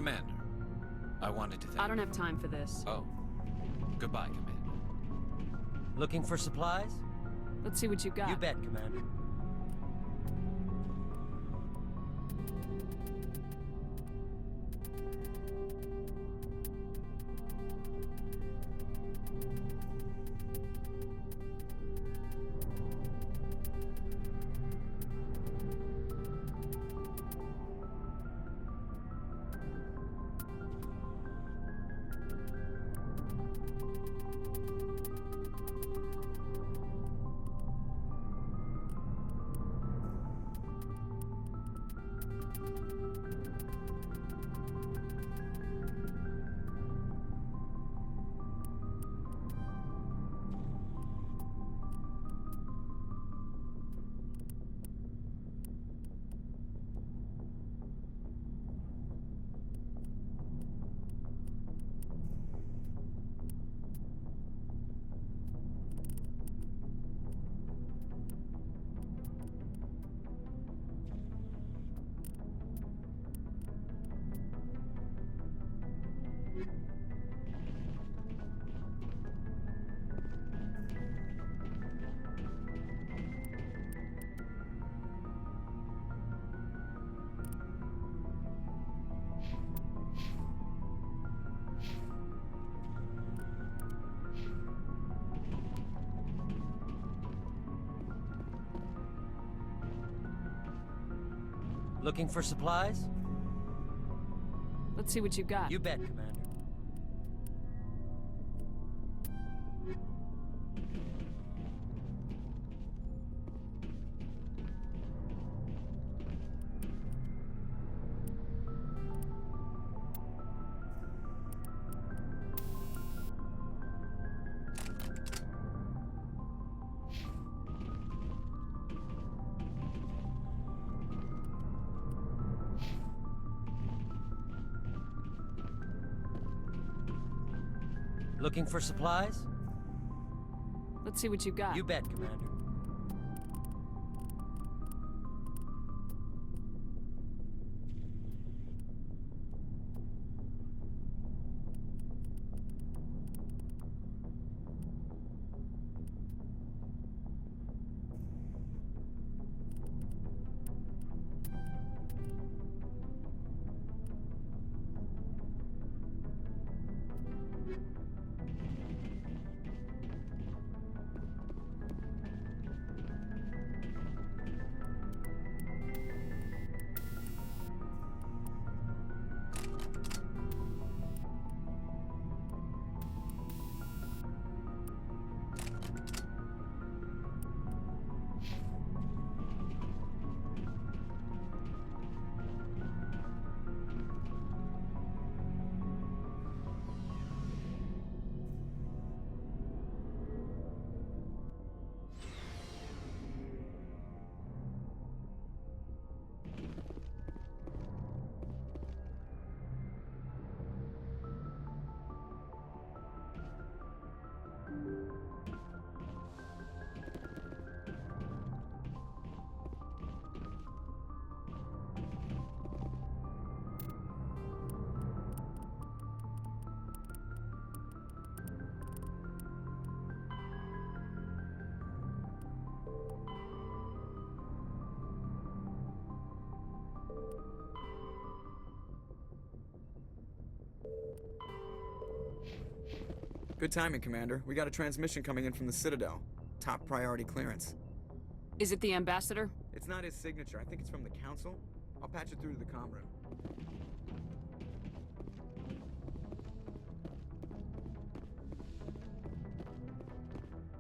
Commander, I wanted to thank... I don't have time for this. Oh. Goodbye, Commander. Looking for supplies? Let's see what you got. You bet, Commander. Looking for supplies? Let's see what you got. You bet, Commander. Looking for supplies? Let's see what you got. You bet, Commander. Good timing, Commander. We got a transmission coming in from the Citadel. Top priority clearance. Is it the ambassador? It's not his signature. I think it's from the Council. I'll patch it through to the comm room.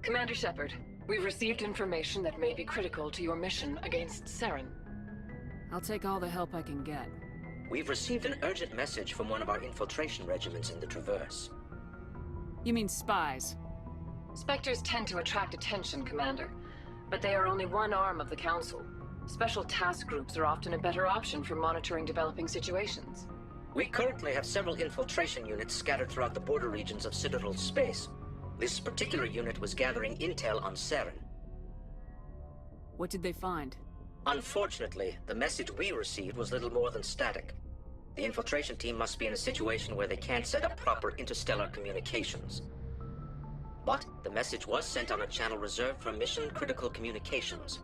Commander Shepard, we've received information that may be critical to your mission against Saren. I'll take all the help I can get. We've received an urgent message from one of our infiltration regiments in the Traverse. You mean spies? Spectres tend to attract attention, Commander, but they are only one arm of the Council. Special task groups are often a better option for monitoring developing situations. We currently have several infiltration units scattered throughout the border regions of Citadel space. This particular unit was gathering intel on Saren. What did they find? Unfortunately, the message we received was little more than static. The infiltration team must be in a situation where they can't set up proper interstellar communications. But the message was sent on a channel reserved for mission-critical communications.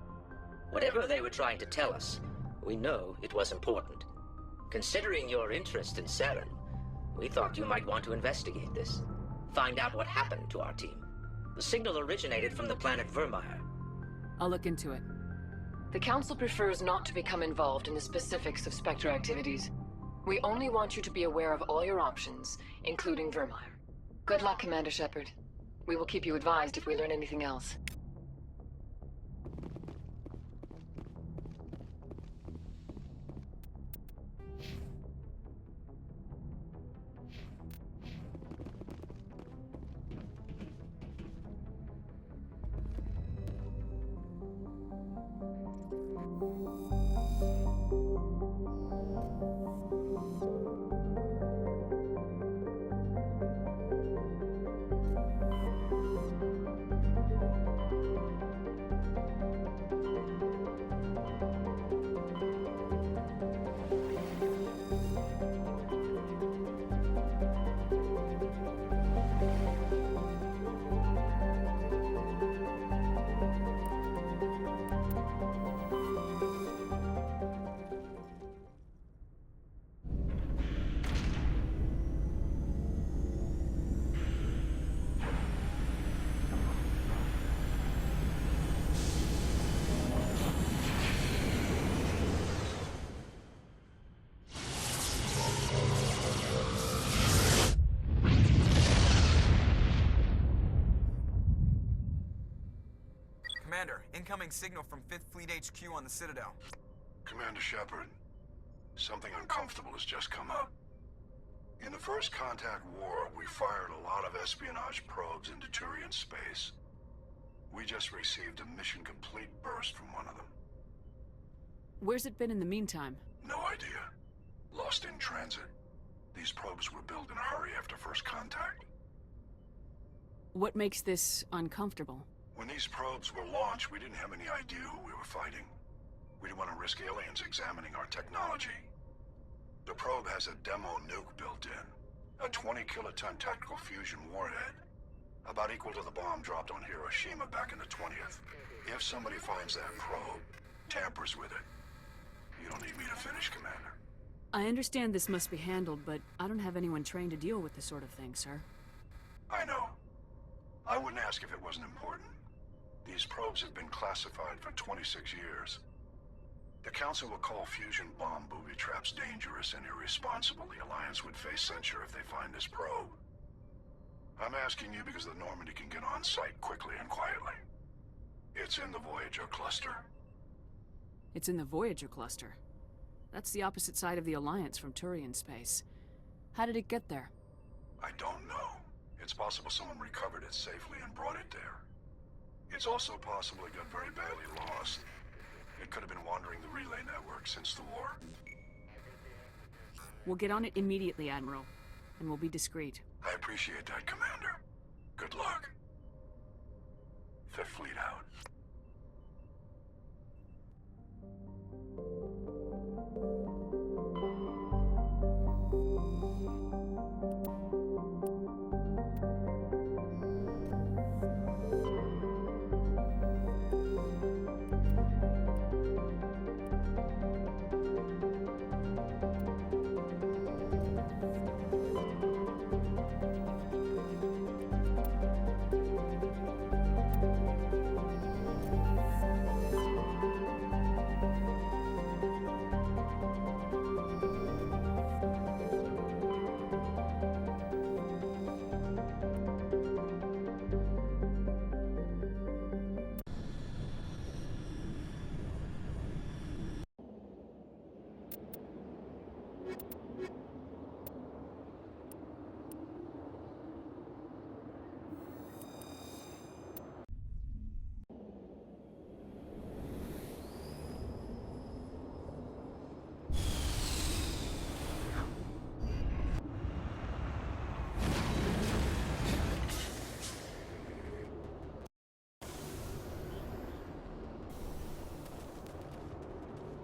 Whatever they were trying to tell us, we know it was important. Considering your interest in Saren, we thought you might want to investigate this. Find out what happened to our team. The signal originated from the planet Vermeer. I'll look into it. The Council prefers not to become involved in the specifics of Spectre activities. We only want you to be aware of all your options, including Vermeer. Good luck, Commander Shepard. We will keep you advised if we learn anything else. Commander, incoming signal from 5th Fleet HQ on the Citadel. Commander Shepard, something uncomfortable has just come up. In the First Contact War, we fired a lot of espionage probes into Turian space. We just received a mission complete burst from one of them. Where's it been in the meantime? No idea. Lost in transit. These probes were built in a hurry after First Contact. What makes this uncomfortable? When these probes were launched, we didn't have any idea who we were fighting. We didn't want to risk aliens examining our technology. The probe has a demo nuke built in. A 20-kiloton tactical fusion warhead. About equal to the bomb dropped on Hiroshima back in the 20th. If somebody finds that probe, tampers with it, you don't need me to finish, Commander. I understand this must be handled, but I don't have anyone trained to deal with this sort of thing, sir. I know. I wouldn't ask if it wasn't important. These probes have been classified for 26 years. The Council will call fusion bomb booby traps dangerous and irresponsible. The Alliance would face censure if they find this probe. I'm asking you because the Normandy can get on site quickly and quietly. It's in the Voyager cluster. It's in the Voyager cluster. That's the opposite side of the Alliance from Turian space. How did it get there? I don't know. It's possible someone recovered it safely and brought it there. It's also possible it got very badly lost. It could have been wandering the relay network since the war. We'll get on it immediately, Admiral, and we'll be discreet. I appreciate that, Commander. Good luck. Fifth Fleet out.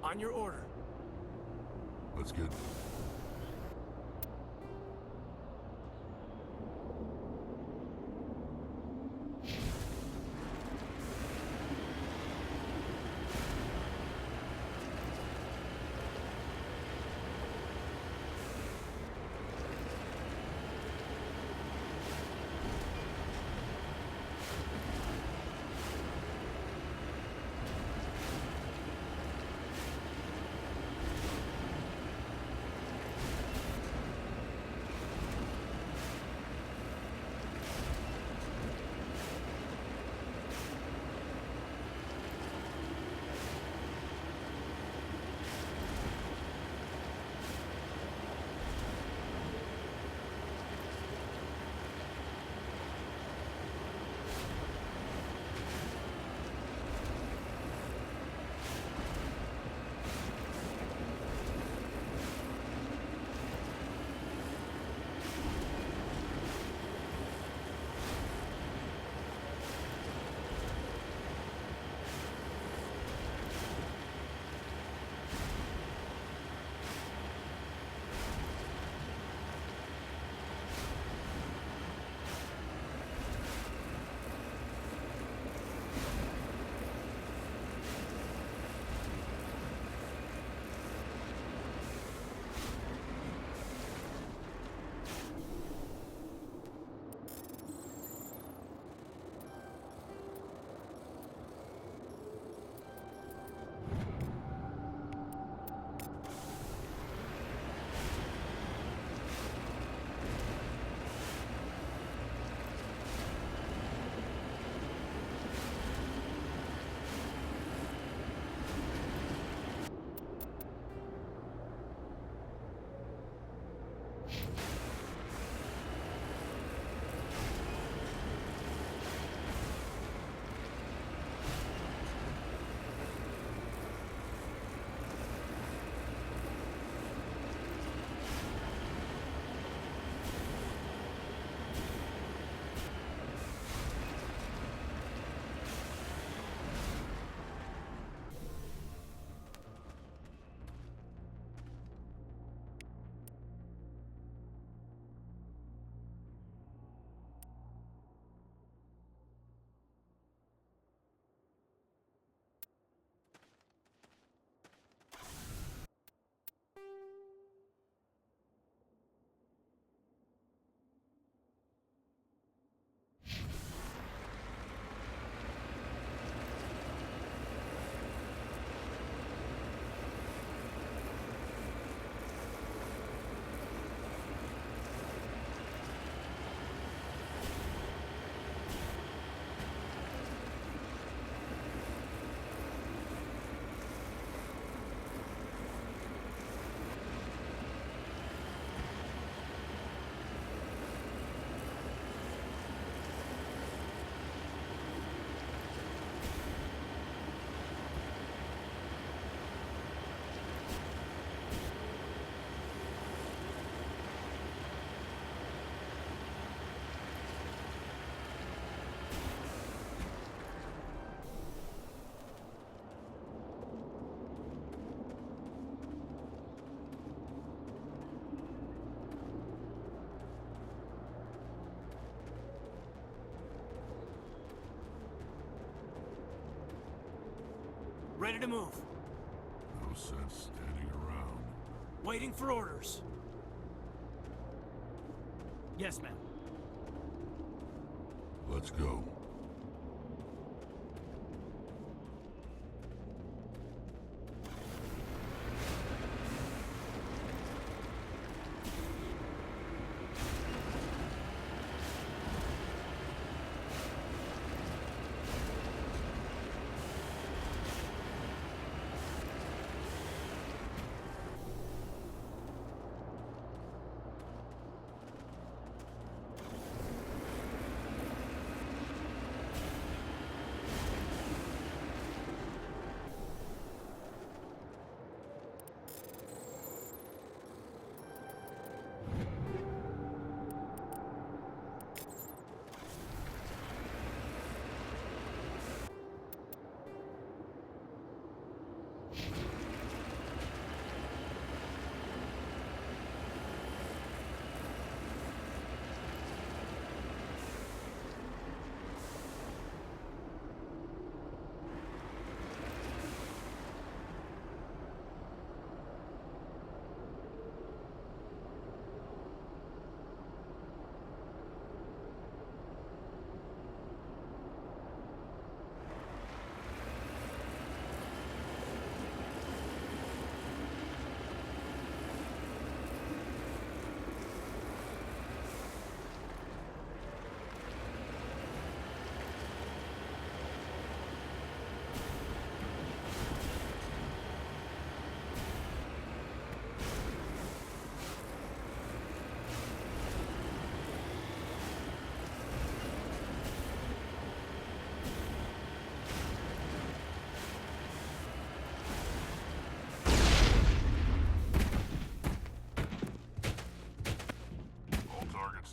On your order. Let's get Ready to move. No sense standing around. Waiting for orders. Yes, ma'am. Let's go.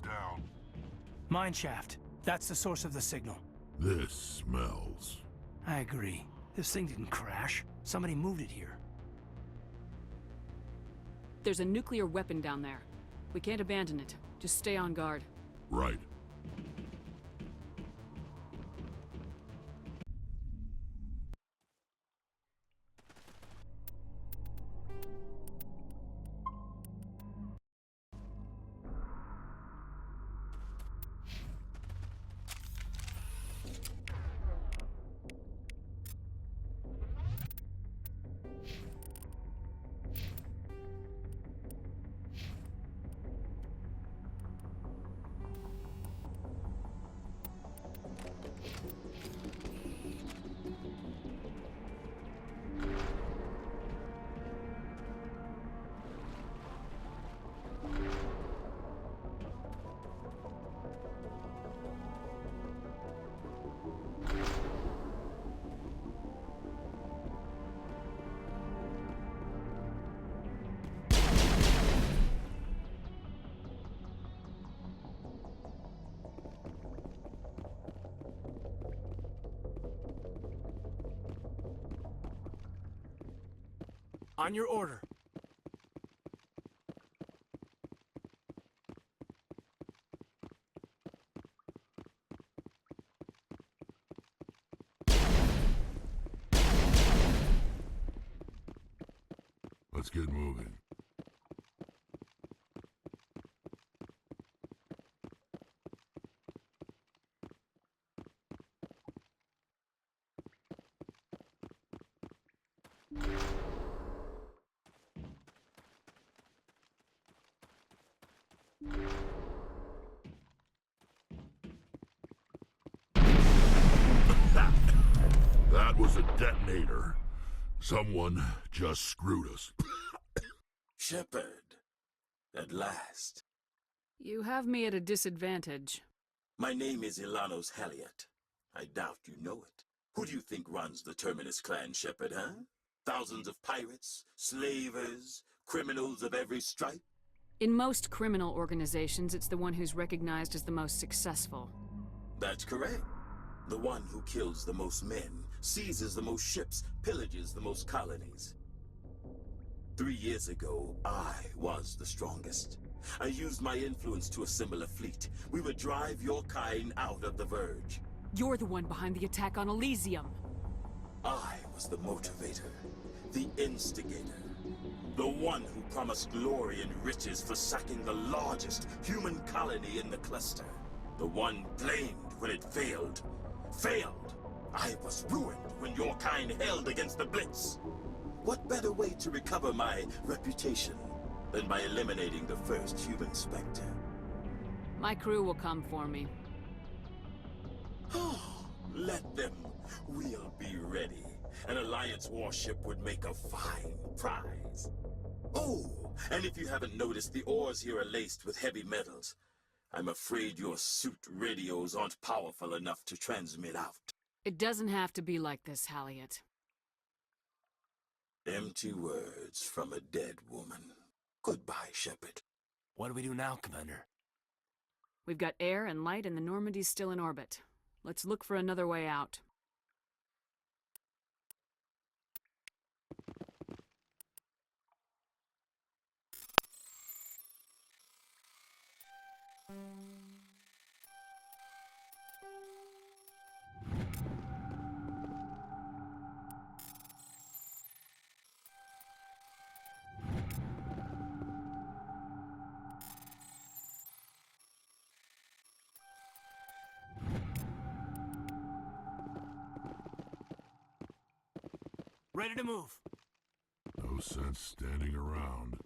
Down. Mine shaft. That's the source of the signal. This smells. I agree. This thing didn't crash. Somebody moved it here. There's a nuclear weapon down there. We can't abandon it. Just stay on guard. Right. On your order. Let's get moving. That was a detonator. Someone just screwed us. Shepard, at last. You have me at a disadvantage. My name is Ilanos Halliot. I doubt you know it. Who do you think runs the Terminus clan, Shepard, huh? Thousands of pirates, slavers, criminals of every stripe? In most criminal organizations, it's the one who's recognized as the most successful. That's correct. The one who kills the most men, seizes the most ships, pillages the most colonies. 3 years ago, I was the strongest. I used my influence to assemble a fleet. We would drive your kind out of the Verge. You're the one behind the attack on Elysium. I was the motivator, the instigator, the one who promised glory and riches for sacking the largest human colony in the cluster. The one blamed when it failed. Failed! I was ruined when your kind held against the Blitz. What better way to recover my reputation than by eliminating the first human Spectre? My crew will come for me. Let them. We'll be ready. An Alliance warship would make a fine prize. Oh, and if you haven't noticed, the ores here are laced with heavy metals. I'm afraid your suit radios aren't powerful enough to transmit out. It doesn't have to be like this, Halliot. Empty words from a dead woman. Goodbye, Shepard. What do we do now, Commander? We've got air and light and the Normandy's still in orbit. Let's look for another way out. Ready to move. No sense standing around.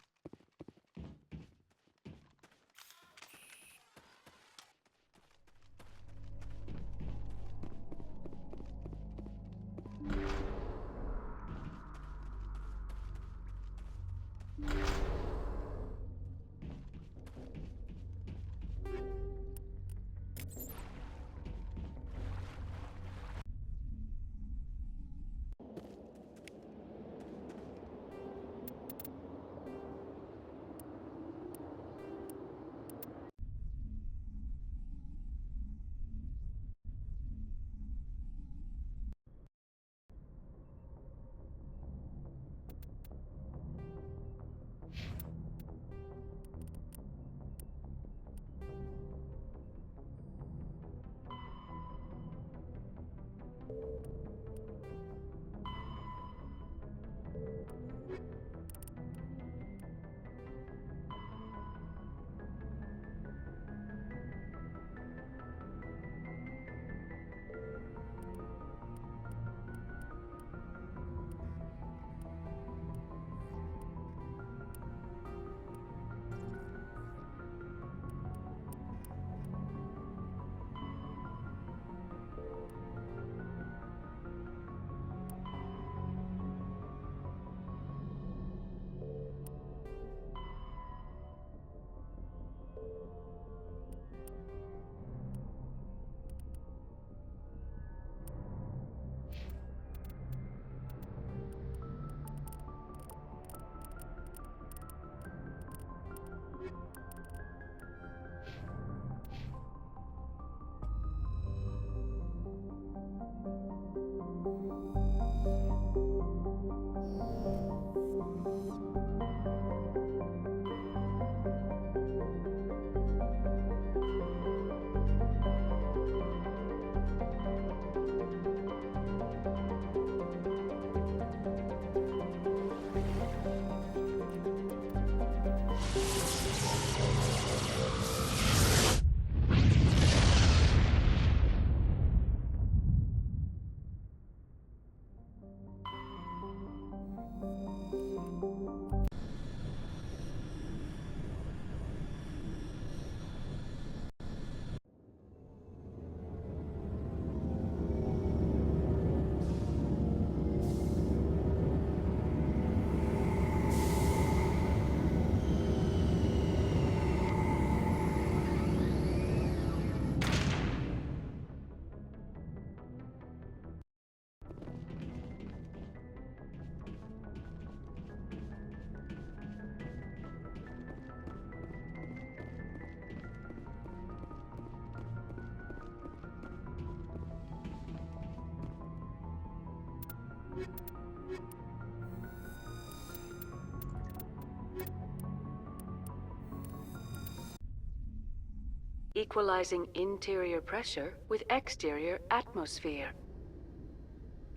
Equalizing interior pressure with exterior atmosphere.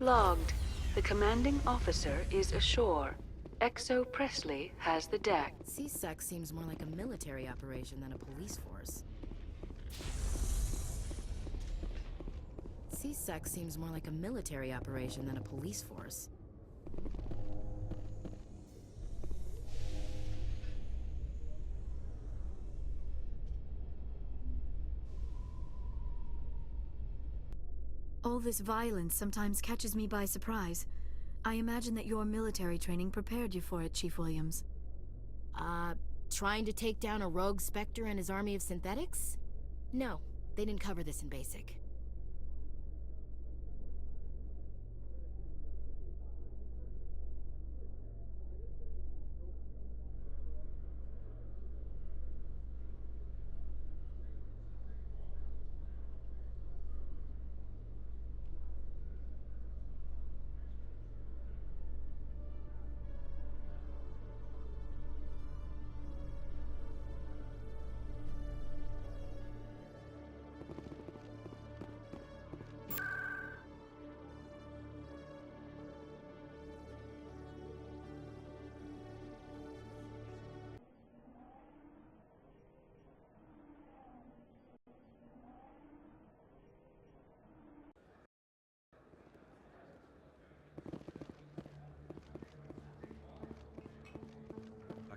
Logged. The commanding officer is ashore. Exo Presley has the deck. CSEC seems more like a military operation than a police force. CSEC seems more like a military operation than a police force. All this violence sometimes catches me by surprise. I imagine that your military training prepared you for it, Chief Williams. Trying to take down a rogue Spectre and his army of synthetics? No, they didn't cover this in basic.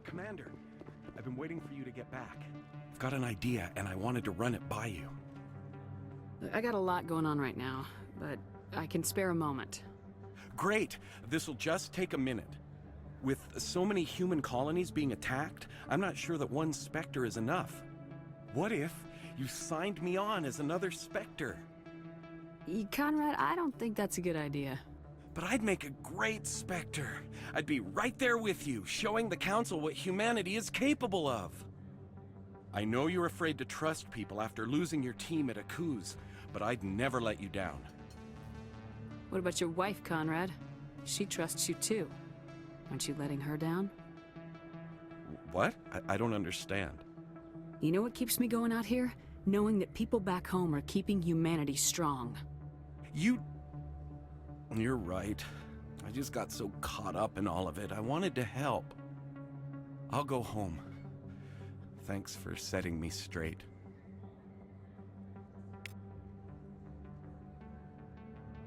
Commander, I've been waiting for you to get back. I've got an idea, and I wanted to run it by you. I got a lot going on right now, but I can spare a moment. Great! This'll just take a minute. With so many human colonies being attacked, I'm not sure that one Spectre is enough. What if you signed me on as another Spectre? Conrad, I don't think that's a good idea. But I'd make a great Spectre. I'd be right there with you, showing the Council what humanity is capable of. I know you're afraid to trust people after losing your team at Akuz, but I'd never let you down. What about your wife, Conrad? She trusts you too. Aren't you letting her down? What? I don't understand. You know what keeps me going out here? Knowing that people back home are keeping humanity strong. You're right. I just got so caught up in all of it. I wanted to help. I'll go home. Thanks for setting me straight.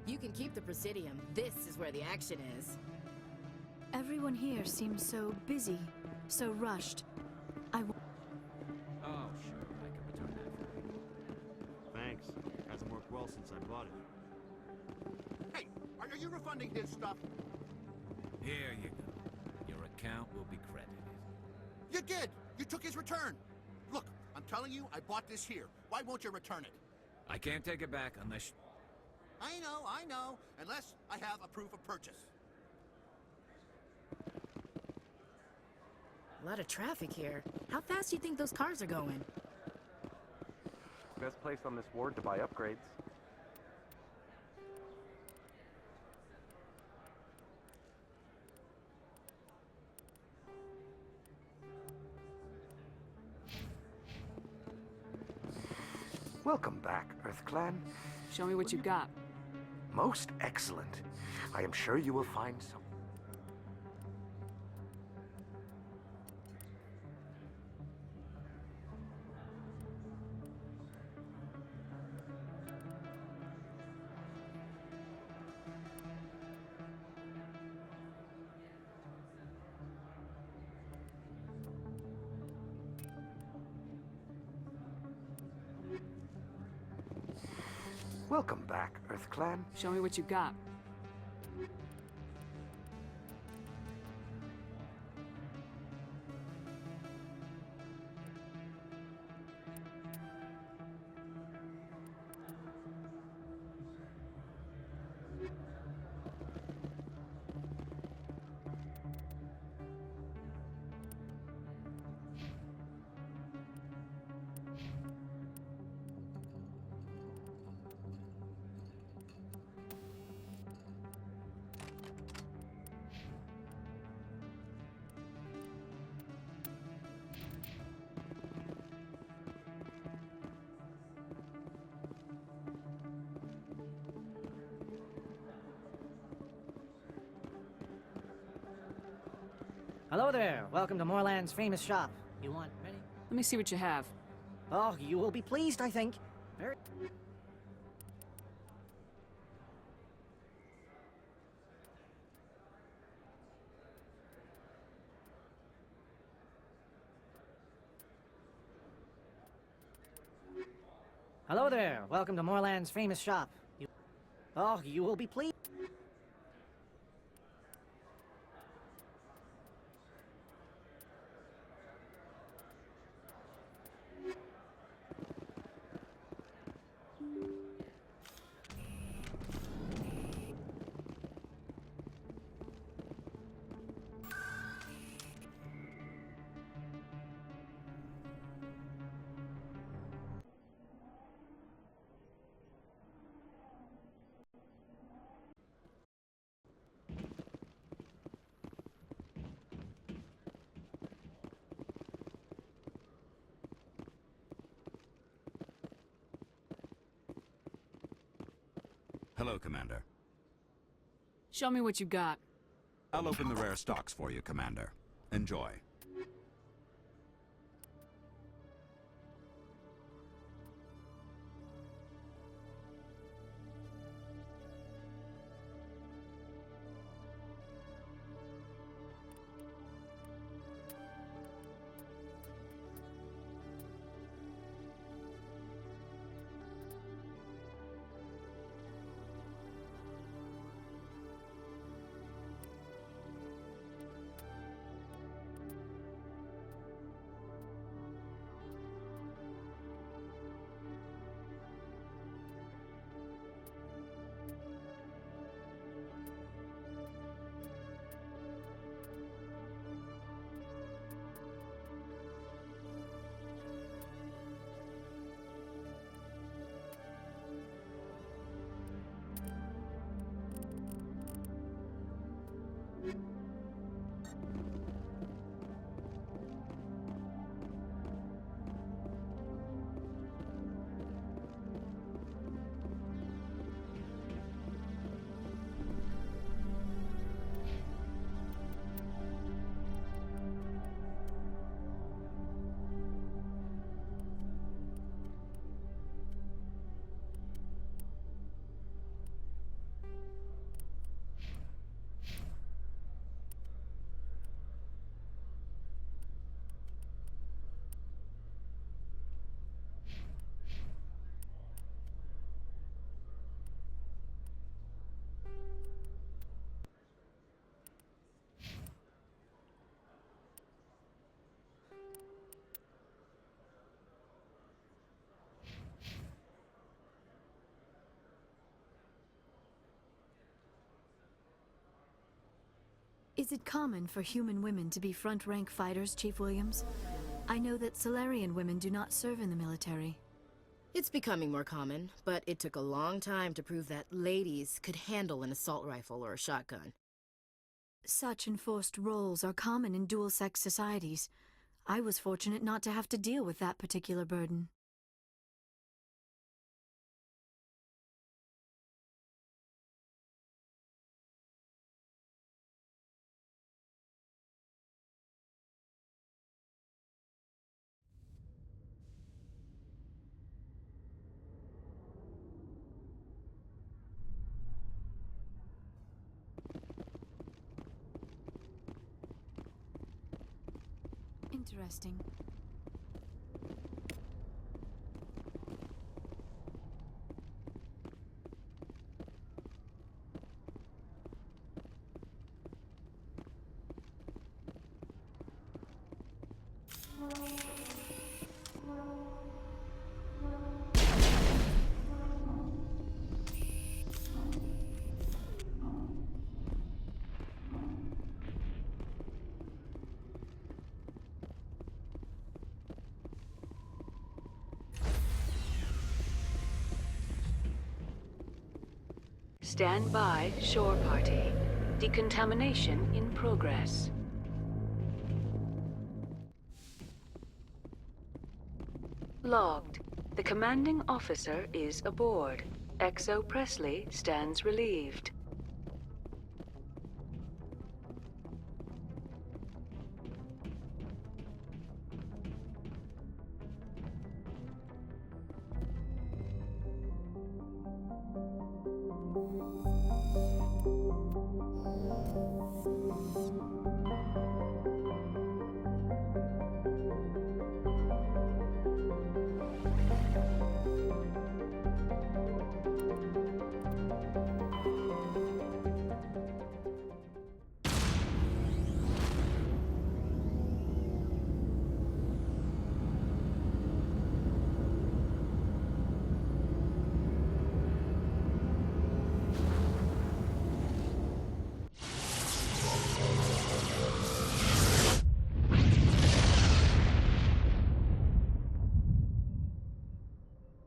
You can keep the Presidium. This is where the action is. Everyone here seems so busy, so rushed. Oh, sure. I can return that for you. Thanks. Hasn't worked well since I bought it. Hey, are you refunding his stuff? Here you go. Your account will be credited. You did! You took his return! Look, I'm telling you, I bought this here. Why won't you return it? I can't take it back unless... I know. Unless I have a proof of purchase. A lot of traffic here. How fast do you think those cars are going? Best place on this ward to buy upgrades. Welcome back, EarthClan. Show me what you got. Most excellent. I am sure you will find some. Welcome back, EarthClan. Show me what you got. Hello there. Welcome to Moorland's famous shop. You want many? Let me see what you have. Oh, you will be pleased, I think. Very... Hello there. Welcome to Moorland's famous shop. Oh, you will be pleased. Hello, Commander. Show me what you got. I'll open the rare stocks for you, Commander. Enjoy. Is it common for human women to be front-rank fighters, Chief Williams? I know that Solarian women do not serve in the military. It's becoming more common, but it took a long time to prove that ladies could handle an assault rifle or a shotgun. Such enforced roles are common in dual-sex societies. I was fortunate not to have to deal with that particular burden. Interesting. Stand by, shore party. Decontamination in progress. Logged. The commanding officer is aboard. XO Presley stands relieved.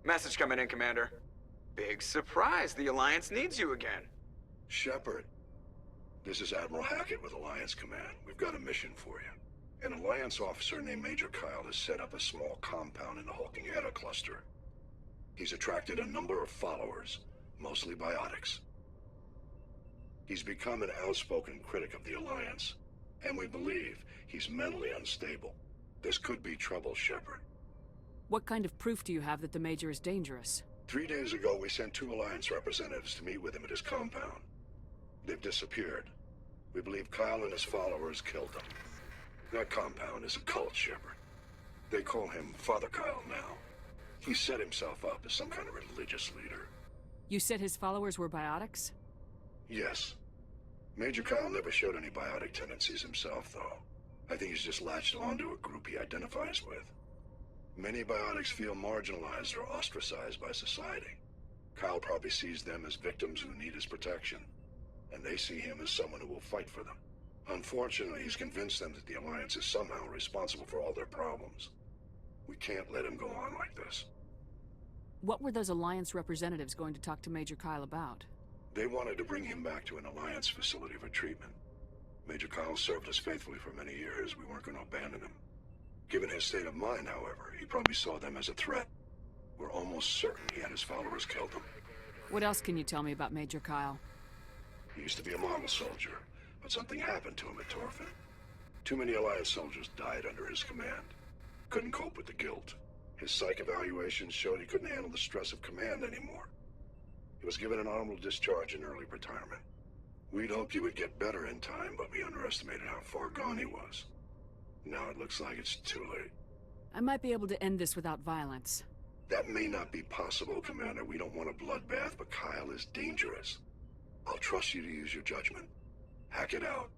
Message coming in, Commander. Big surprise, the Alliance needs you again. Shepard, this is Admiral Hackett with Alliance Command. We've got a mission for you. An Alliance officer named Major Kyle has set up a small compound in the Hulking Eta cluster. He's attracted a number of followers, mostly biotics. He's become an outspoken critic of the Alliance, and we believe he's mentally unstable. This could be trouble, Shepard. What kind of proof do you have that the Major is dangerous? 3 days ago, we sent 2 Alliance representatives to meet with him at his compound. They've disappeared. We believe Kyle and his followers killed them. That compound is a cult, Shepard. They call him Father Kyle now. He set himself up as some kind of religious leader. You said his followers were biotics? Yes. Major Kyle never showed any biotic tendencies himself, though. I think he's just latched onto a group he identifies with. Many biotics feel marginalized or ostracized by society. Kyle probably sees them as victims who need his protection, and they see him as someone who will fight for them. Unfortunately, he's convinced them that the Alliance is somehow responsible for all their problems. We can't let him go on like this. What were those Alliance representatives going to talk to Major Kyle about? They wanted to bring him back to an Alliance facility for treatment. Major Kyle served us faithfully for many years. We weren't going to abandon him. Given his state of mind, however, he probably saw them as a threat. We're almost certain he and his followers killed them. What else can you tell me about Major Kyle? He used to be a model soldier, but something happened to him at Torfin. Too many Alliance soldiers died under his command. Couldn't cope with the guilt. His psych evaluations showed he couldn't handle the stress of command anymore. He was given an honorable discharge in early retirement. We'd hoped he would get better in time, but we underestimated how far gone he was. Now it looks like it's too late. I might be able to end this without violence. That may not be possible, Commander. We don't want a bloodbath, but Kyle is dangerous. I'll trust you to use your judgment. Hack it out.